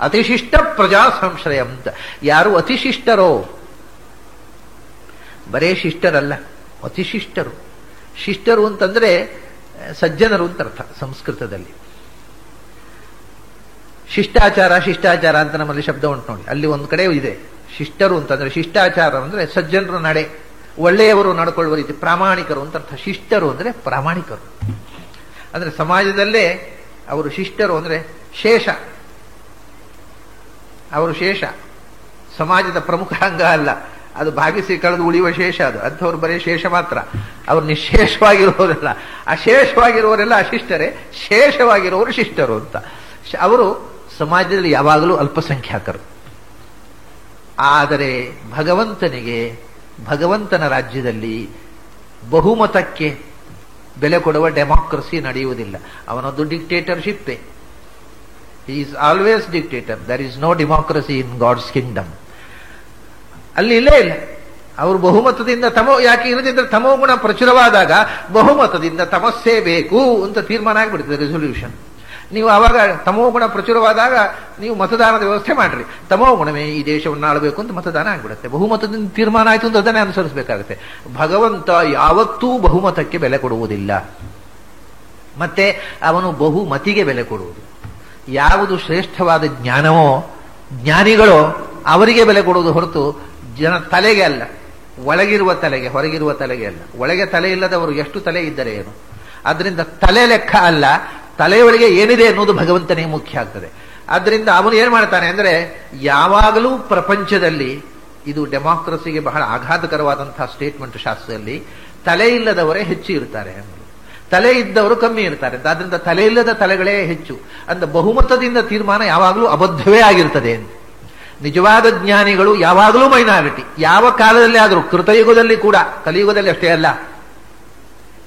ಅತಿಶಿಷ್ಟ ಪ್ರಜಾ ಸಂಶ್ರಯ ಅಂತ. ಯಾರು ಅತಿಶಿಷ್ಟರೋ, ಬರೇ ಶಿಷ್ಟರಲ್ಲ, ಅತಿಶಿಷ್ಟರು. ಶಿಷ್ಟರು ಅಂತಂದ್ರೆ ಸಜ್ಜನರು ಅಂತ ಅರ್ಥ ಸಂಸ್ಕೃತದಲ್ಲಿ. ಶಿಷ್ಟಾಚಾರ ಶಿಷ್ಟಾಚಾರ ಅಂತ ನಮ್ಮಲ್ಲಿ ಶಬ್ದ ಉಂಟು ನೋಡಿ, ಅಲ್ಲಿ ಒಂದು ಕಡೆ ಇದೆ. ಶಿಷ್ಟರು ಅಂತಂದ್ರೆ ಶಿಷ್ಟಾಚಾರ ಅಂದ್ರೆ ಸಜ್ಜನರು ನಡೆ, ಒಳ್ಳೆಯವರು ನಡ್ಕೊಳ್ಳುವ ರೀತಿ, ಪ್ರಾಮಾಣಿಕರು ಅಂತ ಅರ್ಥ. ಶಿಷ್ಟರು ಅಂದ್ರೆ ಪ್ರಾಮಾಣಿಕರು ಅಂದ್ರೆ ಸಮಾಜದಲ್ಲೇ ಅವರು ಶಿಷ್ಟರು ಅಂದ್ರೆ ಶೇಷ, ಅವರು ಶೇಷ, ಸಮಾಜದ ಪ್ರಮುಖ ಅಂಗ ಅಲ್ಲ, ಅದು ಭಾಗಿಸಿ ಕಳೆದು ಉಳಿಯುವ ಶೇಷ. ಅದು ಅಂಥವ್ರು ಬರೀ ಶೇಷ ಮಾತ್ರ, ಅವರು ನಿಶೇಷವಾಗಿರುವವರೆಲ್ಲ. ಅಶೇಷವಾಗಿರುವವರೆಲ್ಲ ಅಶಿಷ್ಟರೇ, ಶೇಷವಾಗಿರುವವರು ಶಿಷ್ಟರು ಅಂತ. ಅವರು ಸಮಾಜದಲ್ಲಿ ಯಾವಾಗಲೂ ಅಲ್ಪಸಂಖ್ಯಾತರು. ಆದರೆ ಭಗವಂತನ ರಾಜ್ಯದಲ್ಲಿ ಬಹುಮತಕ್ಕೆ ಬೆಲೆ ಕೊಡುವ ಡೆಮಾಕ್ರಸಿ ನಡೆಯುವುದಿಲ್ಲ. ಅವನದ್ದು ಡಿಕ್ಟೇಟರ್ಶಿಪ್ಪೇ. He is always dictator. There is no democracy in God's kingdom. ಅಲ್ಲಿ ಇಲ್ಲೇ ಇಲ್ಲ. ಅವರು ಬಹುಮತದಿಂದ ಯಾಕೆ ಇಲ್ಲದಿದ್ರೆ ತಮೋ ಗುಣ ಪ್ರಚುರವಾದಾಗ ಬಹುಮತದಿಂದ ತಮಸ್ಸೇ ಬೇಕು ಅಂತ ತೀರ್ಮಾನ ಆಗಿಬಿಡ್ತದೆ, ರೆಸೊಲ್ಯೂಷನ್. ನೀವು ಆವಾಗ ತಮೋ ಗುಣ ಪ್ರಚುರವಾದಾಗ ನೀವು ಮತದಾನದ ವ್ಯವಸ್ಥೆ ಮಾಡ್ರಿ, ತಮೋ ಗುಣವೇ ಈ ದೇಶವನ್ನು ಆಳಬೇಕು ಅಂತ ಮತದಾನ ಆಗಿಬಿಡುತ್ತೆ. ಬಹುಮತದಿಂದ ತೀರ್ಮಾನ ಆಯಿತು ಅಂತ ಅದನ್ನೇ ಅನುಸರಿಸಬೇಕಾಗುತ್ತೆ. ಭಗವಂತ ಯಾವತ್ತೂ ಬಹುಮತಕ್ಕೆ ಬೆಲೆ ಕೊಡುವುದಿಲ್ಲ, ಮತ್ತೆ ಅವನು ಬಹುಮತಿಗೆ ಬೆಲೆ ಕೊಡುವುದು. ಯಾವುದು ಶ್ರೇಷ್ಠವಾದ ಜ್ಞಾನವೋ ಜ್ಞಾನಿಗಳೋ ಅವರಿಗೆ ಬೆಲೆ ಕೊಡುವುದು ಹೊರತು ಜನ ತಲೆಗೆ ಅಲ್ಲ. ಒಳಗಿರುವ ತಲೆಗೆ, ಹೊರಗಿರುವ ತಲೆಗೆ ಅಲ್ಲ. ಒಳಗೆ ತಲೆ ಇಲ್ಲದವರು ಎಷ್ಟು ತಲೆ ಇದ್ದರೆ ಏನು. ಆದ್ರಿಂದ ತಲೆ ಲೆಕ್ಕ ಅಲ್ಲ, ತಲೆಯೊಳಗೆ ಏನಿದೆ ಅನ್ನೋದು ಭಗವಂತನಿಗೆ ಮುಖ್ಯ ಆಗ್ತದೆ. ಆದ್ರಿಂದ ಅವನು ಏನ್ ಮಾಡ್ತಾನೆ ಅಂದ್ರೆ, ಯಾವಾಗಲೂ ಪ್ರಪಂಚದಲ್ಲಿ ಇದು ಡೆಮಾಕ್ರಸಿಗೆ ಬಹಳ ಆಘಾತಕರವಾದಂತಹ ಸ್ಟೇಟ್ಮೆಂಟ್ ಶಾಸ್ತ್ರದಲ್ಲಿ, ತಲೆ ಇಲ್ಲದವರೇ ಹೆಚ್ಚು ಇರ್ತಾರೆ, ತಲೆ ಇದ್ದವರು ಕಮ್ಮಿ ಇರ್ತಾರೆ ಅಂತ. ಆದ್ರಿಂದ ತಲೆ ಇಲ್ಲದ ತಲೆಗಳೇ ಹೆಚ್ಚು ಅಂತ. ಬಹುಮತದಿಂದ ತೀರ್ಮಾನ ಯಾವಾಗಲೂ ಅಬದ್ಧವೇ ಆಗಿರ್ತದೆ ಅಂತ. ನಿಜವಾದ ಜ್ಞಾನಿಗಳು ಯಾವಾಗಲೂ ಮೈನಾರಿಟಿ, ಯಾವ ಕಾಲದಲ್ಲಿ ಆದರೂ. ಕೃತಯುಗದಲ್ಲಿ ಕೂಡ, ಕಲಿಯುಗದಲ್ಲಿ ಅಷ್ಟೇ ಅಲ್ಲ,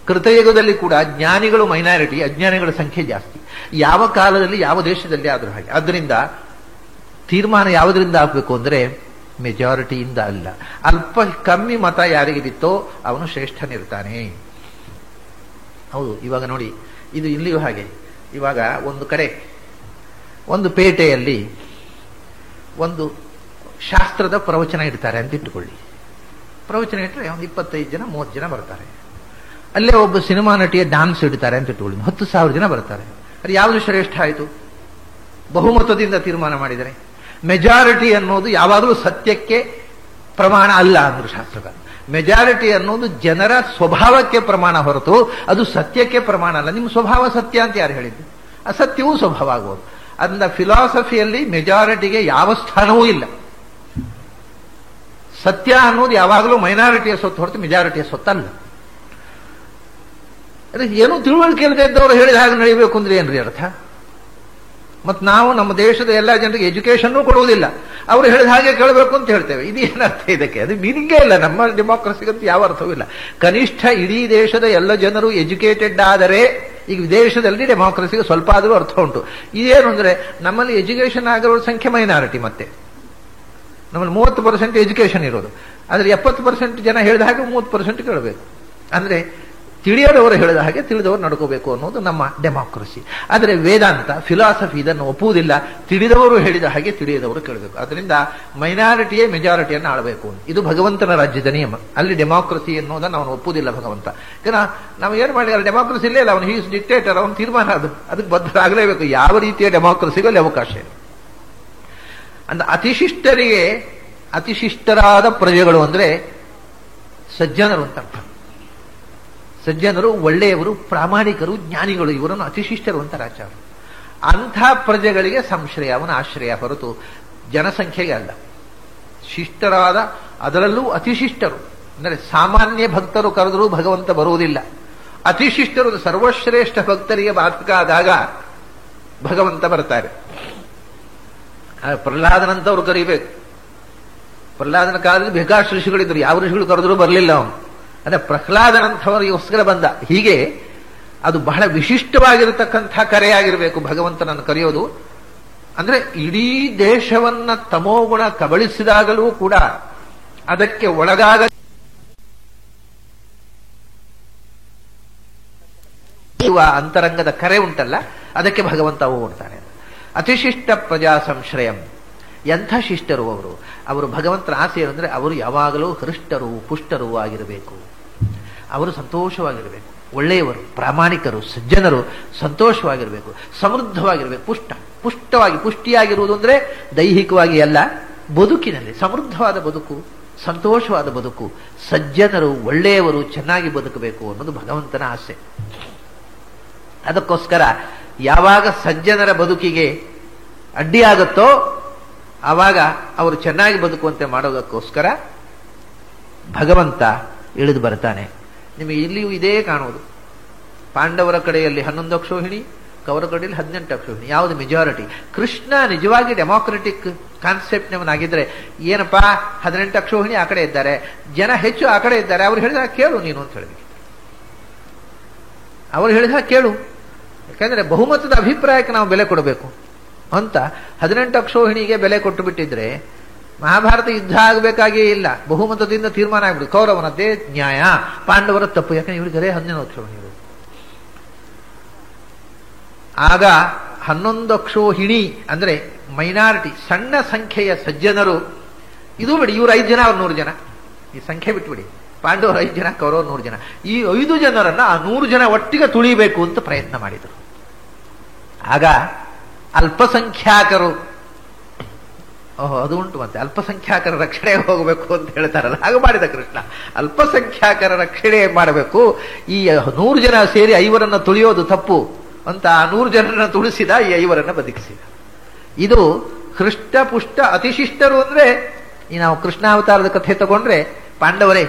ಕೃತಯುಗದಲ್ಲಿ ಕೂಡ ಜ್ಞಾನಿಗಳು ಮೈನಾರಿಟಿ, ಅಜ್ಞಾನಿಗಳ ಸಂಖ್ಯೆ ಜಾಸ್ತಿ. ಯಾವ ಕಾಲದಲ್ಲಿ ಯಾವ ದೇಶದಲ್ಲಿ ಆದರೂ ಹಾಗೆ. ಆದ್ದರಿಂದ ತೀರ್ಮಾನ ಯಾವುದರಿಂದ ಆಗಬೇಕು ಅಂದ್ರೆ ಮೆಜಾರಿಟಿಯಿಂದ ಅಲ್ಲ. ಅಲ್ಪ ಕಮ್ಮಿ ಮತ ಯಾರಿಗೆ ಬಿತ್ತೋ ಅವನು ಶ್ರೇಷ್ಠನಿರ್ತಾನೆ. ಹೌದು, ಇವಾಗ ನೋಡಿ, ಇದು ಇಲ್ಲಿಯೂ ಹಾಗೆ. ಇವಾಗ ಒಂದು ಕಡೆ ಒಂದು ಪೇಟೆಯಲ್ಲಿ ಒಂದು ಶಾಸ್ತ್ರದ ಪ್ರವಚನ ಇಡ್ತಾರೆ ಅಂತ ಇಟ್ಟುಕೊಳ್ಳಿ. ಪ್ರವಚನ ಇಟ್ಟರೆ ಒಂದು 25 ಜನ 30 ಜನ ಬರ್ತಾರೆ. ಅಲ್ಲೇ ಒಬ್ಬ ಸಿನಿಮಾ ನಟಿಯ ಡಾನ್ಸ್ ಇಡ್ತಾರೆ ಅಂತ ಇಟ್ಟುಕೊಳ್ಳಿ, 10,000 ಜನ ಬರ್ತಾರೆ. ಅದು ಯಾವುದು ಶ್ರೇಷ್ಠ ಆಯಿತು? ಬಹುಮತದಿಂದ ತೀರ್ಮಾನ ಮಾಡಿದರೆ. ಮೆಜಾರಿಟಿ ಅನ್ನೋದು ಯಾವಾಗಲೂ ಸತ್ಯಕ್ಕೆ ಪ್ರಮಾಣ ಅಲ್ಲ ಅಂದ್ರು ಶಾಸ್ತ್ರಗಳು. ಮೆಜಾರಿಟಿ ಅನ್ನೋದು ಜನರ ಸ್ವಭಾವಕ್ಕೆ ಪ್ರಮಾಣ ಹೊರತು ಅದು ಸತ್ಯಕ್ಕೆ ಪ್ರಮಾಣ ಅಲ್ಲ. ನಿಮ್ಮ ಸ್ವಭಾವ ಸತ್ಯ ಅಂತ ಯಾರು ಹೇಳಿದ್ದು? ಅಸತ್ಯವೂ ಸ್ವಭಾವ ಆಗುವುದು. ಅದನ್ನ ಫಿಲಾಸಫಿಯಲ್ಲಿ ಮೆಜಾರಿಟಿಗೆ ಯಾವ ಸ್ಥಾನವೂ ಇಲ್ಲ. ಸತ್ಯ ಅನ್ನೋದು ಯಾವಾಗಲೂ ಮೈನಾರಿಟಿಯ ಸೊತ್ತು ಹೊರತು ಮೆಜಾರಿಟಿಯ ಸೊತ್ತಲ್ಲ. ಏನೂ ತಿಳುವಳಿಕೆ ಇಲ್ಲದೆ ಇದ್ದವರು ಹೇಳಿದ ಹಾಗೆ ನಡೀಬೇಕು ಅಂದ್ರೆ ಏನ್ರಿ ಅರ್ಥ? ಮತ್ತು ನಾವು ನಮ್ಮ ದೇಶದ ಎಲ್ಲ ಜನರಿಗೆ ಎಜುಕೇಶನ್ನೂ ಕೊಡುವುದಿಲ್ಲ, ಅವರು ಹೇಳಿದ ಹಾಗೆ ಕೇಳಬೇಕು ಅಂತ ಹೇಳ್ತೇವೆ. ಇದು ಏನರ್ಥ ಇದಕ್ಕೆ? ಅದು ಮೀನಿಂಗೇ ಇಲ್ಲ. ನಮ್ಮ ಡೆಮಾಕ್ರಸಿಗಂತೂ ಯಾವ ಅರ್ಥವೂ ಇಲ್ಲ. ಕನಿಷ್ಠ ಇಡೀ ದೇಶದ ಎಲ್ಲ ಜನರು ಎಜುಕೇಟೆಡ್ ಆದರೆ ಈಗ ವಿದೇಶದಲ್ಲಿ ಡೆಮಾಕ್ರಸಿಗೆ ಸ್ವಲ್ಪ ಆದರೂ ಅರ್ಥ ಉಂಟು. ಇದೇನು ಅಂದ್ರೆ, ನಮ್ಮಲ್ಲಿ ಎಜುಕೇಶನ್ ಆಗಿರೋ ಸಂಖ್ಯೆ ಮೈನಾರಿಟಿ. ಮತ್ತೆ ನಮ್ಮಲ್ಲಿ 30% ಎಜುಕೇಶನ್ ಇರೋದು, ಆದರೆ 70% ಜನ ಹೇಳಿದ ಹಾಗೆ 30% ಕೇಳಬೇಕು. ಅಂದ್ರೆ ತಿಳಿಯದವರು ಹೇಳಿದ ಹಾಗೆ ತಿಳಿದವರು ನಡ್ಕೋಬೇಕು ಅನ್ನೋದು ನಮ್ಮ ಡೆಮಾಕ್ರಸಿ. ಆದರೆ ವೇದಾಂತ, ಫಿಲಾಸಫಿ ಇದನ್ನು ಒಪ್ಪುವುದಿಲ್ಲ. ತಿಳಿದವರು ಹೇಳಿದ ಹಾಗೆ ತಿಳಿಯದವರು ಕೇಳಬೇಕು. ಅದರಿಂದ ಮೈನಾರಿಟಿಯೇ ಮೆಜಾರಿಟಿಯನ್ನು ಆಳಬೇಕು. ಇದು ಭಗವಂತನ ರಾಜ್ಯದ ನಿಯಮ. ಅಲ್ಲಿ ಡೆಮಾಕ್ರಸಿ ಅನ್ನೋದನ್ನು ಅವನು ಒಪ್ಪುವುದಿಲ್ಲ ಭಗವಂತ. ನಾವು ಏನು ಮಾಡಿದ್ರೆ ಡೆಮಾಕ್ರಸಿ ಇಲ್ಲೇ ಇಲ್ಲ, ಅವನು ಹೀಸ್ ಡಿಕ್ಟೇಟರ್, ಅವನ ತೀರ್ಮಾನ ಅದಕ್ಕೆ ಬದ್ಧರಾಗಲೇಬೇಕು. ಯಾವ ರೀತಿಯ ಡೆಮಾಕ್ರಸಿಗೂ ಅಲ್ಲಿ ಅವಕಾಶ ಇಲ್ಲ. ಅಂದ್ರೆ ಅತಿಶಿಷ್ಟರಿಗೆ, ಅತಿಶಿಷ್ಟರಾದ ಪ್ರಜೆಗಳು ಅಂದ್ರೆ ಸಜ್ಜನರು ಅಂತ ಅರ್ಥ. ಸಜ್ಜನರು ಒಳ್ಳೆಯವರು, ಪ್ರಾಮಾಣಿಕರು, ಜ್ಞಾನಿಗಳು, ಇವರನ್ನು ಅತಿಶಿಷ್ಟರು ಅಂತ ಆಚಾರ. ಅಂಥ ಪ್ರಜೆಗಳಿಗೆ ಸಂಶ್ರಯ, ಅವನ ಆಶ್ರಯ ಹೊರತು ಜನಸಂಖ್ಯೆಗೆ ಅಲ್ಲ. ಶಿಷ್ಟರಾದ, ಅದರಲ್ಲೂ ಅತಿಶಿಷ್ಟರು ಅಂದರೆ ಸಾಮಾನ್ಯ ಭಕ್ತರು ಕರೆದರೂ ಭಗವಂತ ಬರುವುದಿಲ್ಲ. ಅತಿಶಿಷ್ಟರು, ಸರ್ವಶ್ರೇಷ್ಠ ಭಕ್ತರಿಗೆ ಬಾಧಕ ಆದಾಗ ಭಗವಂತ ಬರ್ತಾರೆ. ಪ್ರಹ್ಲಾದನಂತವ್ರು ಕರಿಬೇಕು. ಪ್ರಹ್ಲಾದನ ಕಾಲದಲ್ಲಿ ಬೇಕಾಷ್ಟು ಋಷಿಗಳಿದ್ರು, ಯಾವ ಋಷಿಗಳು ಕರೆದರೂ ಬರಲಿಲ್ಲ ಅವನು. ಅಂದ್ರೆ ಪ್ರಹ್ಲಾದನಂಥವರಿಗೋಸ್ಕರ ಬಂದ. ಹೀಗೆ ಅದು ಬಹಳ ವಿಶಿಷ್ಟವಾಗಿರತಕ್ಕಂಥ ಕರೆಯಾಗಿರಬೇಕು ಭಗವಂತನನ್ನು ಕರೆಯೋದು. ಅಂದ್ರೆ ಇಡೀ ದೇಶವನ್ನ ತಮೋಗುಣ ಕಬಳಿಸಿದಾಗಲೂ ಕೂಡ ಅದಕ್ಕೆ ಒಳಗಾಗ ಅಂತರಂಗದ ಕರೆ ಉಂಟಲ್ಲ, ಅದಕ್ಕೆ ಭಗವಂತ ಓಡ್ತಾನೆ. ಅತಿಶಿಷ್ಟ ಪ್ರಜಾ ಸಂಶ್ರಯಂ. ಎಂಥ ಶಿಷ್ಟರು ಅವರು ಭಗವಂತನ ಆಸೆ ಏನಂದ್ರೆ ಅವರು ಯಾವಾಗಲೂ ಹೃಷ್ಟರು, ಪುಷ್ಟರು ಆಗಿರಬೇಕು. ಅವರು ಸಂತೋಷವಾಗಿರಬೇಕು. ಒಳ್ಳೆಯವರು, ಪ್ರಾಮಾಣಿಕರು, ಸಜ್ಜನರು ಸಂತೋಷವಾಗಿರಬೇಕು, ಸಮೃದ್ಧವಾಗಿರಬೇಕು. ಪುಷ್ಟವಾಗಿ, ಪುಷ್ಟಿಯಾಗಿರುವುದು ಅಂದ್ರೆ ದೈಹಿಕವಾಗಿ ಅಲ್ಲ, ಬದುಕಿನಲ್ಲಿ ಸಮೃದ್ಧವಾದ ಬದುಕು, ಸಂತೋಷವಾದ ಬದುಕು. ಸಜ್ಜನರು, ಒಳ್ಳೆಯವರು ಚೆನ್ನಾಗಿ ಬದುಕಬೇಕು ಅನ್ನೋದು ಭಗವಂತನ ಆಸೆ. ಅದಕ್ಕೋಸ್ಕರ ಯಾವಾಗ ಸಜ್ಜನರ ಬದುಕಿಗೆ ಅಡ್ಡಿಯಾಗುತ್ತೋ ಆವಾಗ ಅವರು ಚೆನ್ನಾಗಿ ಬದುಕುವಂತೆ ಮಾಡೋದಕ್ಕೋಸ್ಕರ ಭಗವಂತ ಇಳಿದು ಬರ್ತಾನೆ. ನಿಮಗೆ ಇಲ್ಲಿಯೂ ಇದೇ ಕಾಣುವುದು. ಪಾಂಡವರ ಕಡೆಯಲ್ಲಿ 11 ಅಕ್ಷೋಹಿಣಿ, ಕೌರವರ ಕಡೆಯಲ್ಲಿ 18 ಅಕ್ಷೋಹಿಣಿ. ಯಾವುದು ಮೆಜಾರಿಟಿ? ಕೃಷ್ಣ ನಿಜವಾಗಿ ಡೆಮಾಕ್ರೆಟಿಕ್ ಕಾನ್ಸೆಪ್ಟ್ನವನಾಗಿದ್ರೆ ಏನಪ್ಪಾ 18 ಅಕ್ಷೋಹಿಣಿ ಆ ಕಡೆ ಇದ್ದಾರೆ, ಜನ ಹೆಚ್ಚು ಆ ಕಡೆ ಇದ್ದಾರೆ, ಅವ್ರು ಹೇಳಿದಾಗ ಕೇಳು ನೀನು ಅಂತ ಹೇಳಬೇಕು. ಅವರು ಹೇಳಿದಾಗ ಕೇಳು. ಯಾಕಂದ್ರೆ ಬಹುಮತದ ಅಭಿಪ್ರಾಯಕ್ಕೆ ನಾವು ಬೆಲೆ ಕೊಡಬೇಕು. ಅಂತ 18 ಅಕ್ಷೋಹಿಣಿಗೆ ಬೆಲೆ ಕೊಟ್ಟು ಬಿಟ್ಟಿದ್ರೆ ಮಹಾಭಾರತ ಯುದ್ಧ ಆಗಬೇಕಾಗೇ ಇಲ್ಲ, ಬಹುಮತದಿಂದ ತೀರ್ಮಾನ ಆಗ್ಬಿಡುತ್ತೆ. ಕೌರವನದ್ದೇ ನ್ಯಾಯ, ಪಾಂಡವರ ತಪ್ಪು. ಯಾಕಂದ್ರೆ ಇವರಿಗರೇ 11 ಅಕ್ಷೋಹಿಣಿಗಳು. ಆಗ 11 ಅಕ್ಷೋಹಿಣಿ ಅಂದ್ರೆ ಮೈನಾರಿಟಿ, ಸಣ್ಣ ಸಂಖ್ಯೆಯ ಸಜ್ಜನರು, ಇದು ಬಿಡಿ, ಇವರು 5 ಜನ, ಅವ್ರು 100 ಜನ, ಈ ಸಂಖ್ಯೆ ಬಿಟ್ಬಿಡಿ, ಪಾಂಡವರು 5 ಜನ, ಕೌರವರು 100 ಜನ, ಈ 5 ಜನರನ್ನ ಆ 100 ಜನ ಒಟ್ಟಿಗೆ ತುಳಿಬೇಕು ಅಂತ ಪ್ರಯತ್ನ ಮಾಡಿದರು. ಆಗ ಅಲ್ಪಸಂಖ್ಯಾತರು, ಅದು ಉಂಟು ಮತ್ತೆ, ಅಲ್ಪಸಂಖ್ಯಾತರ ರಕ್ಷಣೆಗೆ ಹೋಗಬೇಕು ಅಂತ ಹೇಳ್ತಾರಲ್ಲ, ಹಾಗೆ ಮಾಡಿದ ಕೃಷ್ಣ. ಅಲ್ಪಸಂಖ್ಯಾತರ ರಕ್ಷಣೆ ಮಾಡಬೇಕು, ಈ 100 ಜನ ಸೇರಿ 5ರನ್ನ ತುಳಿಯೋದು ತಪ್ಪು ಅಂತ ಆ 100 ಜನರನ್ನ ತುಳಿಸಿದ, ಈ 5ರನ್ನ ಬದುಕಿಸಿದ. ಇದು ಹೃಷ್ಟಪುಷ್ಟ ಅತಿಶಿಷ್ಟರು ಅಂದ್ರೆ, ಈ ನಾವು ಕೃಷ್ಣಾವತಾರದ ಕಥೆ ತಗೊಂಡ್ರೆ ಪಾಂಡವರೇ.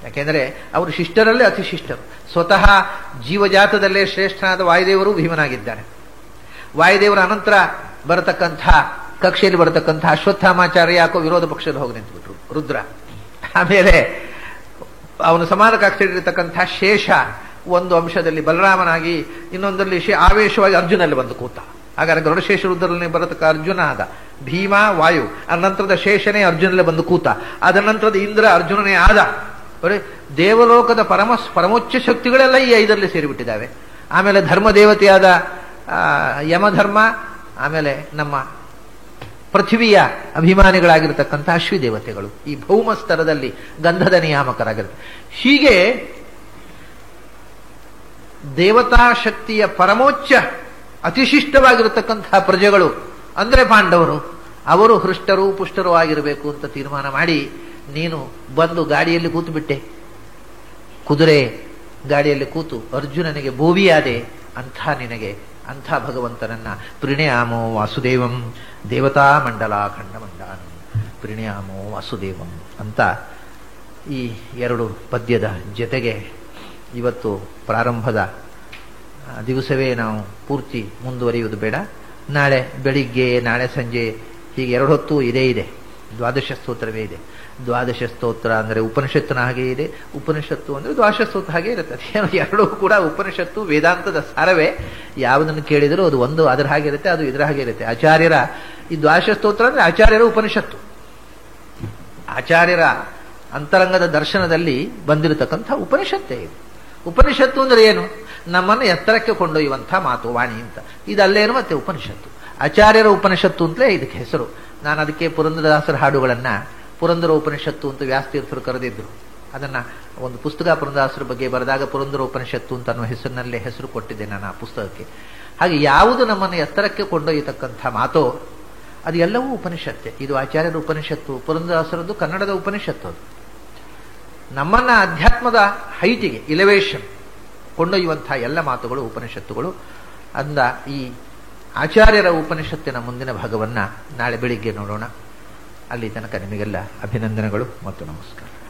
ಯಾಕೆಂದ್ರೆ ಅವರು ಶಿಷ್ಟರಲ್ಲೇ ಅತಿಶಿಷ್ಟರು. ಸ್ವತಃ ಜೀವಜಾತದಲ್ಲೇ ಶ್ರೇಷ್ಠನಾದ ವಾಯುದೇವರು ಭೀಮನಾಗಿದ್ದಾನೆ. ವಾಯುದೇವರ ಅನಂತರ ಬರತಕ್ಕಂಥ ಕಕ್ಷೆಯಲ್ಲಿ ಬರತಕ್ಕಂಥ ಅಶ್ವತ್ಥಾಮಾಚಾರ್ಯ ಯಾಕೋ ವಿರೋಧ ಪಕ್ಷದಲ್ಲಿ ಹೋಗಿ ನಿಂತುಬಿಟ್ರು, ರುದ್ರ. ಆಮೇಲೆ ಅವನು ಸಮಾನ ಕಕ್ಷೆಯಲ್ಲಿರತಕ್ಕಂಥ ಶೇಷ ಒಂದು ಅಂಶದಲ್ಲಿ ಬಲರಾಮನಾಗಿ, ಇನ್ನೊಂದರಲ್ಲಿ ಆವೇಶವಾಗಿ ಅರ್ಜುನಲ್ಲಿ ಬಂದು ಕೂತ. ಹಾಗಾದ್ರೆ ಗರುಡಶೇಷ ರುದ್ರರಲ್ಲಿ ಬರತಕ್ಕ ಅರ್ಜುನ ಆದ, ಭೀಮ ವಾಯು, ಅನಂತರದ ಶೇಷನೇ ಅರ್ಜುನಲ್ಲೇ ಬಂದು ಕೂತ, ಅದರ ನಂತರದ ಇಂದ್ರ ಅರ್ಜುನನೇ ಆದ. ದೇವಲೋಕದ ಪರಮೋಚ್ಚ ಶಕ್ತಿಗಳೆಲ್ಲ ಈ 5ರಲ್ಲಿ ಸೇರಿಬಿಟ್ಟಿದ್ದಾವೆ. ಆಮೇಲೆ ಧರ್ಮ ದೇವತೆಯಾದ ಯಮಧರ್ಮ, ಆಮೇಲೆ ನಮ್ಮ ಪೃಥ್ವಿಯ ಅಭಿಮಾನಿಗಳಾಗಿರ್ತಕ್ಕಂಥ ಅಶ್ವಿ ದೇವತೆಗಳು, ಈ ಭೌಮ ಸ್ತರದಲ್ಲಿ ಗಂಧದ ನಿಯಾಮಕರಾಗಿರುತ್ತೆ. ಹೀಗೆ ದೇವತಾ ಶಕ್ತಿಯ ಪರಮೋಚ್ಚ ಅತಿಶಿಷ್ಟವಾಗಿರತಕ್ಕಂತಹ ಪ್ರಜೆಗಳು ಅಂದ್ರೆ ಪಾಂಡವರು. ಅವರು ಹೃಷ್ಟರೂ ಪುಷ್ಟರೂ ಆಗಿರಬೇಕು ಅಂತ ತೀರ್ಮಾನ ಮಾಡಿ, ನೀನು ಬಂದು ಗಾಡಿಯಲ್ಲಿ ಕೂತು ಬಿಟ್ಟೆ, ಕುದುರೆ ಗಾಡಿಯಲ್ಲಿ ಕೂತು ಅರ್ಜುನನಿಗೆ ಬೋವಿಯಾದೆ. ನಿನಗೆ ಅಂಥ ಭಗವಂತನನ್ನ ಪ್ರಣಯಾಮೋ ವಾಸುದೇವಂ ದೇವತಾ ಮಂಡಲ ಖಂಡಮಂಡಾನಂ ಪ್ರಣಯಾಮೋ ವಾಸುದೇವಂ ಅಂತ ಈ 2 ಪದ್ಯದ ಜೊತೆಗೆ ಇವತ್ತು ಪ್ರಾರಂಭದ ದಿವಸವೇ ನಾವು ಪೂರ್ತಿ ಮುಂದುವರಿಯುವುದು ಬೇಡ. ನಾಳೆ ಬೆಳಿಗ್ಗೆ, ನಾಳೆ ಸಂಜೆ, ಹೀಗೆ 2 ಹೊತ್ತು ಇದೇ ಇದೆ. ದ್ವಾದಶ ಸ್ತೋತ್ರವೇ ಇದೆ. ದ್ವಾದಶ ಸ್ತೋತ್ರ ಅಂದರೆ ಉಪನಿಷತ್ತಿನ ಹಾಗೆ ಇದೆ, ಉಪನಿಷತ್ತು ಅಂದರೆ ದ್ವಾದಶ ಸ್ತೋತ್ರ ಹಾಗೆ ಇರುತ್ತೆ. ಅದೇನು 2 ಕೂಡ ಉಪನಿಷತ್ತು ವೇದಾಂತದ ಸಾರವೇ. ಯಾವುದನ್ನು ಕೇಳಿದರೂ ಅದು ಒಂದು ಅದರ ಹಾಗೆ ಇರುತ್ತೆ, ಅದು ಇದರ ಹಾಗೆ ಇರುತ್ತೆ. ಆಚಾರ್ಯರ ಈ ದ್ವಾದಶ ಸ್ತೋತ್ರ ಅಂದರೆ ಆಚಾರ್ಯರ ಉಪನಿಷತ್ತು, ಆಚಾರ್ಯರ ಅಂತರಂಗದ ದರ್ಶನದಲ್ಲಿ ಬಂದಿರತಕ್ಕಂಥ ಉಪನಿಷತ್ತೇ ಇದು. ಉಪನಿಷತ್ತು ಅಂದ್ರೆ ಏನು? ನಮ್ಮನ್ನು ಎತ್ತರಕ್ಕೆ ಕೊಂಡೊಯ್ಯುವಂಥ ಮಾತು, ವಾಣಿ ಅಂತ. ಇದಲ್ಲೇನು ಮತ್ತೆ ಉಪನಿಷತ್ತು, ಆಚಾರ್ಯರ ಉಪನಿಷತ್ತು ಅಂತಲೇ ಇದಕ್ಕೆ ಹೆಸರು. ನಾನು ಅದಕ್ಕೆ ಪುರಂದರದಾಸರ ಹಾಡುಗಳನ್ನ ಪುರಂದರ ಉಪನಿಷತ್ತು ಅಂತ ವ್ಯಾಸತೀರ್ಥರು ಕರೆದಿದ್ರು. ಅದನ್ನ ಒಂದು ಪುಸ್ತಕ ಪುರಂದರದಾಸರ ಬಗ್ಗೆ ಬರೆದಾಗ ಪುರಂದರ ಉಪನಿಷತ್ತು ಅಂತ ಅನ್ನೋ ಹೆಸರಿನಲ್ಲೇ ಹೆಸರು ಕೊಟ್ಟಿದ್ದೆ ನಾನು ಆ ಪುಸ್ತಕಕ್ಕೆ. ಹಾಗೆ ಯಾವುದು ನಮ್ಮನ್ನು ಎತ್ತರಕ್ಕೆ ಕೊಂಡೊಯ್ಯತಕ್ಕಂಥ ಮಾತೋ ಅದು ಎಲ್ಲವೂ ಉಪನಿಷತ್ತೆ. ಇದು ಆಚಾರ್ಯರ ಉಪನಿಷತ್ತು, ಪುರಂದರದಾಸರದ್ದು ಕನ್ನಡದ ಉಪನಿಷತ್ತು. ಅದು ನಮ್ಮನ್ನ ಅಧ್ಯಾತ್ಮದ ಹೈಟಿಗೆ, ಇಲಿವೇಶನ್ ಕೊಂಡೊಯ್ಯುವಂಥ ಎಲ್ಲ ಮಾತುಗಳು ಉಪನಿಷತ್ತುಗಳು. ಅಂದ ಈ ಆಚಾರ್ಯರ ಉಪನಿಷತ್ತಿನ ಮುಂದಿನ ಭಾಗವನ್ನ ನಾಳೆ ಬೆಳಿಗ್ಗೆ ನೋಡೋಣ. ಅಲ್ಲಿ ತನಕ ನಿಮಗೆಲ್ಲ ಅಭಿನಂದನೆಗಳು ಮತ್ತು ನಮಸ್ಕಾರ.